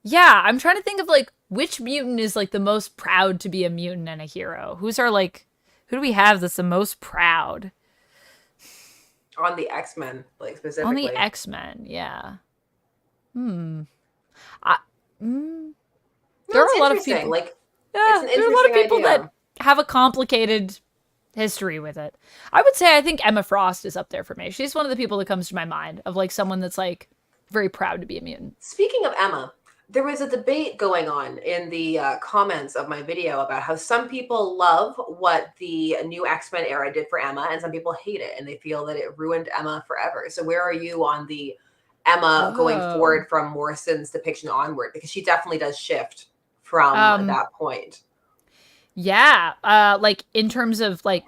yeah, I'm trying to think of like which mutant is like the most proud to be a mutant and a hero. Who do we have that's the most proud? On the X-Men, like specifically. On the X-Men, yeah. There are a lot of people. Like, yeah, there are a lot of people that have a complicated history with it. I would say I think Emma Frost is up there for me. She's one of the people that comes to my mind of like someone that's like very proud to be a mutant. Speaking of Emma, there was a debate going on in the comments of my video about how some people love what the new X-Men era did for Emma, and some people hate it, and they feel that it ruined Emma forever. So where are you on the Emma going forward from Morrison's depiction onward? Because she definitely does shift from that point. Yeah, like in terms of like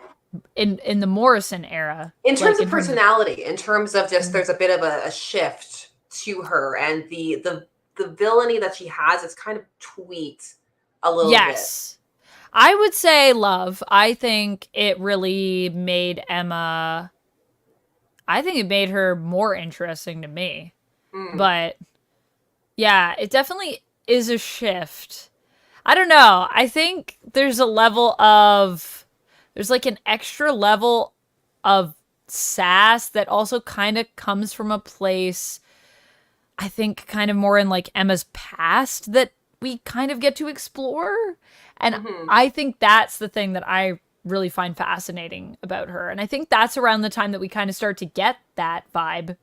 in the Morrison era. In terms of personality, in terms of just there's a bit of a shift to her, and the villainy that she has is kind of tweaked a little bit. Yes. I would say love. I think it really made Emma, I think it made her more interesting to me. But yeah, it definitely is a shift. I don't know. I think there's like an extra level of sass that also kind of comes from a place, I think, kind of more in like Emma's past that we kind of get to explore. And I think that's the thing that I really find fascinating about her. And I think that's around the time that we kind of start to get that vibe.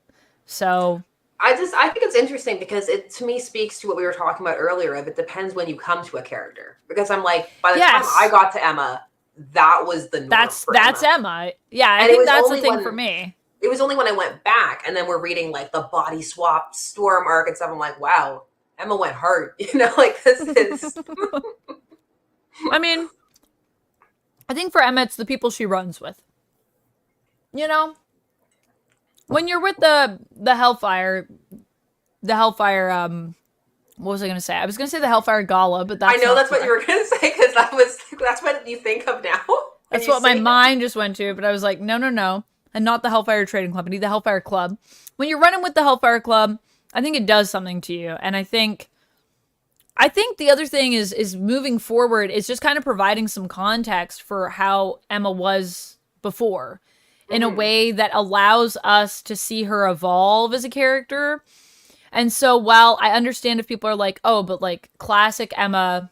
So I think it's interesting because it to me speaks to what we were talking about earlier of it depends when you come to a character. Because I'm like, by the time I got to Emma, that was the norm. That's Emma. Yeah, I think that's the thing for me. It was only when I went back and then we're reading like the body swap Storm arc and stuff. I'm like, wow, Emma went hard. Like this is. I mean, I think for Emma, it's the people she runs with. When you're with the Hellfire, what was I going to say? I was going to say the Hellfire Gala, but that's that's what you were going to say because that's what you think of now. That's what my mind just went to, but I was like, no. And not the Hellfire Trading Company, the Hellfire Club. When you're running with the Hellfire Club, I think it does something to you. And I think the other thing is moving forward is just kind of providing some context for how Emma was before in a way that allows us to see her evolve as a character. And so while I understand if people are like, oh, but like classic Emma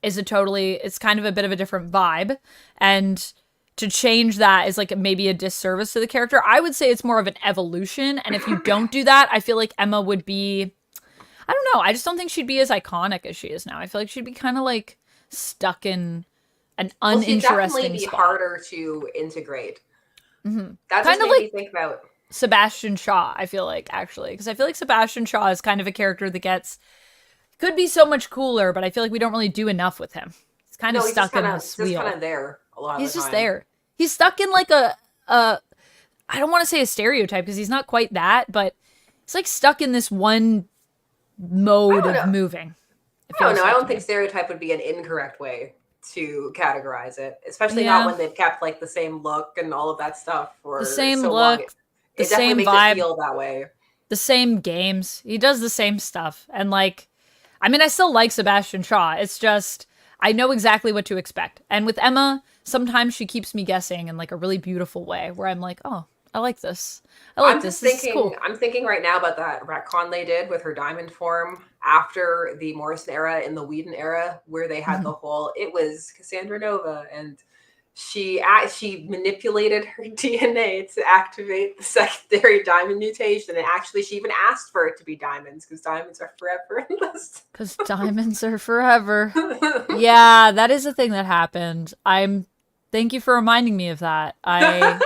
is it's kind of a bit of a different vibe. And to change that is like maybe a disservice to the character. I would say it's more of an evolution. And if you don't do that, I feel like Emma would be, I don't know. I just don't think she'd be as iconic as she is now. I feel like she'd be kind of like stuck in an uninteresting spot. She'd definitely be harder to integrate. That just made me think about Sebastian Shaw, I feel like, actually. Because I feel like Sebastian Shaw is kind of a character that could be so much cooler, but I feel like we don't really do enough with him. He's kind of stuck in this wheel. He's kind of there a lot of the time. He's just there. He's stuck in like a I don't want to say a stereotype because he's not quite that, but he's like stuck in this one mode of moving. I don't think stereotype would be an incorrect way to categorize it, especially not when they've kept like the same look and all of that stuff for the same so look, long. the same vibe, feel that way. The same games. He does the same stuff, and like, I mean, I still like Sebastian Shaw. It's just I know exactly what to expect. And with Emma, sometimes she keeps me guessing in like a really beautiful way, where I'm like, oh, I like this. This is cool. I'm thinking right now about that retcon they did with her diamond form after the Morrison era in the Whedon era, where they had the whole, it was Cassandra Nova and she manipulated her DNA to activate the secondary diamond mutation, and actually she even asked for it to be diamonds because diamonds are forever in this. Because diamonds are forever. Yeah, that is a thing that happened. Thank you for reminding me of that. I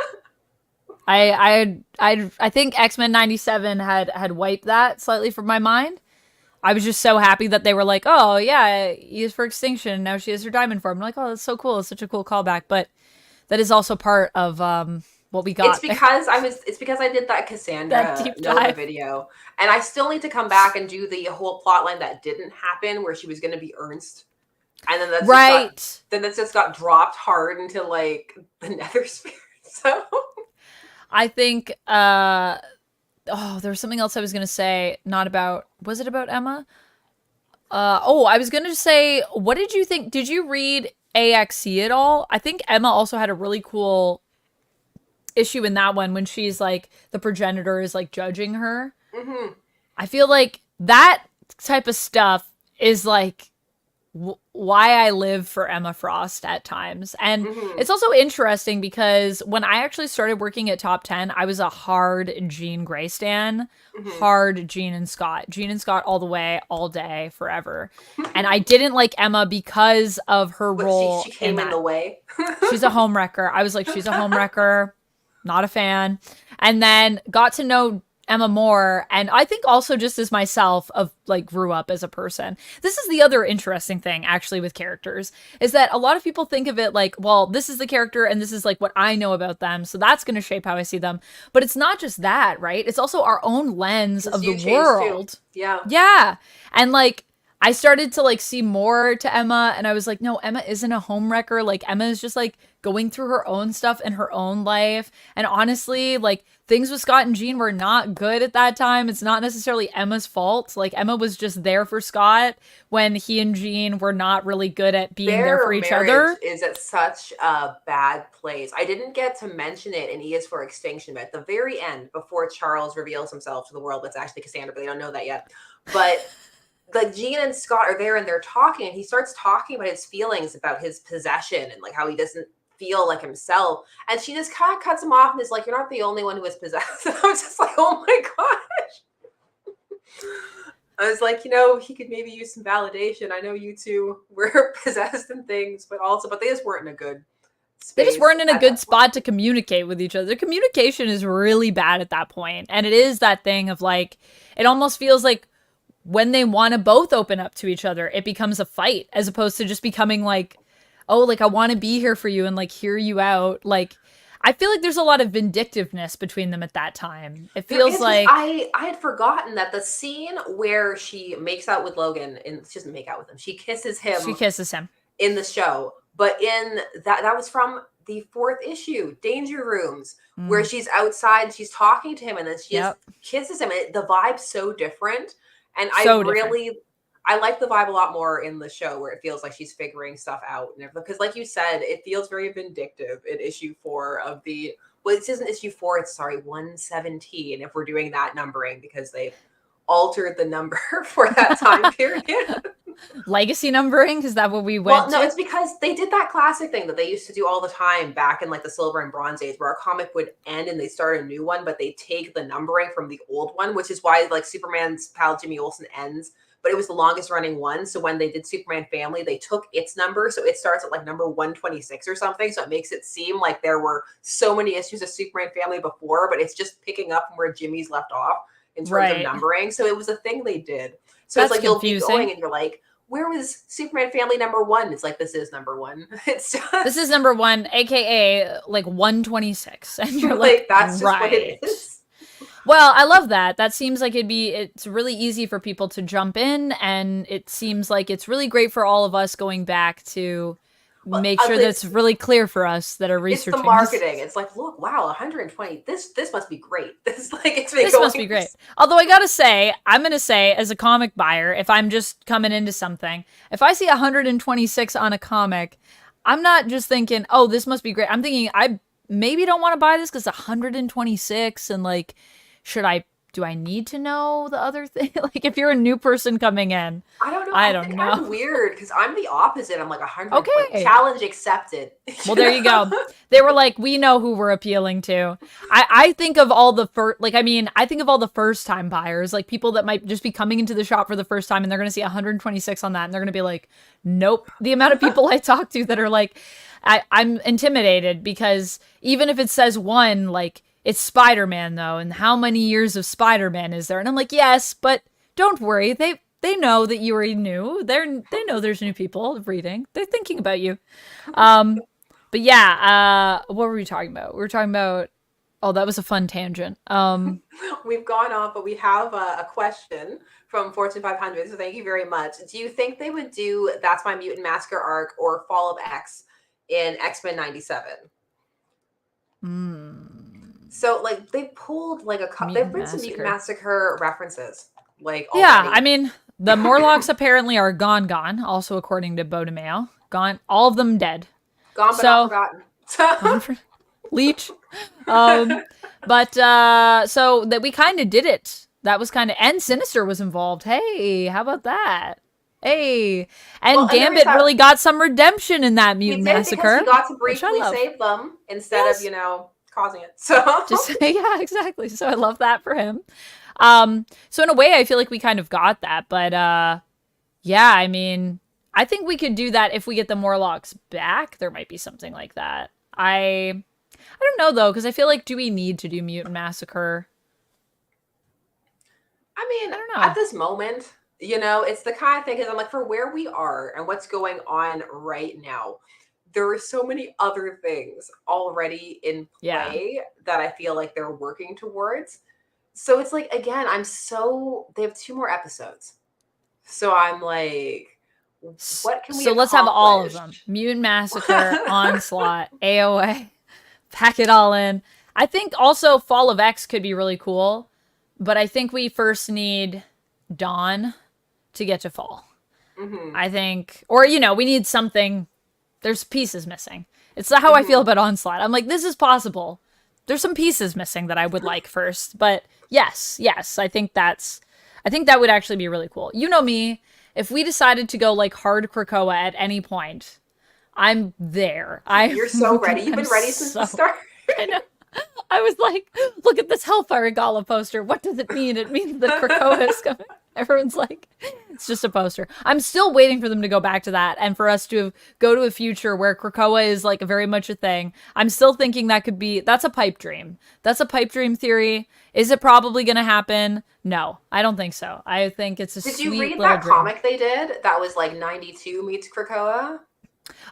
think X-Men 97 had wiped that slightly from my mind. I was just so happy that they were like, oh yeah, he is for extinction. Now she has her diamond form. I'm like, oh, that's so cool. It's such a cool callback. But that is also part of what we got. It's because I did that Cassandra Nova video, and I still need to come back and do the whole plotline that didn't happen, where she was going to be Ernst, and then that's just got dropped hard into like the Nether Sphere. So I think there was something else I was going to say. Was it about Emma? I was going to say, what did you think? Did you read AXC at all? I think Emma also had a really cool issue in that one when she's like, the progenitor is like judging her. Mm-hmm. I feel like that type of stuff is like why I live for Emma Frost at times. And it's also interesting because when I actually started working at Top 10, I was a hard Jean Grey stan. Hard Jean and Scott. Jean and Scott all the way, all day, forever. And I didn't like Emma because of her role. She came in the way. She's a homewrecker. I was like, she's a homewrecker. Not a fan. And then got to know Emma more, and I think also just as myself of like grew up as a person. This is the other interesting thing actually with characters, is that a lot of people think of it like, well, this is the character and this is like what I know about them, so that's going to shape how I see them. But it's not just that, right? It's also our own lens of the world. Yeah. And like I started to like see more to Emma, and I was like, no, Emma isn't a homewrecker. Like Emma is just like going through her own stuff in her own life. And honestly, like things with Scott and Jean were not good at that time. It's not necessarily Emma's fault. Like Emma was just there for Scott when he and Jean were not really good at being there for each other. Is at such a bad place. I didn't get to mention it in E is for Extinction, but at the very end, before Charles reveals himself to the world, it's actually Cassandra, but they don't know that yet. But like Jean and Scott are there and they're talking, and he starts talking about his feelings about his possession and like how he doesn't feel like himself, and she just kind of cuts him off and is like, you're not the only one who is possessed. And I was just like, oh my gosh. I was like, he could maybe use some validation. I know you two were possessed and things, but they just weren't in a good space. They just weren't in a good spot to communicate with each other. The communication is really bad at that point, and it is that thing of like, it almost feels like when they want to both open up to each other, it becomes a fight as opposed to just becoming like, oh, like I want to be here for you and like hear you out. Like I feel like there's a lot of vindictiveness between them at that time. It feels like I had forgotten that the scene where she makes out with Logan, and she doesn't make out with him, she kisses him in the show, but in that was from the 4th issue, Danger Rooms, where she's outside and she's talking to him, and then she just kisses him, and the vibe's so different. And I like the vibe a lot more in the show, where it feels like she's figuring stuff out. And because like you said, it feels very vindictive in issue 4 of this isn't issue 4, it's 117, if we're doing that numbering, because they've altered the number for that time period. Legacy numbering? Is that what we went to? No, it's because they did that classic thing that they used to do all the time back in like the Silver and Bronze Age, where a comic would end and they start a new one, but they take the numbering from the old one, which is why like Superman's pal Jimmy Olsen ends, but it was the longest running one. So when they did Superman Family, they took its number. So it starts at like number 126 or something. So it makes it seem like there were so many issues of Superman Family before, but it's just picking up from where Jimmy's left off in terms of numbering. So it was a thing they did. So that's it's like confusing. You'll be going and you're like, where was Superman Family number 1? It's like, this is number 1. It's just, this is number 1, aka like 126, and you're like that's just what it is. Well, I love that. That seems like it's really easy for people to jump in, and it seems like it's really great for all of us going back to make sure that's really clear for us that are researching. It's the marketing. It's like, look, wow, 120. This must be great. This must be great. Although I'm gonna say, as a comic buyer, if I'm just coming into something, if I see 126 on a comic, I'm not just thinking, oh, this must be great. I'm thinking, I maybe don't want to buy this because 126, and like, should I do I need to know the other thing? Like, if you're a new person coming in, I don't know. I don't think know. I'm weird because I'm the opposite. I'm like 100. Okay. Like, challenge accepted. Well, there you go. They were like, we know who we're appealing to. I think of all the I think of all the first time buyers, like people that might just be coming into the shop for the first time and they're going to see 126 on that and they're going to be like, nope. The amount of people I talk to that are like, I'm intimidated because even if it says 1, like, it's Spider-Man though, and how many years of Spider-Man is there? And I'm like, yes, but don't worry. They know that you already knew. They know there's new people reading. They're thinking about you. But yeah, what were we talking about? We were talking about, oh, that was a fun tangent. We've gone off, but we have a question from Fortune 500. So thank you very much. Do you think they would do That's My Mutant Massacre arc or Fall of X in X-Men 97? So like they pulled like there've been some Mutant Massacre references. Like already. Yeah, I mean the Morlocks apparently are gone. Also according to Beau DeMayo, gone. All of them dead. Gone but not forgotten. Leech. But so that we kind of did it. That was kind of, and Sinister was involved. Hey, how about that? Hey, and Gambit really got some redemption in that Mutant Massacre. He got to briefly save them instead of causing it. So yeah, exactly. So I love that for him. So in a way, I feel like we kind of got that, but yeah, I mean, I think we could do that if we get the Morlocks back. There might be something like that. I don't know though, because I feel like, do we need to do Mutant Massacre? I mean, I don't know. At this moment, it's the kind of thing, because I'm like, for where we are and what's going on right now, there are so many other things already in play that I feel like they're working towards. So it's like, again, they have 2 more episodes. So I'm like, what can we So let's have all of them. Mutant Massacre, Onslaught, AOA. Pack it all in. I think also Fall of X could be really cool, but I think we first need Dawn to get to Fall. Mm-hmm. I think, or, we need something. There's pieces missing. It's not how I feel about Onslaught. I'm like, this is possible. There's some pieces missing that I would like first, but yes, I think that would actually be really cool. You know me, if we decided to go like hard Krakoa at any point, I'm there. You're so ready. You've been ready since the start. I know. I was like, look at this Hellfire Gala poster. What does it mean? It means that Krakoa is coming. Everyone's like, it's just a poster. I'm still waiting for them to go back to that and for us to go to a future where Krakoa is like very much a thing. I'm still thinking that's a pipe dream. That's a pipe dream theory. Is it probably going to happen? No, I don't think so. I think it's a sweet little dream. Did you read that comic they did that was like 92 meets Krakoa?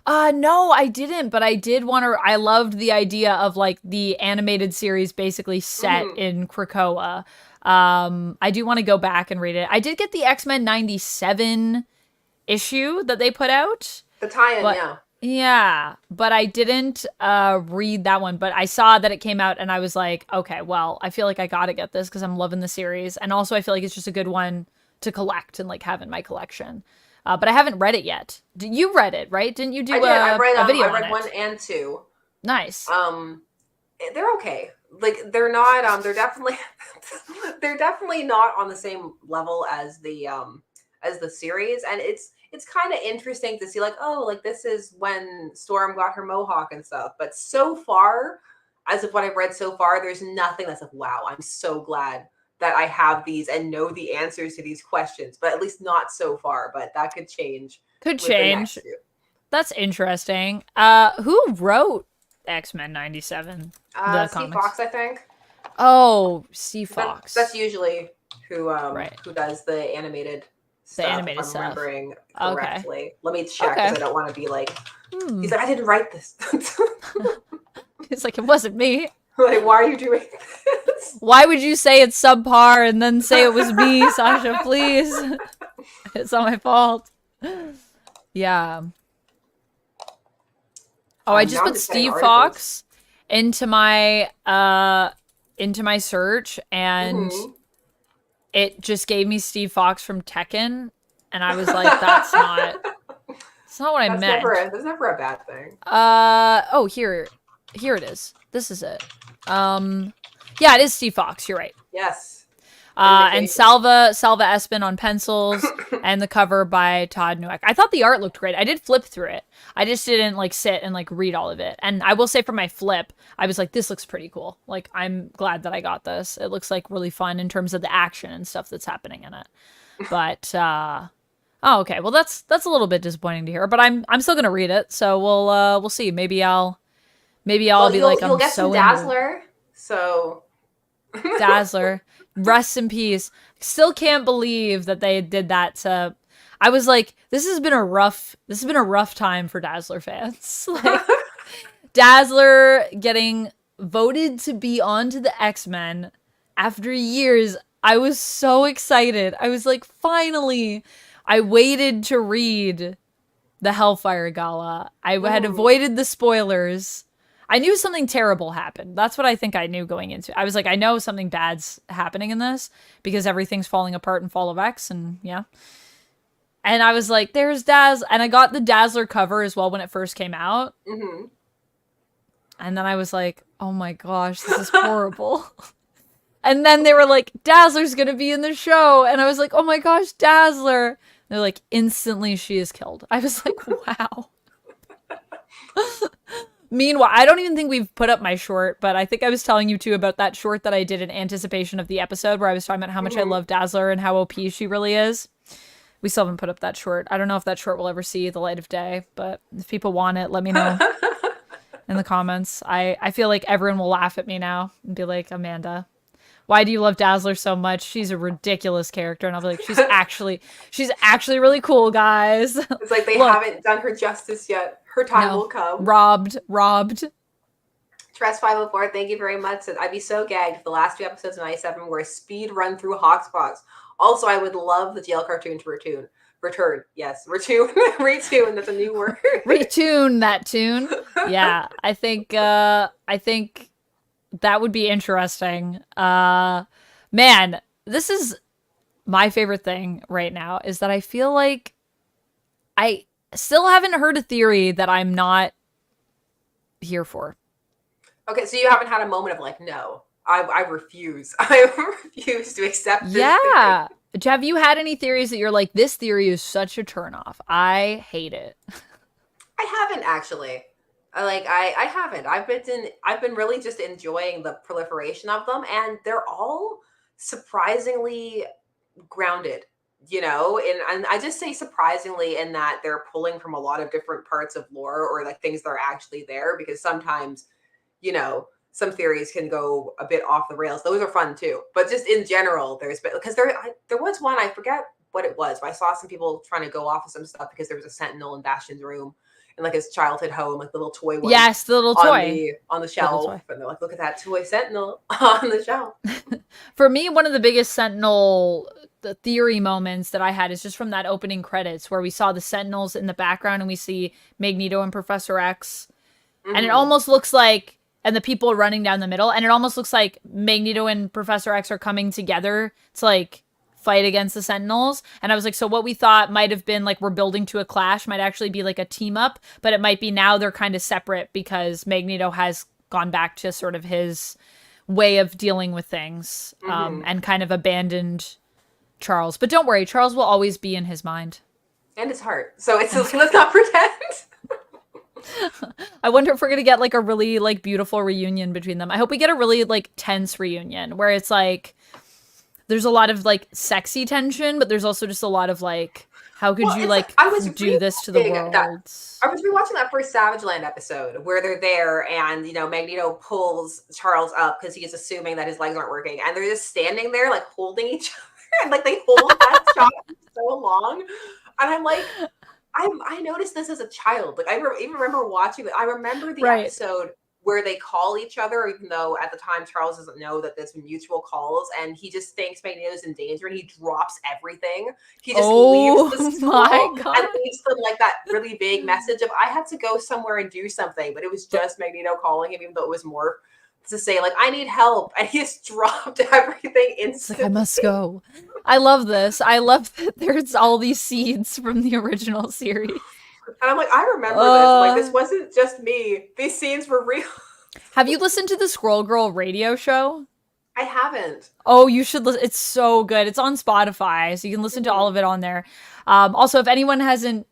No, I didn't, but I did want to. I loved the idea of like the animated series basically set in Krakoa. I do want to go back and read it. I did get the X-Men 97 issue that they put out. The tie-in, yeah. Yeah, but I didn't read that one, but I saw that it came out and I was like, okay, well, I feel like I gotta get this because I'm loving the series. And also I feel like it's just a good one to collect and like have in my collection. But I haven't read it yet. You read it, right? Didn't you do a video on it? I read 1 and 2. Nice. They're okay. Like they're not. They're definitely not on the same level as the series, and it's kind of interesting to see like, oh, like this is when Storm got her mohawk and stuff. But so far, as of what I've read so far, there's nothing that's like, wow, I'm so glad that I have these and know the answers to these questions, but at least not so far. But that could change. Could change. That's interesting. Who wrote X-Men 97? Steve Fox, I think. Oh, Steve Fox. That's usually who does the animated stuff. The animated if I'm stuff. Remembering correctly. Okay. Let me check because I don't want to be like. He's like, I didn't write this. It's like, it wasn't me. Like, why are you doing this? Why would you say it's subpar and then say it was me, Sasha? Please, it's not my fault. Yeah. Oh, I just put Steve Fox into my search, and it just gave me Steve Fox from Tekken, and I was like, that's not what I meant. That's never a bad thing. Oh, here it is. This is it. Yeah, it is Steve Fox. You're right. Yes. And Salva Espin on pencils, and the cover by Todd Newek. I thought the art looked great. I did flip through it. I just didn't like sit and like read all of it. And I will say for my flip, I was like, this looks pretty cool. Like, I'm glad that I got this. It looks like really fun in terms of the action and stuff that's happening in it. But oh, okay. Well, that's a little bit disappointing to hear. But I'm still gonna read it. So we'll see. Maybe I'll be like, you'll get some Dazzler. So Dazzler, rest in peace. Still can't believe that they did that to. I was like, this has been a rough time for Dazzler fans. Like, Dazzler getting voted to be onto the X-Men after years. I was so excited. I was like, finally. I waited to read the Hellfire Gala. I had avoided the spoilers. I knew something terrible happened. That's what I think I knew going into it. I was like, I know something bad's happening in this because everything's falling apart in Fall of X, and yeah. And I was like, there's Daz. And I got the Dazzler cover as well when it first came out. Mm-hmm. And then I was like, oh my gosh, this is horrible. And then they were like, Dazzler's going to be in the show. And I was like, oh my gosh, Dazzler. They're like, instantly she is killed. I was like, wow. Meanwhile, I don't even think we've put up my short, but I think I was telling you too about that short that I did in anticipation of the episode where I was talking about how much I love Dazzler and how OP she really is. We still haven't put up that short. I don't know if that short will ever see the light of day, but if people want it, let me know in the comments. I feel like everyone will laugh at me now and be like, Amanda, why do you love Dazzler so much? She's a ridiculous character. And I'll be like, she's actually really cool, guys. It's like they haven't done her justice yet. Her time will come. Robbed. Tress504, thank you very much. I'd be so gagged if the last 2 episodes of 97 were a speed run through Hawksbox. Also, I would love the jail cartoon to return. Yes, retune. That's a new word. Retune that tune. Yeah, I think that would be interesting. Man, this is my favorite thing right now is that I feel like I still haven't heard a theory that I'm not here for. Okay, so you haven't had a moment of like, no, I refuse. I refuse to accept this theory. Have you had any theories that you're like, this theory is such a turnoff? I hate it. I haven't actually. I haven't. I've been really just enjoying the proliferation of them, and they're all surprisingly grounded, you know, and I just say surprisingly in that they're pulling from a lot of different parts of lore or like things that are actually there, because sometimes, you know, some theories can go a bit off the rails. Those are fun too, but just in general, because there was one, I forget what it was, but I saw some people trying to go off of some stuff because there was a Sentinel in Bastion's room in like his childhood home, like the little toy one. Yes, the little toy on the shelf, and they're like, look at that toy Sentinel on the shelf. For me, one of the biggest Sentinel theory moments that I had is just from that opening credits where we saw the Sentinels in the background and we see Magneto and Professor X, and it almost looks like. And the people running down the middle. And it almost looks like Magneto and Professor X are coming together to, like, fight against the Sentinels. And I was like, so what we thought might have been, like, we're building to a clash might actually be, like, a team-up. But it might be now they're kind of separate because Magneto has gone back to sort of his way of dealing with things. And kind of abandoned Charles. But don't worry, Charles will always be in his mind. And his heart. So let's not pretend. I wonder if we're gonna get like a really like beautiful reunion between them. I hope we get a really like tense reunion where it's like there's a lot of like sexy tension, but there's also just a lot of like, how could you like do this to the world? I was rewatching that first Savage Land episode where they're there and, you know, Magneto pulls Charles up because he's assuming that his legs aren't working, and they're just standing there like holding each other and like they hold that shot so long, and I'm like, I noticed this as a child. Like I even remember watching it. I remember the episode where they call each other, even though at the time Charles doesn't know that there's mutual calls, and he just thinks Magneto's in danger and he drops everything. He just leaves the school and leaves them like that really big message of, I had to go somewhere and do something, but it was just Magneto calling him, even though it was more to say like, I need help, and he just dropped everything instantly. Like, I must go. I love this. I love that there's all these seeds from the original series. And I'm like, I remember this. Like, this wasn't just me. These scenes were real. Have you listened to the Squirrel Girl radio show? I haven't. Oh, you should listen. It's so good. It's on Spotify, so you can listen to all of it on there. Also, if anyone hasn't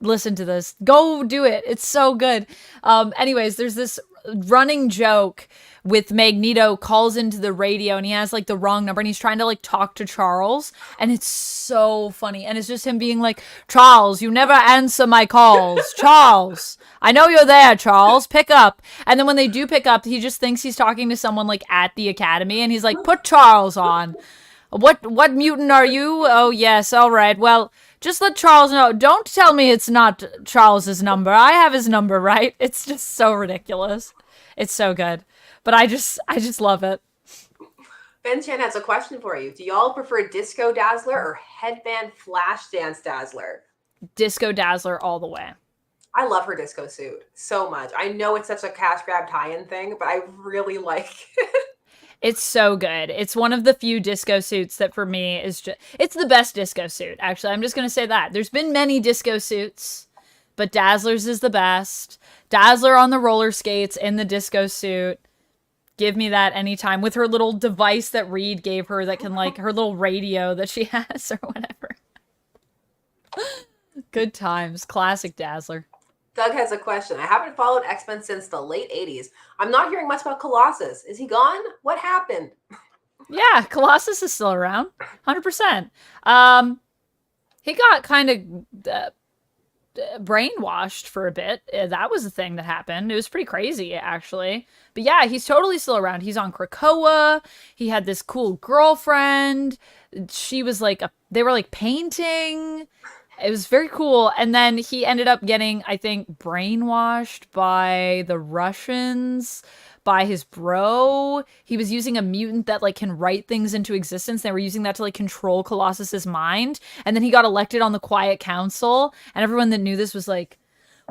listened to this, go do it. It's so good. Anyways, there's this running joke with Magneto calls into the radio and he has like the wrong number and he's trying to like talk to Charles and it's so funny and it's just him being like, Charles, you never answer my calls. Charles, I know you're there, Charles, pick up. And then when they do pick up, he just thinks he's talking to someone like at the academy and he's like, put Charles on. What mutant are you? Oh yes, all right. Well, just let Charles know. Don't tell me it's not Charles's number. I have his number, right? It's just so ridiculous. It's so good. But I just love it. Ben Chan has a question for you. Do y'all prefer Disco Dazzler or Headband Flash Dance Dazzler? Disco Dazzler all the way. I love her disco suit so much. I know it's such a cash grab tie-in thing, but I really like it. It's so good. It's one of the few disco suits that for me is just, it's the best disco suit. Actually, I'm just going to say that. There's been many disco suits, but Dazzler's is the best. Dazzler on the roller skates in the disco suit. Give me that anytime with her little device that Reed gave her that can like her little radio that she has or whatever. Good times. Classic Dazzler. Doug has a question. I haven't followed X-Men since the late 80s. I'm not hearing much about Colossus. Is he gone? What happened? Yeah, Colossus is still around. 100%. He got kind of brainwashed for a bit. That was a thing that happened. It was pretty crazy, actually. But yeah, he's totally still around. He's on Krakoa. He had this cool girlfriend. She was like, they were like painting. It was very cool. And then he ended up getting, I think, brainwashed by the Russians, by his bro. He was using a mutant that like can write things into existence. They were using that to like control Colossus's mind. And then he got elected on the Quiet Council. And everyone that knew this was like,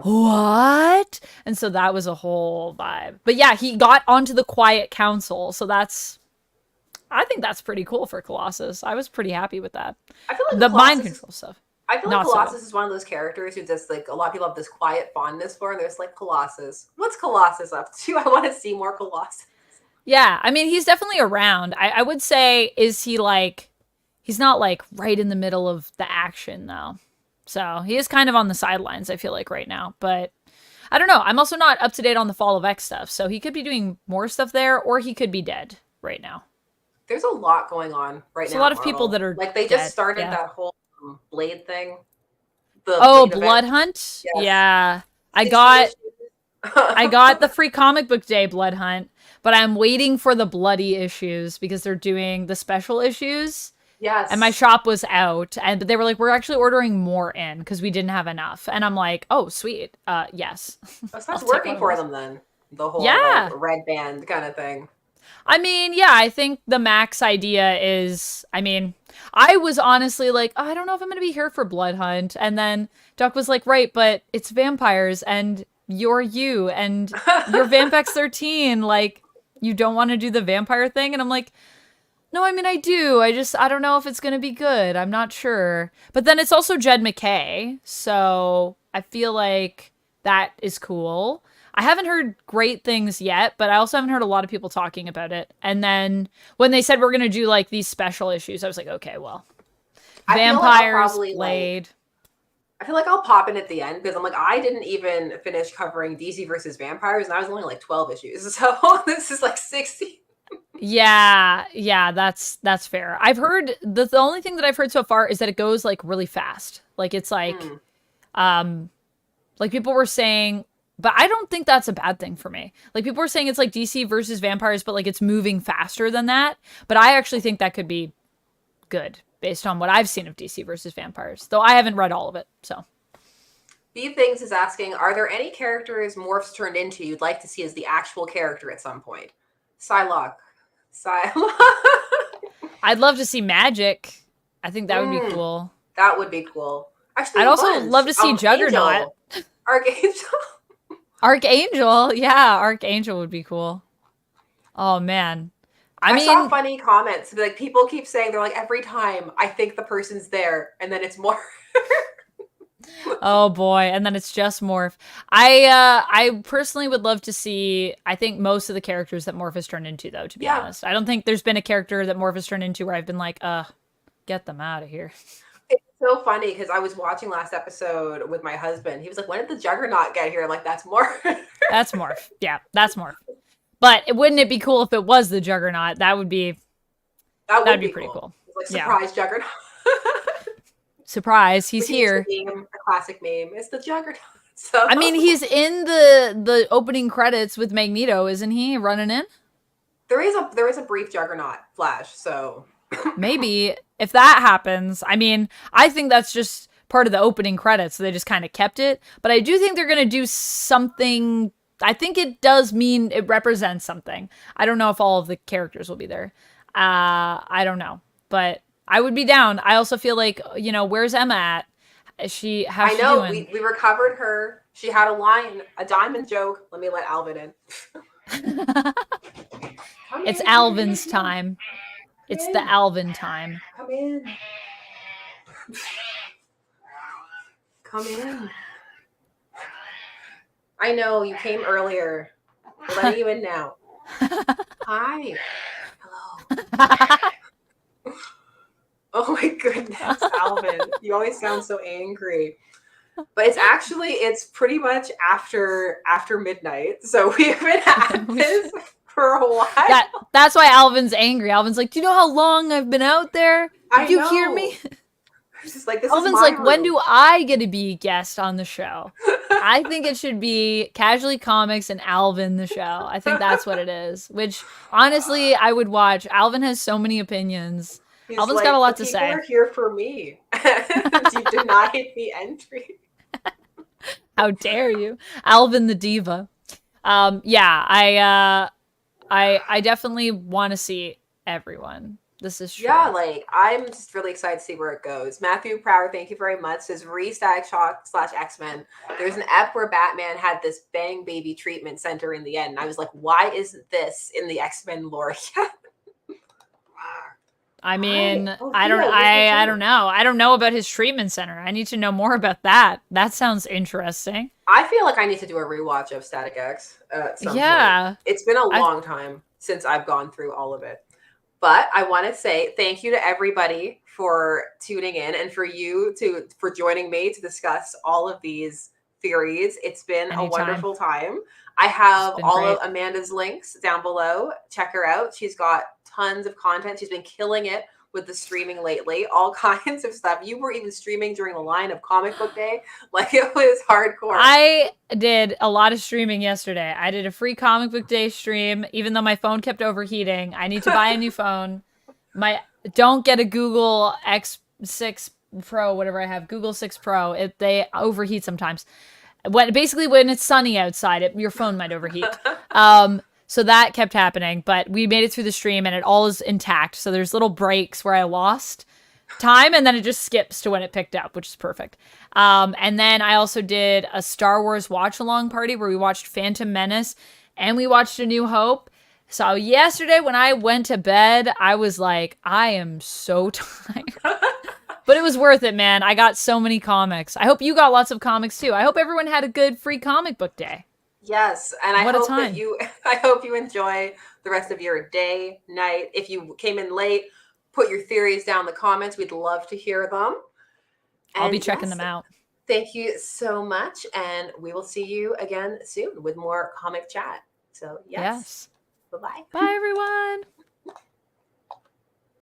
what? And so that was a whole vibe. But yeah, he got onto the Quiet Council. So I think that's pretty cool for Colossus. I was pretty happy with that. I feel like the mind control stuff. I feel like Colossus is one of those characters who just like a lot of people have this quiet fondness for. And there's like Colossus. What's Colossus up to? I want to see more Colossus. Yeah, I mean he's definitely around. I would say is he like he's not like right in the middle of the action though. So he is kind of on the sidelines, I feel like right now. But I don't know. I'm also not up to date on the Fall of X stuff. So he could be doing more stuff there or he could be dead right now. There's a lot going on right now. There's a lot of people that are like they dead. just started that whole Blade thing. Blood Hunt? Yes. Yeah. I got the free comic book day Blood Hunt, but I'm waiting for the bloody issues because they're doing the special issues. Yes. And my shop was out and they were like, we're actually ordering more in because we didn't have enough. And I'm like, oh, sweet. Yes. That's working for them then. The whole like, red band kind of thing. I mean, yeah, I think the Max idea is, I mean, I was honestly like, oh, I don't know if I'm going to be here for Blood Hunt. And then Duck was like, right, but it's vampires and you're you and you're Vampex 13. Like, you don't want to do the vampire thing? And I'm like, no, I mean, I do. I don't know if it's going to be good. I'm not sure. But then it's also Jed McKay. So I feel like that is cool. I haven't heard great things yet, but I also haven't heard a lot of people talking about it. And then when they said we're going to do like these special issues, I was like, okay, well, vampires, Blade. I feel like I'll pop in at the end because I'm like, I didn't even finish covering DC versus vampires and I was only like 12 issues. So this is like 60. Yeah, that's fair. I've heard the only thing that I've heard so far is that it goes like really fast. Like it's like, like people were saying, but I don't think that's a bad thing for me. Like people were saying it's like DC versus vampires, but like it's moving faster than that. But I actually think that could be good based on what I've seen of DC versus vampires, though I haven't read all of it. So B Things is asking, are there any characters Morphs turned into you'd like to see as the actual character at some point? Psylocke. I'd love to see Magic. I think that would be cool. That would be cool. Actually, I'd also love to see Juggernaut. Archangel. Yeah, Archangel would be cool. Oh, man. I mean, saw funny comments. Like people keep saying, they're like, every time I think the person's there, and then it's more. Oh boy, and then it's just Morph. I personally would love to see, I think most of the characters that Morph has turned into, though, to be Yeah. honest. I don't think there's been a character that Morph has turned into where I've been like, get them out of here. It's so funny because I was watching last episode with my husband. He was like, "When did the Juggernaut get here?" I'm like, that's more. That's Morph. Yeah, that's Morph. But wouldn't it be cool if it was the Juggernaut? That would be that'd be pretty cool. It's like, Yeah. surprise Juggernaut. Surprise, he's here. A classic meme. It's the Juggernaut. So I mean, he's in the opening credits with Magneto, isn't he? Running in? there is a brief Juggernaut flash, so Maybe if that happens, I mean, I think that's just part of the opening credits, so they just kind of kept it. But I do think they're going to do something. I think it does mean it represents something. I don't know if all of the characters will be there. I don't know, but I would be down. I also feel like, where's Emma at? How's she doing? we recovered her. She had a line, a diamond joke. Let me let Alvin in. It's Alvin's time. It's the Alvin time. Come in. Come in. I know you came earlier. We're letting you in now. Hi. Hello. Oh my goodness, Alvin. You always sound so angry. But it's pretty much after midnight. So we've been at this for a while. That's why Alvin's angry. Alvin's like, do you know how long I've been out there? Did you hear me? Just like, Alvin's like, when do I get to be a guest on the show? I think it should be Casually Comics and Alvin the show. I think that's what it is. Which, honestly, I would watch. Alvin has so many opinions. Alvin's got a lot to say. People are here for me. You denied me entry. How dare you, Alvin the diva? Yeah, I definitely want to see everyone. This is true. Yeah, like, I'm just really excited to see where it goes. Matthew Prower, thank you very much, says Restag Shock / X-Men. There's an ep where Batman had this Bang Baby treatment center in the end. And I was like, why isn't this in the X-Men lore yet? I mean, I don't know. I don't know about his treatment center. I need to know more about that. That sounds interesting. I feel like I need to do a rewatch of Static X at some point. It's been a long time since I've gone through all of it. But I want to say thank you to everybody for tuning in and for joining me to discuss all of these theories. It's been a wonderful time. I have all of Amanda's links down below. Check her out. She's got tons of content. She's been killing it with the streaming lately. All kinds of stuff. You were even streaming during the line of Comic Book Day. Like, it was hardcore. I did a lot of streaming yesterday. I did a free Comic Book Day stream, even though my phone kept overheating. I need to buy a new phone. Don't get a Google X6 Pro, whatever I have. Google 6 Pro. They overheat sometimes. When it's sunny outside, your phone might overheat. So that kept happening, but we made it through the stream and it all is intact. So there's little breaks where I lost time and then it just skips to when it picked up, which is perfect. And then I also did a Star Wars watch along party where we watched Phantom Menace and we watched A New Hope. So yesterday when I went to bed, I was like, I am so tired. But it was worth it, man. I got so many comics. I hope you got lots of comics too. I hope everyone had a good free comic book day. Yes, and I hope you enjoy the rest of your day, night. If you came in late, put your theories down in the comments. We'd love to hear them. I'll be checking them out. Thank you so much, and we will see you again soon with more comic chat. So, yes. Bye-bye. Bye, everyone.